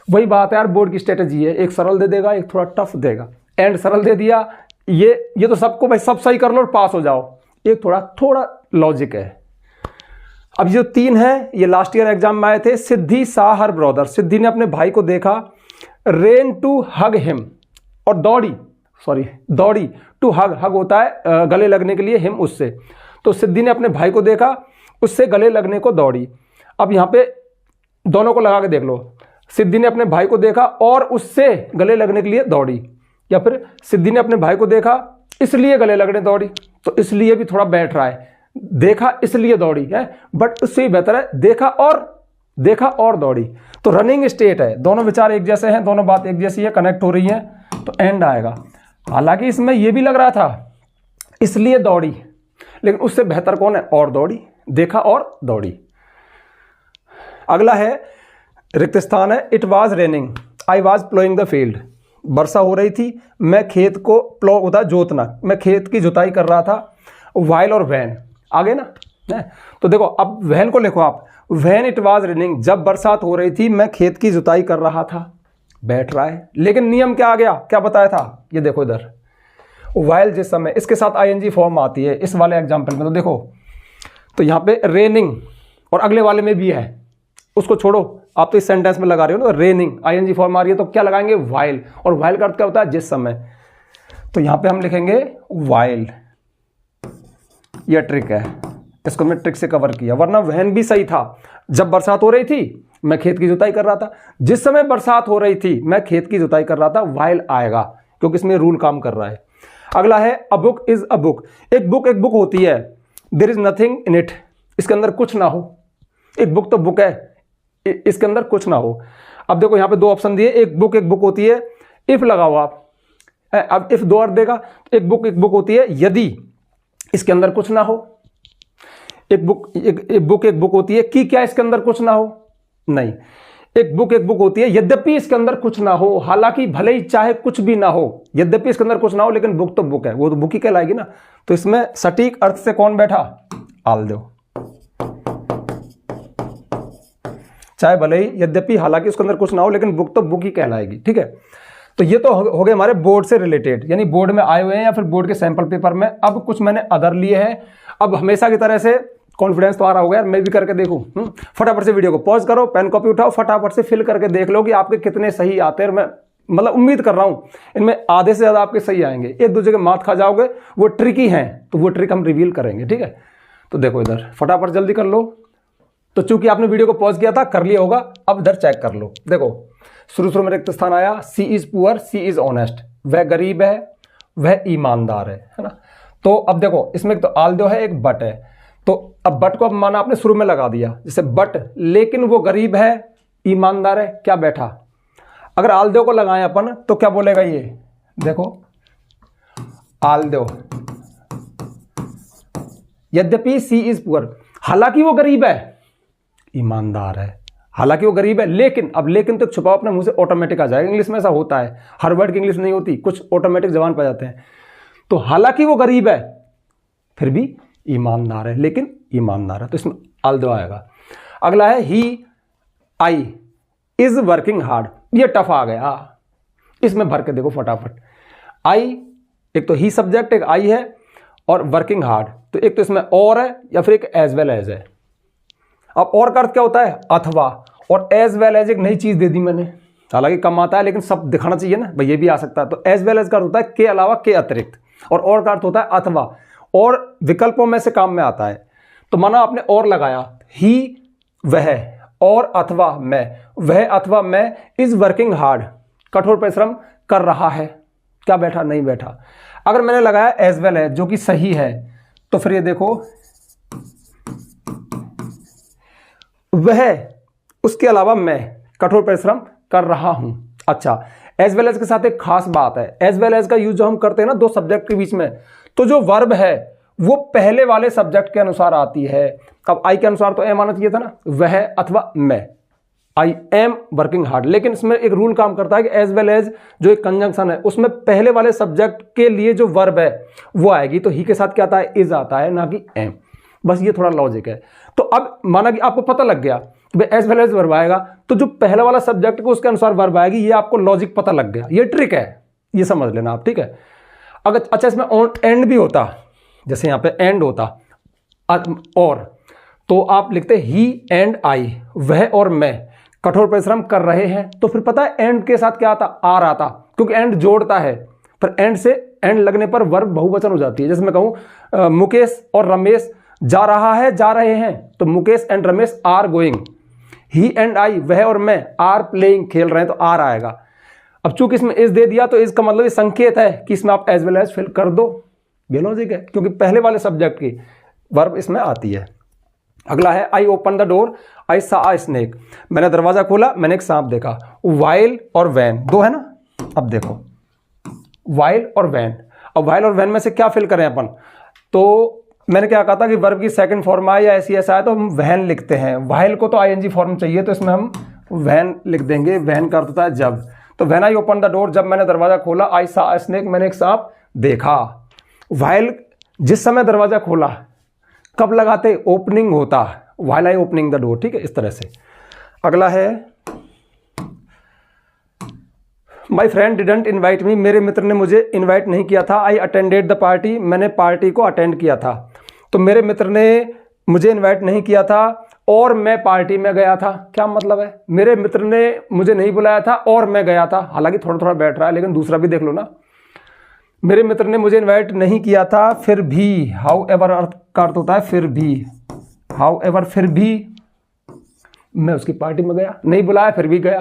वही बात है यार, बोर्ड की स्ट्रेटेजी है, एक सरल दे देगा एक थोड़ा टफ देगा। एंड सरल दे दिया, ये तो सबको भाई सब सही कर लो और पास हो जाओ, एक थोड़ा लॉजिक है। अब जो 3 है ये लास्ट ईयर एग्जाम में आए थे। सिद्धि सा हर ब्रदर, सिद्धि ने अपने भाई को देखा। रेन टू हग हिम, और दौड़ी टू हग होता है गले लगने के लिए, हिम उससे। तो सिद्धि ने अपने भाई को देखा, उससे गले लगने को दौड़ी। अब यहाँ पे दोनों को लगा के देख लो, सिद्धि ने अपने भाई को देखा और उससे गले लगने के लिए दौड़ी, या फिर सिद्धि ने अपने भाई को देखा इसलिए गले लगने दौड़ी। तो इसलिए भी थोड़ा बैठ रहा है, देखा इसलिए दौड़ी है, बट उससे ही बेहतर है देखा और दौड़ी। तो रनिंग स्टेट है, दोनों विचार एक जैसे हैं, दोनों बात एक जैसी है, कनेक्ट हो रही है, तो एंड आएगा। हालांकि इसमें यह भी लग रहा था इसलिए दौड़ी, लेकिन उससे बेहतर कौन है, और दौड़ी, देखा और दौड़ी। अगला है रिक्त स्थान है। It was raining, I was ploughing the field, वर्षा हो रही थी, मैं खेत को, प्लो होता है जोतना, मैं खेत की जुताई कर रहा था। वाइल और वैन आगे ना, तो देखो अब वैन को लिखो आप, वैन इट वाज रेनिंग, जब बरसात हो रही थी मैं खेत की जुताई कर रहा था, बैठ रहा है। लेकिन नियम क्या आ गया, क्या बताया था, ये देखो इधर, वाइल जिस समय, इसके साथ आईएनजी फॉर्म आती है इस वाले एग्जाम्पल में। तो देखो तो यहाँ पे रेनिंग और अगले वाले में भी है, उसको छोड़ो, आप तो इस सेंटेंस में लगा रहे हो ना, रेनिंग आईएनजी फॉर्म आ रही है तो क्या लगाएंगे, व्हाइल। और व्हाइल का अर्थ क्या होता है, जिस समय। तो यहां पे हम लिखेंगे व्हाइल। यह ट्रिक है, इसको हमने ट्रिक से कवर किया, वरना वहन भी सही था। जब बरसात हो रही थी मैं खेत की जुताई कर रहा था, जिस समय बरसात हो रही थी मैं खेत की जुताई कर रहा था, व्हाइल आएगा, क्योंकि इसमें रूल काम कर रहा है। अगला है a book is a book. एक बुक होती है, there is nothing in it, इसके अंदर कुछ ना हो। एक बुक तो बुक है, इसके अंदर कुछ ना हो। अब देखो यहां पे दो ऑप्शन दिए, एक बुक होती है, इफ लगाओ आप, अब इफ दो अर्थ देगा। एक बुक होती है यदि इसके अंदर कुछ ना हो। एक बुक होती है कि क्या इसके अंदर कुछ ना हो, नहीं। एक बुक होती है यद्यपि इसके अंदर कुछ ना हो, हालांकि भले ही चाहे कुछ भी ना हो, यद्यपि इसके अंदर कुछ ना हो, लेकिन बुक तो बुक है, वो तो बुक ही कहलाएगी ना। तो इसमें सटीक अर्थ से कौन बैठा, आल दो। चाहे भले ही यद्यपि हालांकि उसके अंदर कुछ ना हो, लेकिन बुक तो बुक ही कहलाएगी, ठीक है। तो ये तो हो गए हमारे बोर्ड से रिलेटेड, यानी बोर्ड में आए हुए हैं या फिर बोर्ड के सैंपल पेपर में। अब कुछ मैंने अदर लिए हैं। अब हमेशा की तरह से कॉन्फिडेंस तो आ रहा होगा यार, मैं भी करके देखूं। फटाफट से वीडियो को पॉज करो, पेन कॉपी उठाओ, फटाफट से फिल करके देख लो कि आपके कितने सही आते हैं। मैं मतलब उम्मीद कर रहा हूं इनमें आधे से ज्यादा आपके सही आएंगे। एक दूसरे के मात खा जाओगे, वो ट्रिकी हैं, तो वो ट्रिक हम रिवील करेंगे, ठीक है। तो देखो इधर फटाफट जल्दी कर लो। तो चूंकि आपने वीडियो को पॉज किया था, कर लिया होगा, अब इधर चेक कर लो। देखो शुरू में रिक्त स्थान आया, she is poor, she is honest, वह गरीब है, वह ईमानदार है ना। तो अब देखो इसमें एक तो आल दो है, एक बट है। तो अब बट को अब माना आपने शुरू में लगा दिया, जैसे बट लेकिन वो गरीब है, ईमानदार है, क्या बैठा। अगर आल दो को लगाएं अपन तो क्या बोलेगा ये, देखो आल दो यद्यपि सी इज पुअर, हालांकि वो गरीब है, ईमानदार है। हालांकि वो गरीब है, लेकिन, अब लेकिन तो छुपाओ अपने मुंह से, ऑटोमेटिक आ जाएगा। इंग्लिश में ऐसा होता है, हर वर्ड की इंग्लिश नहीं होती, कुछ ऑटोमेटिक जबान पर जाते हैं। तो हालांकि वो गरीब है फिर भी ईमानदार है, लेकिन ईमानदार है, तो इसमें आल दो आएगा। अगला है ही आई इज वर्किंग हार्ड, ये टफ आ गया, इसमें भर के देखो फटाफट। आई, एक तो ही सब्जेक्ट, एक आई है, और वर्किंग हार्ड, तो एक तो इसमें और है या फिर एक एज वेल एज है। अब और का अर्थ क्या होता है, अथवा, और एज वेल एज एक नई चीज दे दी मैंने, हालांकि कम आता है लेकिन सब दिखाना चाहिए ना भाई, ये भी आ सकता है। तो एज वेल एज का अर्थ होता है के अलावा, के अतिरिक्त, और का अर्थ होता है अथवा, और विकल्पों में से काम में आता है। तो माना आपने और लगाया, ही वह, और अथवा मैं, वह अथवा मैं इज वर्किंग हार्ड, कठोर परिश्रम कर रहा है, क्या बैठा, नहीं बैठा। अगर मैंने लगाया एज वेल एज जो कि सही है, तो फिर ये देखो वह, उसके अलावा मैं कठोर परिश्रम कर रहा हूं। अच्छा, एज वेल एज के साथ एक खास बात है, एज वेल एज का यूज जो हम करते हैं ना दो सब्जेक्ट के बीच में, तो जो वर्ब है वो पहले वाले सब्जेक्ट के अनुसार आती है। अब आई के अनुसार तो एम आना चाहिए था ना, वह अथवा मैं, आई एम वर्किंग हार्ड। लेकिन इसमें एक रूल काम करता है कि एज वेल एज जो एक कंजंक्शन है, उसमें पहले वाले सब्जेक्ट के लिए जो वर्ब है वो आएगी। तो ही के साथ क्या आता है, इज आता है, ना कि एम। बस ये थोड़ा लॉजिक है। तो अब माना कि आपको पता लग गया एज वेल एज वर्ब आएगा, तो जो पहला वाला सब्जेक्ट को उसके अनुसार वर्ब आएगी, ये आपको लॉजिक पता लग गया। ये ट्रिक है, ये समझ लेना आप, ठीक है। अगर अच्छा इसमें एंड भी होता, जैसे यहां पे एंड होता और, तो आप लिखते ही एंड आई, वह और मैं कठोर परिश्रम कर रहे हैं। तो फिर पता है एंड के साथ क्या आता, आर आता, क्योंकि एंड जोड़ता है। पर एंड से एंड लगने पर वर्ब बहुवचन हो जाती है। जैसे मैं कहूं मुकेश और रमेश जा रहा है, जा रहे हैं, तो Mukesh and Ramesh are going. He and I, वह और मैं आर प्लेइंग, खेल रहे हैं, तो आर आएगा। अब चूंकि इसमें इस दे दिया, तो इसका मतलब ये संकेत है कि इसमें आप एज वेल एज फिल कर दो। ये लॉजिक है, क्योंकि पहले वाले सब्जेक्ट की वर्ब इसमें आती है। अगला है आई ओपन द डोर, आई सा अ स्नेक, मैंने दरवाजा खोला, मैंने एक सांप देखा। वाइल और वैन दो है ना। अब देखो वाइल और वैन, अब वाइल और वैन में से क्या फिल करें अपन। तो मैंने क्या कहा था कि वर्ब की सेकंड फॉर्म आए या ऐसी ऐसा है तो हम वैन लिखते हैं। वाइल को तो आईएनजी फॉर्म चाहिए, तो इसमें हम वैन लिख देंगे। वैन का अर्थ होता है जब। तो when I open the door, जब मैंने दरवाजा खोला, आई सा अ स्नेक, मैंने एक सांप देखा। वाइल, जिस समय दरवाजा खोला, कब लगाते, ओपनिंग होता, while I opening the door, ठीक है, इस तरह से। अगला है माई फ्रेंड डिडंट इन्वाइट मी, मेरे मित्र ने मुझे इन्वाइट नहीं किया था। आई अटेंडेड द पार्टी, मैंने पार्टी को अटेंड किया था। तो मेरे मित्र ने मुझे इन्वाइट नहीं किया था, और मैं पार्टी में गया था, क्या मतलब है? मेरे मित्र ने मुझे नहीं बुलाया था और मैं गया था, हालांकि थोड़ा थोड़ा बैठ रहा है, लेकिन दूसरा भी देख लो ना। मेरे मित्र ने मुझे इनवाइट नहीं किया था, फिर भी, हाउ एवर अर्थ का अर्थ होता है फिर भी, हाउ एवर फिर भी मैं उसकी पार्टी में गया, नहीं बुलाया फिर भी गया।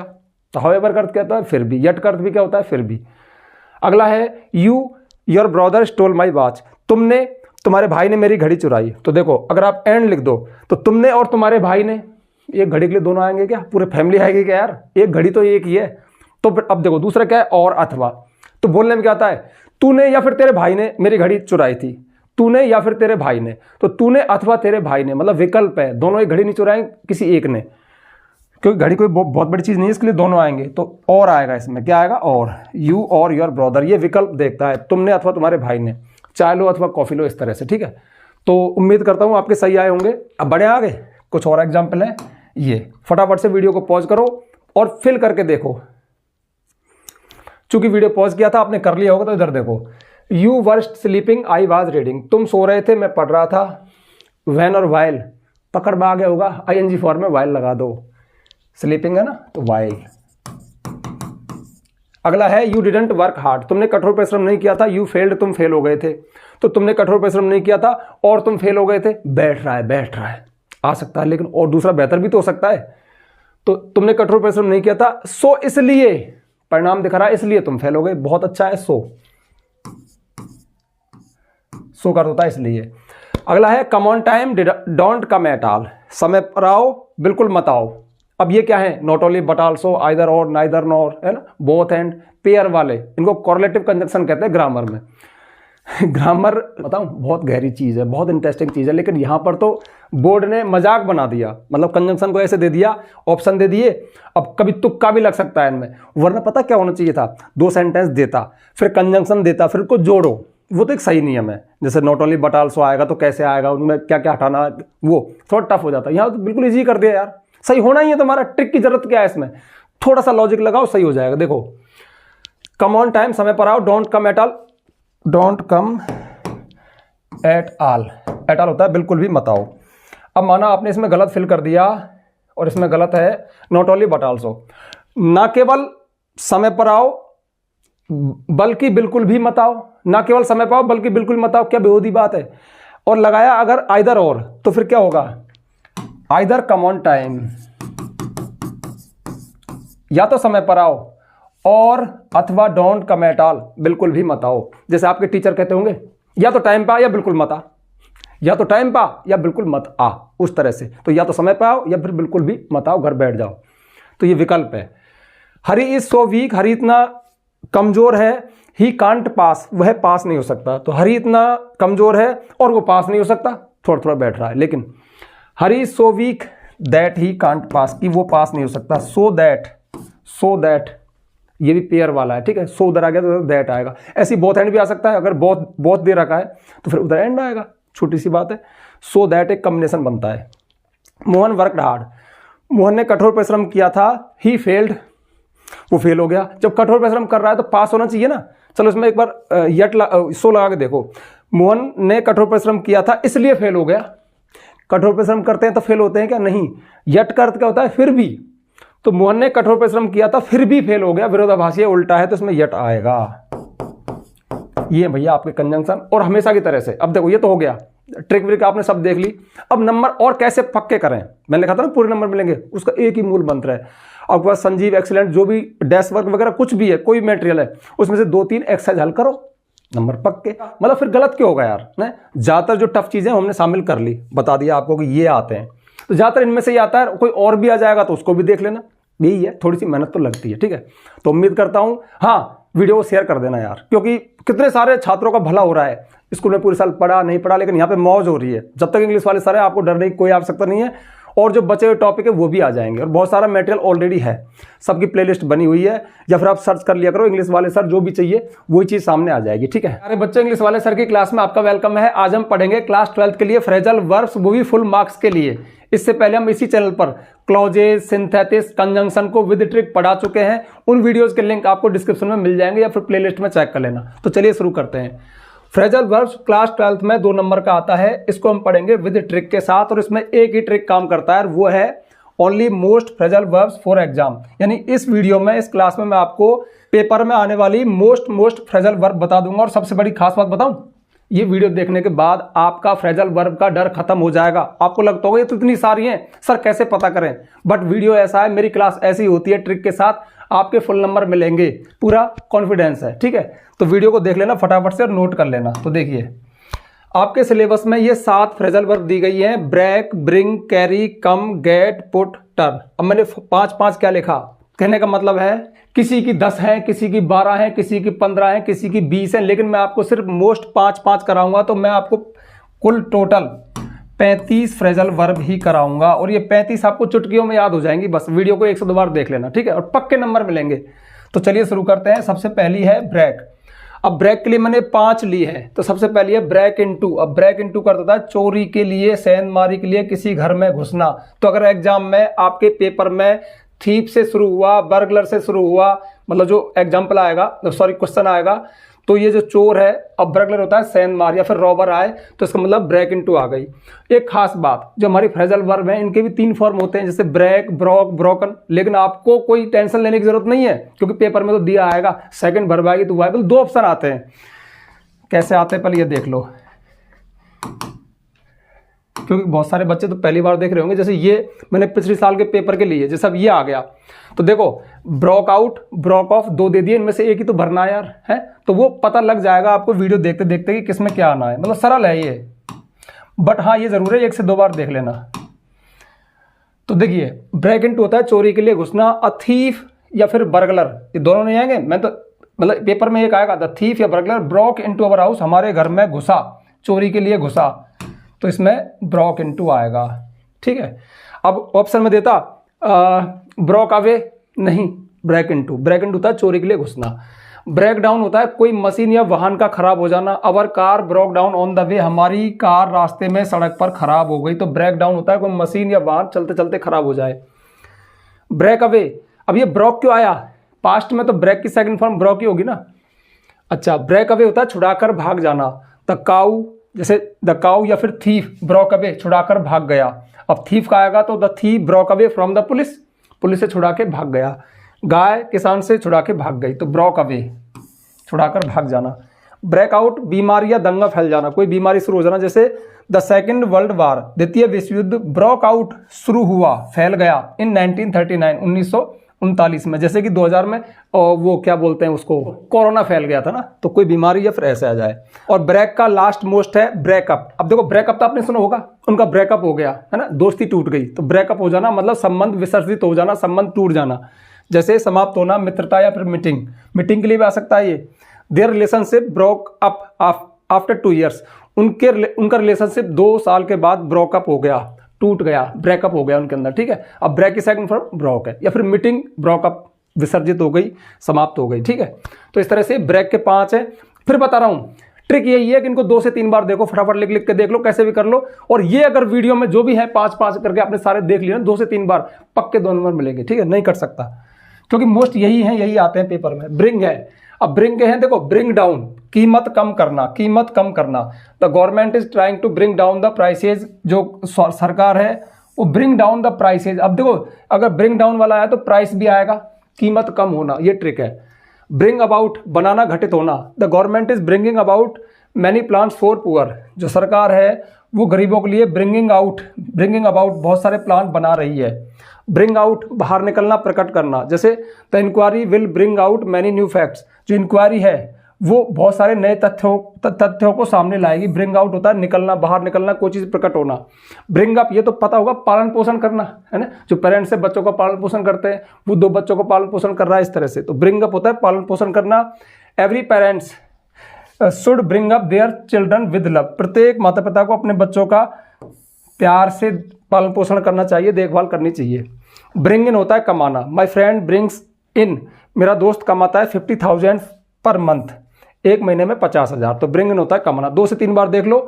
तो हाउ एवर का अर्थ क्या होता है? फिर भी। यट का अर्थ भी क्या होता है? फिर भी। अगला है your brother stole my watch, तुम्हारे भाई ने मेरी घड़ी चुराई। तो देखो, अगर आप एंड लिख दो तो तुमने और तुम्हारे भाई ने, एक घड़ी के लिए दोनों आएंगे क्या? पूरे फैमिली आएगी क्या यार? एक घड़ी तो एक ही है। तो फिर अब देखो, दूसरा क्या है? और अथवा। तो बोलने में क्या आता है? तूने या फिर तेरे भाई ने मेरी घड़ी चुराई थी, तूने या फिर तेरे भाई ने। तो तूने अथवा तेरे भाई ने, मतलब विकल्प है, दोनों एक घड़ी नहीं चुराए किसी एक ने, क्योंकि घड़ी कोई बहुत बड़ी चीज नहीं है, इसके लिए दोनों आएंगे। तो और आएगा इसमें, क्या आएगा? और। यू और योर ब्रदर, ये विकल्प देखता है, तुमने अथवा तुम्हारे भाई ने, चाय लो अथवा कॉफी लो, इस तरह से। ठीक है, तो उम्मीद करता हूं आपके सही आए होंगे। अब बड़े आगे कुछ और एग्जाम्पल है, ये फटाफट से वीडियो को पॉज करो और फिल करके देखो। चूंकि वीडियो पॉज किया था, आपने कर लिया होगा, तो इधर देखो। You were sleeping, I was reading, तुम सो रहे थे, मैं पढ़ रहा था। व्हेन और वाइल, पकड़ में आ गया होगा, आईएनजी फॉर्म में वाइल लगा दो, स्लीपिंग है ना, तो वाइल। अगला है यू डिडंट वर्क हार्ड, तुमने कठोर परिश्रम नहीं किया था। यू फेल्ड, तुम फेल हो गए थे। तो तुमने कठोर परिश्रम नहीं किया था और तुम फेल हो गए थे। बैठ रहा है आ सकता है, लेकिन और दूसरा बेहतर भी तो हो सकता है। तो तुमने कठोर परिश्रम नहीं किया था, सो इसलिए, परिणाम दिखा रहा है, इसलिए तुम फेल हो गए। बहुत अच्छा है, सो कर होता है इसलिए। अगला है come on time, don't come at all, समय पर आओ बिल्कुल मत आओ। अब ये क्या है? Not only but also, either और, नाइदर नॉर, है ना, बोथ एंड, पेयर वाले, इनको कॉरलेटिव कंजंक्शन कहते हैं ग्रामर में। ग्रामर बताऊं, बहुत गहरी चीज है, बहुत इंटरेस्टिंग चीज है, लेकिन यहां पर तो बोर्ड ने मजाक बना दिया, मतलब कंजंक्शन को ऐसे दे दिया, ऑप्शन दे दिए। अब कभी तुक्का भी लग सकता है इनमें, वरना पता क्या होना चाहिए था? 2 सेंटेंस देता, फिर कंजंक्शन देता, फिर उसको जोड़ो। वो तो एक सही नियम है। जैसे नॉट ओनली बट आल्सो आएगा तो कैसे आएगा, उनमें क्या क्या हटाना, वो थोड़ा टफ हो जाता है। यहाँ तो बिल्कुल ईजी कर दिया यार, सही होना ही है तुम्हारा, ट्रिक की जरूरत क्या है इसमें? थोड़ा सा लॉजिक लगाओ, सही हो जाएगा। देखो, कम ऑन टाइम, समय पर आओ, don't come at all, don't come at all, at all होता है बिल्कुल भी मत आओ। अब माना आपने इसमें गलत फिल कर दिया और इसमें गलत है नॉट ओनली बट आल्सो, ना केवल समय पर आओ बल्कि बिल्कुल भी मत आओ, ना केवल समय पर आओ बल्कि बिल्कुल मत आओ, क्या बेहूदी बात है। और लगाया अगर आइदर और, तो फिर क्या होगा? आइदर कम ऑन टाइम, या तो समय पर आओ, और अथवा डोंट कम एट ऑल, बिल्कुल भी मत आओ। जैसे आपके टीचर कहते होंगे, या तो टाइम पे आ या बिल्कुल मत आ, या तो टाइम पे आ या बिल्कुल मत आ, उस तरह से। तो या तो समय पे आओ या फिर बिल्कुल भी मत आओ, घर बैठ जाओ। तो ये विकल्प है। हरी इज सो वीक, हरी इतना कमजोर है, ही कांट पास, वह पास नहीं हो सकता। तो हरी इतना कमजोर है और वो पास नहीं हो सकता, थोड़ा थोड़ा बैठ रहा है। लेकिन Hari is so weak that he can't pass, कि वो पास नहीं हो सकता। सो दैट, ये भी पेयर वाला है, ठीक है। सो उधर आ गया तो दैट आएगा। ऐसी बोथ एंड भी आ सकता है, अगर बोथ दे रखा है तो फिर उधर एंड आएगा, छोटी सी बात है। सो दैट एक कॉम्बिनेशन बनता है। मोहन वर्कड हार्ड, मोहन ने कठोर परिश्रम किया था। ही फेल्ड, वो फेल हो गया। जब कठोर परिश्रम कर रहा है तो पास होना चाहिए ना। चलो इसमें एक बार सो लगा के देखो। मोहन ने कठोर परिश्रम किया था इसलिए फेल हो गया। कठोर परिश्रम करते हैं तो फेल होते हैं क्या? नहीं। यट का अर्थ क्या होता है? फिर भी। तो मोहन ने कठोर परिश्रम किया था फिर भी फेल हो गया, विरोधाभासी है, उल्टा है, तो इसमें यट आएगा। ये भैया आपके कंजंक्शन, और हमेशा की तरह से। अब देखो, ये तो हो गया, ट्रिक व्रिक आपने सब देख ली। अब नंबर और कैसे पक्के करें, मैंने लिखा था ना पूरे नंबर मिलेंगे, उसका एक ही मूल मंत्र है। आपके पास संजीव, एक्सीलेंट, जो भी डैश वर्क वगैरह कुछ भी है, कोई मटेरियल है, उसमें से 2-3 एक्सरसाइज हल करो, नंबर पक्के। मतलब फिर गलत क्यों होगा यार? ज्यादातर जो टफ चीजें हमने शामिल कर ली, बता दिया आपको कि ये आते हैं, तो ज्यादातर इनमें से ही आता है। कोई और भी आ जाएगा तो उसको भी देख लेना, यही है, थोड़ी सी मेहनत तो लगती है, ठीक है। तो उम्मीद करता हूं, हाँ, वीडियो को शेयर कर देना यार, क्योंकि कितने सारे छात्रों का भला हो रहा है। स्कूल में पूरे साल पढ़ा नहीं पढ़ा, लेकिन यहाँ पे मौज हो रही है। जब तक इंग्लिश वाले सर हैं, आपको डरने की कोई आवश्यकता नहीं है, और जो बचे हुए टॉपिक है वो भी आ जाएंगे, और बहुत सारा मटेरियल ऑलरेडी है, सबकी प्लेलिस्ट बनी हुई है, या फिर आप सर्च कर लिया करो इंग्लिश वाले सर, जो भी चाहिए वही चीज सामने आ जाएगी, ठीक है। अरे बच्चों, इंग्लिश वाले सर की क्लास में आपका वेलकम है। आज हम पढ़ेंगे क्लास 12th के लिए फ्रेजल वर्ब्स, वो भी फुल मार्क्स के लिए। इससे पहले हम इसी चैनल पर क्लॉजेज, सिंथेसिस, कंजंक्शन को विद ट्रिक पढ़ा चुके हैं। उन वीडियोस के लिंक आपको डिस्क्रिप्शन में मिल जाएंगे, या फिर प्लेलिस्ट में चेक कर लेना। तो चलिए शुरू करते हैं। फ्रेजल वर्ब्स क्लास 12th में 2 नंबर का आता है, इसको हम पढ़ेंगे विद ट्रिक के साथ, और इसमें एक ही ट्रिक काम करता है, वो है only most phrasal verbs for exam. यानी इस वीडियो में, इस क्लास में मैं आपको पेपर में आने वाली मोस्ट फ्रेजल वर्ब बता दूंगा। और सबसे बड़ी खास बात बताऊं, ये वीडियो देखने के बाद आपका फ्रेजल वर्ब का डर खत्म हो जाएगा। आपको लगता होगा ये तो इतनी सारी हैं, सर कैसे पता करें, बट वीडियो ऐसा है, मेरी क्लास ऐसी होती है, ट्रिक के साथ आपके फुल नंबर मिलेंगे, पूरा कॉन्फिडेंस है, ठीक है। तो वीडियो को देख लेना फटाफट से और नोट कर लेना। तो देखिए आपके सिलेबस में ये 7 फ्रेजल वर्ब दी गई हैं, ब्रेक, ब्रिंग, कैरी, कम, गेट, पुट, टर्न। अब मैंने 5-5 क्या लिखा, कहने का मतलब है किसी की 10 है, किसी की 12 है, किसी की 15 है, किसी की 20 है, लेकिन मैं आपको सिर्फ मोस्ट 5-5 कराऊंगा, तो मैं आपको कुल टोटल 35 फ्रेजल वर्ब ही कराऊंगा। और ये 35 आपको चुटकियों में याद हो जाएंगी, बस वीडियो को 102 बार देख लेना, ठीक है, और पक्के नंबर मिलेंगे। तो चलिए शुरू करते हैं। सबसे पहली है ब्रेक। अब ब्रेक के लिए मैंने 5 ली है, तो सबसे पहली है ब्रेक इनटू। अब ब्रेक इनटू करता था चोरी के लिए, सेंधमारी के लिए, किसी घर में घुसना। तो अगर एग्जाम में आपके पेपर में थीप से शुरू हुआ, बर्गलर से शुरू हुआ, मतलब जो एग्जाम्पल आएगा, सॉरी क्वेश्चन आएगा, तो ये जो चोर है, अब बर्गलर होता है सेंधमार या फिर रॉबर आए, तो इसका मतलब ब्रेक इनटू आ गई। एक खास बात, जो हमारी फ्रेजल वर्ब है इनके भी 3 फॉर्म होते हैं, जैसे ब्रेक, ब्रोक, ब्रोकन। लेकिन आपको कोई टेंशन लेने की जरूरत नहीं है, क्योंकि पेपर में तो दिया आएगा, सेकंड वर्ब आएगी तो वाइबल 2 ऑप्शन आते हैं। कैसे आते हैं पहले ये देख लो, क्योंकि बहुत सारे बच्चे तो पहली बार देख रहे होंगे। जैसे ये मैंने पिछले साल के पेपर के लिए, जैसे अब ये आ गया, तो देखो ब्रोक आउट, ब्रोक ऑफ 2 दे दिए, इनमें से एक ही तो भरना है यार, है, तो वो पता लग जाएगा आपको वीडियो देखते देखते कि किसमें क्या आना है। मतलब सरल है ये, बट हाँ ये जरूर है 1 से 2 बार देख लेना। तो देखिए ब्रेक इनटू होता है चोरी के लिए घुसना, अ थीफ या फिर बर्गलर, ये दोनों नहीं आएंगे, मैं तो मतलब पेपर में एक आएगा, द थीफ या बर्गलर ब्रोक इनटू अवर हाउस, हमारे घर में घुसा, चोरी के लिए घुसा, तो इसमें ब्रोक इनटू आएगा, ठीक है। अब ऑप्शन में देता ब्रोक अवे, नहीं, ब्रेक इनटू। ब्रेक इनटू होता है चोरी के लिए घुसना। ब्रेक डाउन होता है कोई मशीन या वाहन का खराब हो जाना, our car broke down on the way, हमारी कार रास्ते में सड़क पर खराब हो गई, तो ब्रेक डाउन होता है कोई मशीन या वाहन चलते चलते खराब हो जाए। ब्रेक अवे, अब ये ब्रोक क्यों आया, पास्ट में तो ब्रेक की सेकंड फॉर्म ब्रोक ही होगी ना। अच्छा, ब्रेक अवे होता है छुड़ाकर भाग जाना, द काऊ, जैसे द काऊ या फिर थीफ ब्रोक अवे, छुड़ाकर भाग गया। अब थीफ का आएगा तो the thief broke away from the police, police से छुड़ा के भाग गया। गाय किसान से छुड़ा के भाग गई, तो ब्रोक अवे, छुड़ाकर भाग जाना। ब्रेकआउट, बीमारी या दंगा फैल जाना, कोई बीमारी शुरू हो जाना, जैसे द सेकेंड वर्ल्ड वार, द्वितीय विश्व युद्ध, ब्रोक आउट शुरू हुआ, फैल गया, इन 1939, 1939 में, जैसे कि 2000 में वो क्या बोलते हैं उसको, कोरोना फैल गया था ना, तो कोई बीमारी या फिर ऐसे आ जाए। और ब्रेक का लास्ट मोस्ट है ब्रेकअप। अब देखो ब्रेकअप तो आपने सुना होगा, उनका ब्रेकअप हो गया है ना, दोस्ती टूट गई, तो ब्रेकअप हो जाना मतलब संबंध विसर्जित हो जाना, संबंध टूट जाना, जैसे समाप्त होना, मित्रता या फिर मीटिंग, मीटिंग के लिए भी आ सकता है ये। Their relationship broke up after 2 years, उनका रिलेशनशिप 2 साल के बाद ब्रोकअप हो गया, टूट गया, ब्रेकअप हो गया उनके अंदर, ठीक है। अब ब्रेक की सेकंड फॉर्म ब्रोक है, या फिर मीटिंग ब्रोकअप, विसर्जित हो गई, समाप्त हो गई, ठीक है। तो इस तरह से ब्रेक के 5 है। फिर बता रहा हूँ ट्रिक यही है कि इनको 2 से 3 बार देखो, फटाफट लिख लिख के देख लो, कैसे भी कर लो। और ये अगर वीडियो में जो भी है 5-5 करके आपने सारे देख लिए ना, 2 से 3 बार पक्के 2 नंबर मिलेंगे, ठीक है, नहीं कर सकता, क्योंकि मोस्ट यही है, यही आते हैं पेपर में। ब्रिंग है, अब ब्रिंग के हैं, देखो ब्रिंग डाउन, कीमत कम करना, कीमत कम करना। The government is trying to bring down the prices, जो सरकार है वो ब्रिंग डाउन द प्राइसेज। अब देखो अगर ब्रिंग डाउन वाला है तो प्राइस भी आएगा, कीमत कम होना, ये ट्रिक है। ब्रिंग अबाउट, बनाना, घटित होना। The government is bringing about many plans for poor, जो सरकार है वो गरीबों के लिए ब्रिंगिंग अबाउट बहुत सारे प्लान बना रही है। ब्रिंग आउट, बाहर निकलना, प्रकट करना, जैसे the inquiry will bring out many new facts, जो इंक्वायरी है वो बहुत सारे नए तथ्यों को सामने लाएगी। ब्रिंग आउट होता है निकलना, बाहर निकलना, कोई चीज़ प्रकट होना। ब्रिंग अप, ये तो पता होगा, पालन पोषण करना, है ना, जो पेरेंट्स से बच्चों का पालन पोषण करते हैं, वो 2 बच्चों को पालन पोषण कर रहा है, इस तरह से, तो ब्रिंग अप होता है पालन पोषण करना। Every parents should bring up their children with love, प्रत्येक माता पिता को अपने बच्चों का प्यार से पालन पोषण करना चाहिए, देखभाल करनी चाहिए। ब्रिंग इन होता है कमाना, माई फ्रेंड ब्रिंग्स इन, मेरा दोस्त कमाता है 50,000 पर मंथ, 1 महीने में 50,000, तो ब्रिंग इन होता है कमाना। 2 से 3 बार देख लो,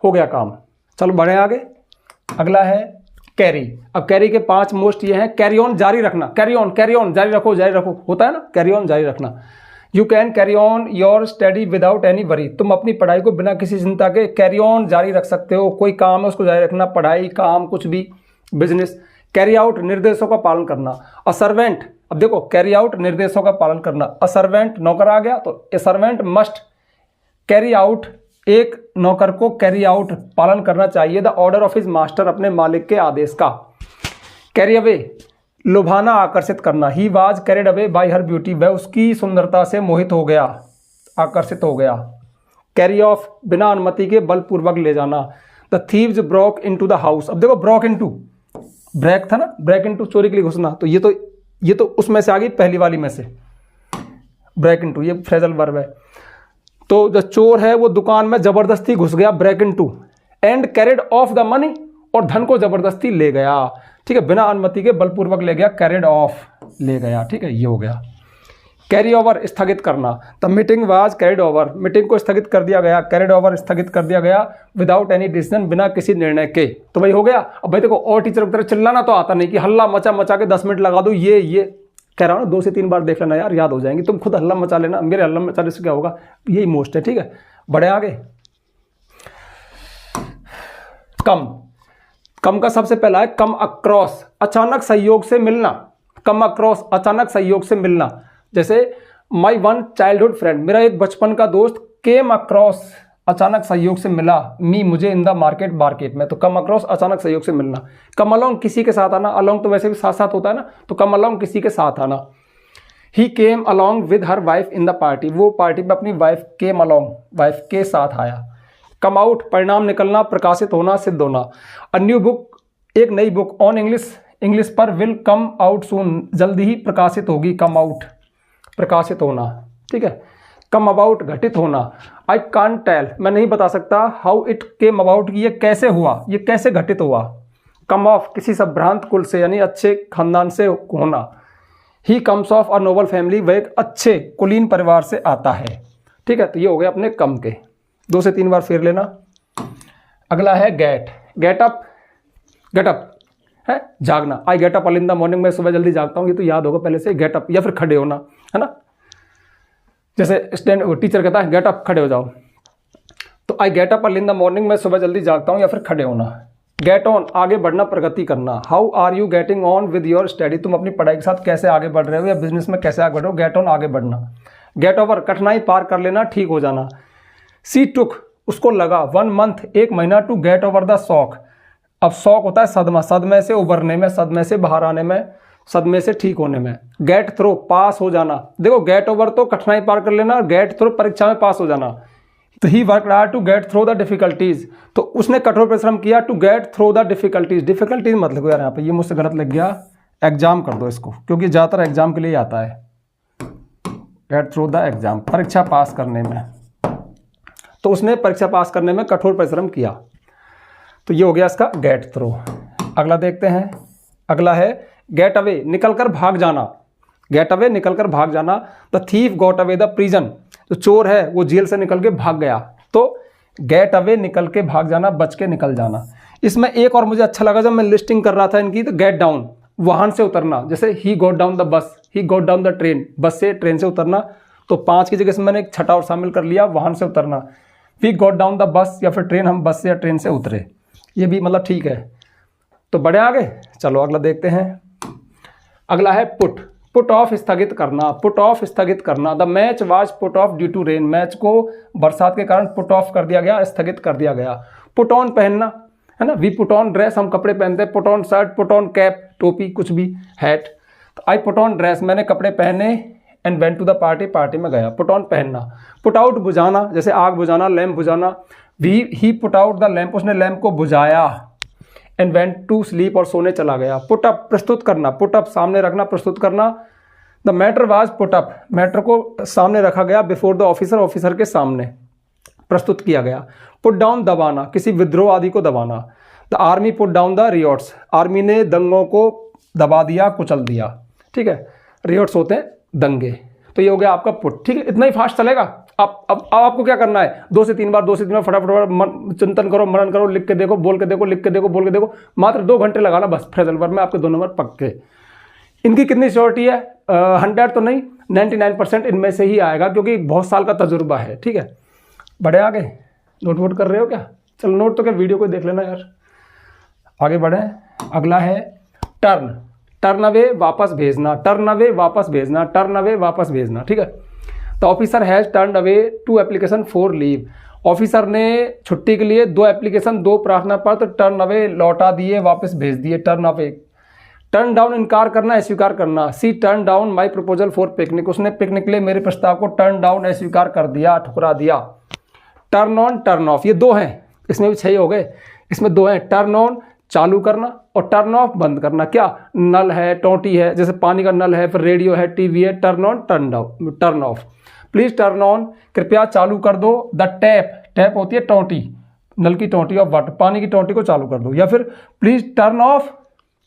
हो गया काम। चलो बढ़े आगे। अगला है कैरी। अब कैरी के 5 मोस्ट ये हैं। कैरी ऑन, जारी रखना, कैरी ऑन जारी रखो, होता है ना, कैरी ऑन जारी रखना। You can carry on your study without any worry, तुम अपनी पढ़ाई को बिना किसी चिंता के कैरी ऑन जारी रख सकते हो। कोई काम है उसको जारी रखना, पढ़ाई, काम, कुछ भी, बिजनेस। कैरी आउट, निर्देशों का पालन करना। अ सर्वेंट, अब देखो कैरी आउट निर्देशों का पालन करना। अ सर्वेंट नौकर आ गया, तो ए सर्वेंट मस्ट कैरी आउट, एक नौकर को कैरी आउट पालन करना चाहिए the order of his master, अपने मालिक के आदेश का। कैरी अवे, लुभाना, आकर्षित करना। He was carried away by her beauty, वह उसकी सुंदरता से मोहित हो गया, आकर्षित हो गया। कैरी ऑफ, बिना अनुमति के बलपूर्वक ले जाना। The thieves broke into the house, अब देखो ब्रोक इनटू, ब्रेक था ना, ब्रेक इनटू चोरी के लिए घुसना, तो ये तो उसमें से आ गई, पहली वाली में से। ब्रेक इनटू ये फ्रेजल वर्ब है। तो जो चोर है वो दुकान में जबरदस्ती घुस गया, break into. And carried off the money, और धन को जबरदस्ती ले गया, ठीक है, बिना अनुमति के बलपूर्वक ले गया, कैरिड ऑफ, ले गया, ठीक है, ये हो गया। कैरी ओवर, स्थगित करना। The meeting was carried over, meeting को स्थगित कर दिया गया, कैरिड ओवर, स्थगित कर दिया गया। विदाउट एनी डिसीजन, बिना किसी निर्णय के, तो भाई हो गया। अब भाई देखो, और टीचर की तरह चिल्लाना तो आता नहीं कि हल्ला मचा मचा के 10 मिनट लगा दो, ये कह रहा हूँ ना, 2 से 3 बार देख लेना यार, याद हो जाएंगे। तुम खुद हल्ला मचा लेना, मेरे हल्ला मचाने से क्या होगा, यही मोस्ट है, ठीक है। बड़े आगे, कम का सबसे पहला है कम अक्रॉस, अचानक सहयोग से मिलना। कम अक्रॉस, अचानक सहयोग से मिलना। जैसे माई वन चाइल्डहुड फ्रेंड, मेरा एक बचपन का दोस्त, केम अक्रॉस, अचानक सहयोग से मिला, मी, मुझे, इन द मार्केट, मार्केट में। तो कम अक्रॉस, अचानक सहयोग से मिलना। कम अलोंग, किसी के साथ आना, अलोंग तो वैसे भी साथ साथ होता है ना, तो कम अलोंग, किसी के साथ आना। He came along with her wife in the party, वो पार्टी में अपनी वाइफ, केम अलोंग, वाइफ के साथ आया। कम आउट, परिणाम निकलना, प्रकाशित होना, सिद्ध होना। अ न्यू बुक, एक नई बुक, ऑन इंग्लिश पर, विल कम आउट सून, जल्दी ही प्रकाशित होगी। कम आउट, प्रकाशित होना, ठीक है। कम अबाउट, घटित होना। आई कांट टेल, मैं नहीं बता सकता, हाउ इट केम अबाउट, ये कैसे हुआ, ये कैसे घटित हुआ। कम ऑफ, किसी संभ्रांत कुल से, यानी अच्छे खानदान से होना। He comes of a Nobel family, वह एक अच्छे कुलीन परिवार से आता है, ठीक है। तो ये हो गए अपने कम के, 2 से 3 बार फेर लेना। अगला है get, get up, get up है जागना। I get up early in the morning, मैं सुबह जल्दी जागता हूँ, ये तो याद होगा पहले से। गेट अप, या फिर खड़े होना, है ना। जैसे टीचर कहता है गेट अप, खड़े हो जाओ, तो आई get up early in the morning, मैं सुबह जल्दी जागता हूँ, या फिर खड़े होना। गेट ऑन, आगे बढ़ना, प्रगति करना। How are you getting on with your study, तुम अपनी पढ़ाई के साथ कैसे आगे बढ़ रहे हो, या बिजनेस में कैसे आगे बढ़ रहे हो। गेट ऑन, आगे बढ़ना। गेट ओवर, कठिनाई पार कर लेना, ठीक हो जाना। सी टुक, उसको लगा, 1 मंथ, 1 महीना, to get over the shock. अब शॉक होता है सदमा, सदमे से उबरने में, सदमे से बाहर आने में, सदमे से ठीक होने में। गेट थ्रो, पास हो जाना। देखो गेट ओवर तो कठिनाई पार कर लेना, और गेट थ्रो परीक्षा में पास हो जाना। तो he work hard to get through the difficulties, तो उसने कठोर परिश्रम किया to get through the difficulties. Difficulties मतलब यार यहाँ पे ये मुझसे गलत लग गया, एग्जाम कर दो इसको, क्योंकि ज़्यादातर एग्जाम के लिए आता है। गेट थ्रो द एग्जाम, परीक्षा पास करने में, तो उसने परीक्षा पास करने में कठोर परिश्रम किया। तो ये हो गया इसका गेट थ्रो। अगला देखते हैं, अगला है गेट अवे, निकलकर भाग जाना। गेट अवे, निकलकर भाग जाना। The thief got away the prison, जो चोर है वो जेल से निकल के भाग गया। तो गेट अवे, निकल के भाग जाना, बच के निकल जाना। इसमें एक और मुझे अच्छा लगा जब मैं लिस्टिंग कर रहा था इनकी, तो गेट डाउन, वाहन से उतरना। जैसे he got down the bus, he got down the train, बस से, ट्रेन से उतरना। तो 5 की जगह से मैंने एक छठा और शामिल कर लिया, वाहन से उतरना। We got down the bus, या फिर ट्रेन, हम बस से या ट्रेन से उतरे, ये भी मतलब ठीक है। तो बढ़े आगे, चलो अगला देखते हैं। अगला है पुट, पुट ऑफ, स्थगित करना। पुट ऑफ, स्थगित करना। The match was put off due to rain, match को बरसात के कारण पुट ऑफ कर दिया गया, स्थगित कर दिया गया। पुट ऑन, पहनना, है ना। वी पुट ऑन ड्रेस, हम कपड़े पहनते हैं। Put on shirt, put on cap, टोपी, कुछ भी, हैट। तो आई पुट ऑन ड्रेस, मैंने कपड़े पहने। And went to the party, party में गया। पुट ऑन, पहनना। पुट आउट, बुझाना, जैसे आग बुझाना, लैंप बुझाना। He put out the lamp, उसने लैंप को बुझाया। एंड वेंट टू स्लीप, और सोने चला गया। पुट अप, प्रस्तुत करना। पुट अप, सामने रखना, प्रस्तुत करना। The matter was put up, matter को सामने रखा गया। बिफोर द ऑफिसर, ऑफिसर के सामने प्रस्तुत किया गया। पुट डाउन, दबाना, किसी विद्रोह आदि को दबाना। The army put down the riots, army ने दंगों को दबा दिया, कुचल दिया, ठीक है। रियोट्स होते हैं दंगे। तो ये हो गया आपका पुट, ठीक है। इतना ही फास्ट चलेगा। अब आपको क्या करना है, 2 से 3 बार, 2 से 3 बार फटाफट चिंतन करो, मनन करो, लिख के देखो, बोल के देखो, लिख के देखो, बोल के देखो। मात्र 2 घंटे लगाना बस। फ्रेजल वर्ब में आपके 2 नंबर पक्के। इनकी कितनी श्योरिटी है, 100 तो नहीं, 99% इनमें से ही आएगा, क्योंकि बहुत साल का तजुर्बा है। ठीक है, बढ़े आगे। नोट वोट कर रहे हो क्या? चलो नोट तो क्या, वीडियो को देख लेना यार। आगे बढ़े। अगला है टर्न। टर्न अवे वापस भेजना, टर्न अवे वापस भेजना, टर्न अवे वापस भेजना। ठीक है, तो officer has turn away 2 application for leave. Officer ने छुट्टी के लिए 2 एप्लीकेशन, 2 प्रार्थना पत्र टर्न अवे लौटा दिए, वापस भेज दिए। Turn away. टर्न डाउन इनकार करना, अस्वीकार करना। She turn down my proposal for picnic. उसने पिकनिक के लिए मेरे प्रस्ताव को टर्न डाउन, अस्वीकार कर दिया, ठुकरा दिया। टर्न ऑन, टर्न ऑफ, ये 2 हैं, इसमें भी 6 हो गए, इसमें 2 हैं। टर्न ऑन चालू करना और टर्न ऑफ बंद करना। क्या? नल है, टोटी है, जैसे पानी का नल है, फिर रेडियो है, टीवी है। Turn on, turn down, turn off. Please turn on, कृपया चालू कर दो। द टैप, टैप होती है टोटी, नल की टोटी ऑफ वाटर, पानी की टोटी को चालू कर दो। या फिर प्लीज टर्न ऑफ,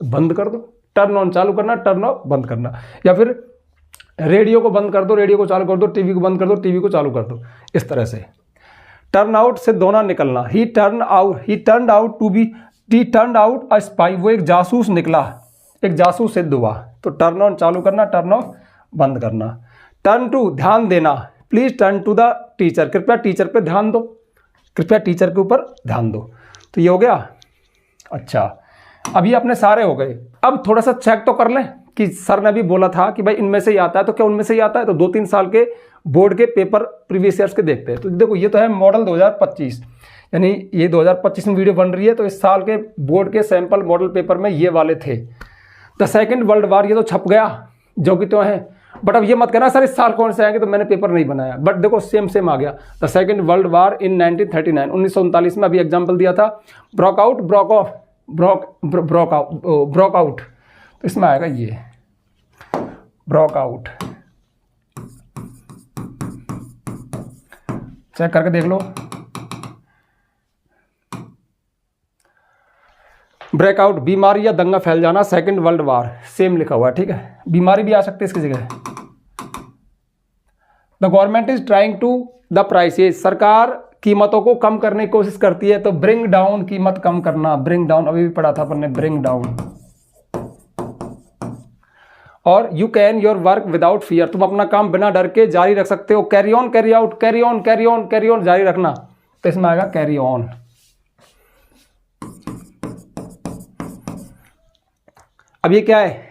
बंद कर दो। टर्न ऑन चालू करना, टर्न ऑफ बंद करना। या फिर रेडियो को बंद कर दो, रेडियो को चालू कर दो। टीवी को बंद कर दो, टीवी को चालू कर दो। इस तरह से। टर्न आउट से दोना निकलना। He turn out to be, T turn out a spy, वो एक जासूस निकला, एक जासूस सिद्ध हुआ। तो टर्न ऑन चालू करना, टर्न ऑफ बंद करना। टर्न टू ध्यान देना। Please turn to the teacher, कृपया टीचर पे ध्यान दो, कृपया टीचर के ऊपर ध्यान दो। तो ये हो गया। अच्छा, अभी अपने सारे हो गए। अब थोड़ा सा चेक तो कर लें कि सर ने भी बोला था कि भाई इनमें से ही आता है, तो क्या उनमें से ही आता है? तो 2-3 साल के बोर्ड के पेपर प्रीवियस ईयर्स के देखते हैं। तो देखो ये तो है मॉडल 2025, यानी ये 2025 में वीडियो बन रही है, तो इस साल के बोर्ड के सैंपल मॉडल पेपर में ये वाले थे। द सेकेंड वर्ल्ड वार, ये तो छप गया जो कि तो है, बट अब ये मत कहना सर इस साल कौन से आएंगे, तो मैंने पेपर नहीं बनाया। बट देखो सेम आ गया। द सेकेंड वर्ल्ड वार इन 1939, 1939 में अभी एग्जाम्पल दिया था। Broke out, broke of, broke out, तो इसमें आएगा ये ब्रोक आउट। चेक करके देख लो। ब्रेकआउट, बीमारी या दंगा फैल जाना। सेकेंड वर्ल्ड वार, सेम लिखा हुआ है। ठीक है, बीमारी भी आ सकती है इसकी जगह। The government is trying to the prices, सरकार कीमतों को कम करने की कोशिश करती है। तो ब्रिंग डाउन, कीमत कम करना, ब्रिंग डाउन, अभी भी पढ़ा था अपन ने, ब्रिंग डाउन। और you can your work without fear, तुम अपना काम बिना डर के जारी रख सकते हो। Carry on, carry out, carry on, carry on, carry on, जारी रखना, तो इसमें आएगा कैरी ऑन। अब ये क्या है?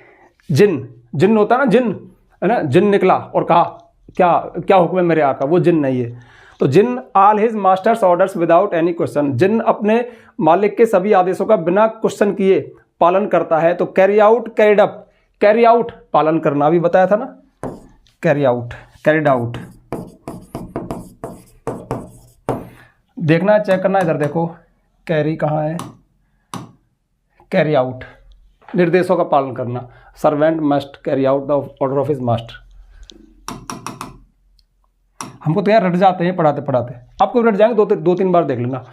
जिन, जिन होता है ना, जिन है ना, जिन निकला और कहा क्या क्या हुक्म है मेरे आका, वो जिन नहीं है। तो जिन all his masters orders without any question, जिन अपने मालिक के सभी आदेशों का बिना क्वेश्चन किए पालन करता है। तो carry out, carried up, carry out पालन करना, अभी बताया था ना, कैरी आउट, कैरिड आउट। देखना है, चेक करना है, इधर देखो कैरी कहाँ है, कैरी आउट, निर्देशों का पालन करना। Servant must carry out the order of his master. हमको तो यार रट जाते हैं पढ़ाते पढ़ाते, आपको रट जाएंगे, 2-3 बार देख लेना।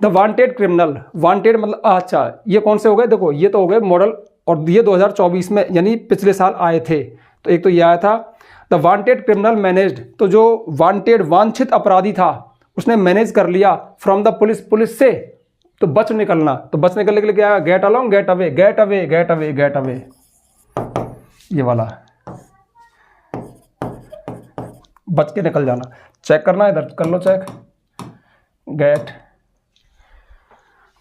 द वांटेड क्रिमिनल, वांटेड मतलब अच्छा ये कौन से हो गए? देखो ये तो हो गए मॉडल, और ये 2024 में यानी पिछले साल आए थे। तो एक तो ये आया था द वांटेड क्रिमिनल मैनेज्ड, तो जो वांटेड वांछित अपराधी था उसने मैनेज कर लिया फ्रॉम द पुलिस, पुलिस से तो बच निकलना। तो बच निकलने के लिए क्या? Get along, get away, get away, get away, get away, ये वाला बच के निकल जाना। चेक करना, इधर कर लो चेक, गेट,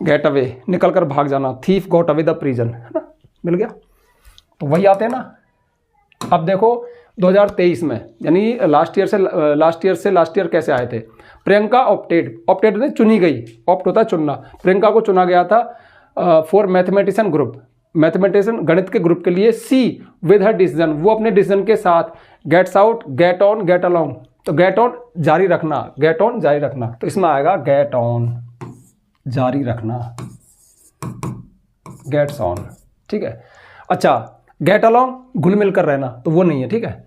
गेट अवे, निकल कर भाग जाना। Thief got away the prison, है ना, मिल गया। तो वही आते हैं ना। अब देखो 2023 में, यानी लास्ट ईयर कैसे आए थे? प्रियंका ऑप्टेड, ऑप्टेड ने चुनी गई, ऑप्ट होता है चुनना। प्रियंका को चुना गया था फॉर मैथमेटिशियन ग्रुप, मैथमेटिशियन गणित के ग्रुप के लिए। सी विद हर डिसीजन, वो अपने डिसीजन के साथ। Gets out, get on, get along, तो गेट ऑन जारी रखना, गेट ऑन जारी रखना, तो इसमें आएगा गेट ऑन जारी रखना, गेट्स ऑन। ठीक है, अच्छा गेट अलोंग घुल मिल कर रहना, तो वो नहीं है। ठीक है,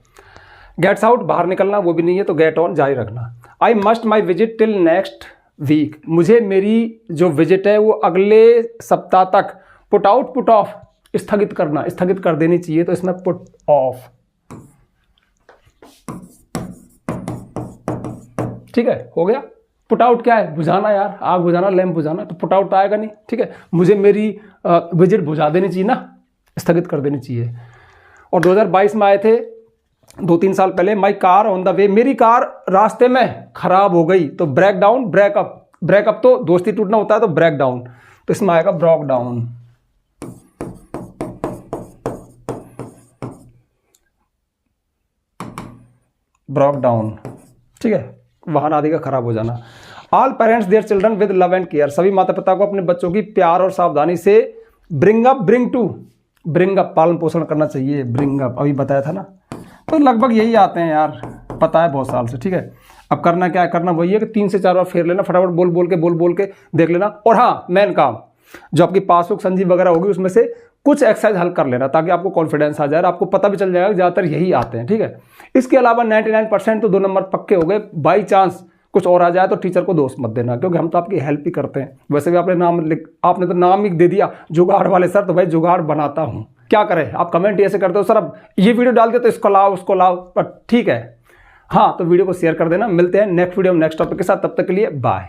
गेट्स आउट बाहर निकलना, वो भी नहीं है। तो गेट ऑन जारी रखना। I must my visit till next week, मुझे मेरी जो विजिट है वो अगले सप्ताह तक। पुट आउट, पुट ऑफ, स्थगित करना, स्थगित कर देनी चाहिए, तो इसमें पुट ऑफ। ठीक है, हो गया। पुट आउट क्या है? बुझाना यार, आग बुझाना, लैंप बुझाना, तो पुट आउट आएगा नहीं। ठीक है, मुझे मेरी विजिट बुझा देनी चाहिए ना, स्थगित कर देनी चाहिए। और 2022 में आए थे 2-3 साल पहले, माई कार ऑन द वे, मेरी कार रास्ते में खराब हो गई, तो ब्रेक डाउन, ब्रेकअप, ब्रेकअप तो दोस्ती टूटना होता है, तो ब्रेक डाउन, तो इसमें आएगा ब्रोक डाउन। ब्रोक डाउन, ठीक है, वाहन आदि का खराब हो जाना। All parents their children with love and care, सभी माता पिता को अपने बच्चों की प्यार और सावधानी से bring up, bring to, bring up, पालन पोषण करना चाहिए, ब्रिंग अप, अभी बताया था ना। तो लगभग यही आते हैं यार, पता है बहुत साल से, ठीक है। अब करना क्या है, करना वही है कि 3 से 4 बार फेर लेना, फटाफट बोल बोल के देख लेना। और हाँ, मेन काम, जो आपकी पासबुक संजी वगैरह होगी उसमें से कुछ एक्सरसाइज हल कर लेना, ताकि आपको कॉन्फिडेंस आ जाए, आपको पता भी चल जाएगा कि ज़्यादातर यही आते हैं, ठीक है। इसके अलावा 99% तो 2 नंबर पक्के हो गए। बाई चांस कुछ और आ जाए तो टीचर को दोष मत देना, क्योंकि हम तो आपकी हेल्प ही करते हैं। वैसे भी आपने तो नाम ही दे दिया जुगाड़ वाले सर, तो भाई जुगाड़ बनाता हूँ, क्या करें। आप कमेंट ऐसे करते हो सर अब ये वीडियो डाल दे तो इसको लाओ उसको लाओ, पर ठीक है। हाँ, तो वीडियो को शेयर कर देना। मिलते हैं नेक्स्ट वीडियो में नेक्स्ट टॉपिक के साथ, तब तक के लिए बाय।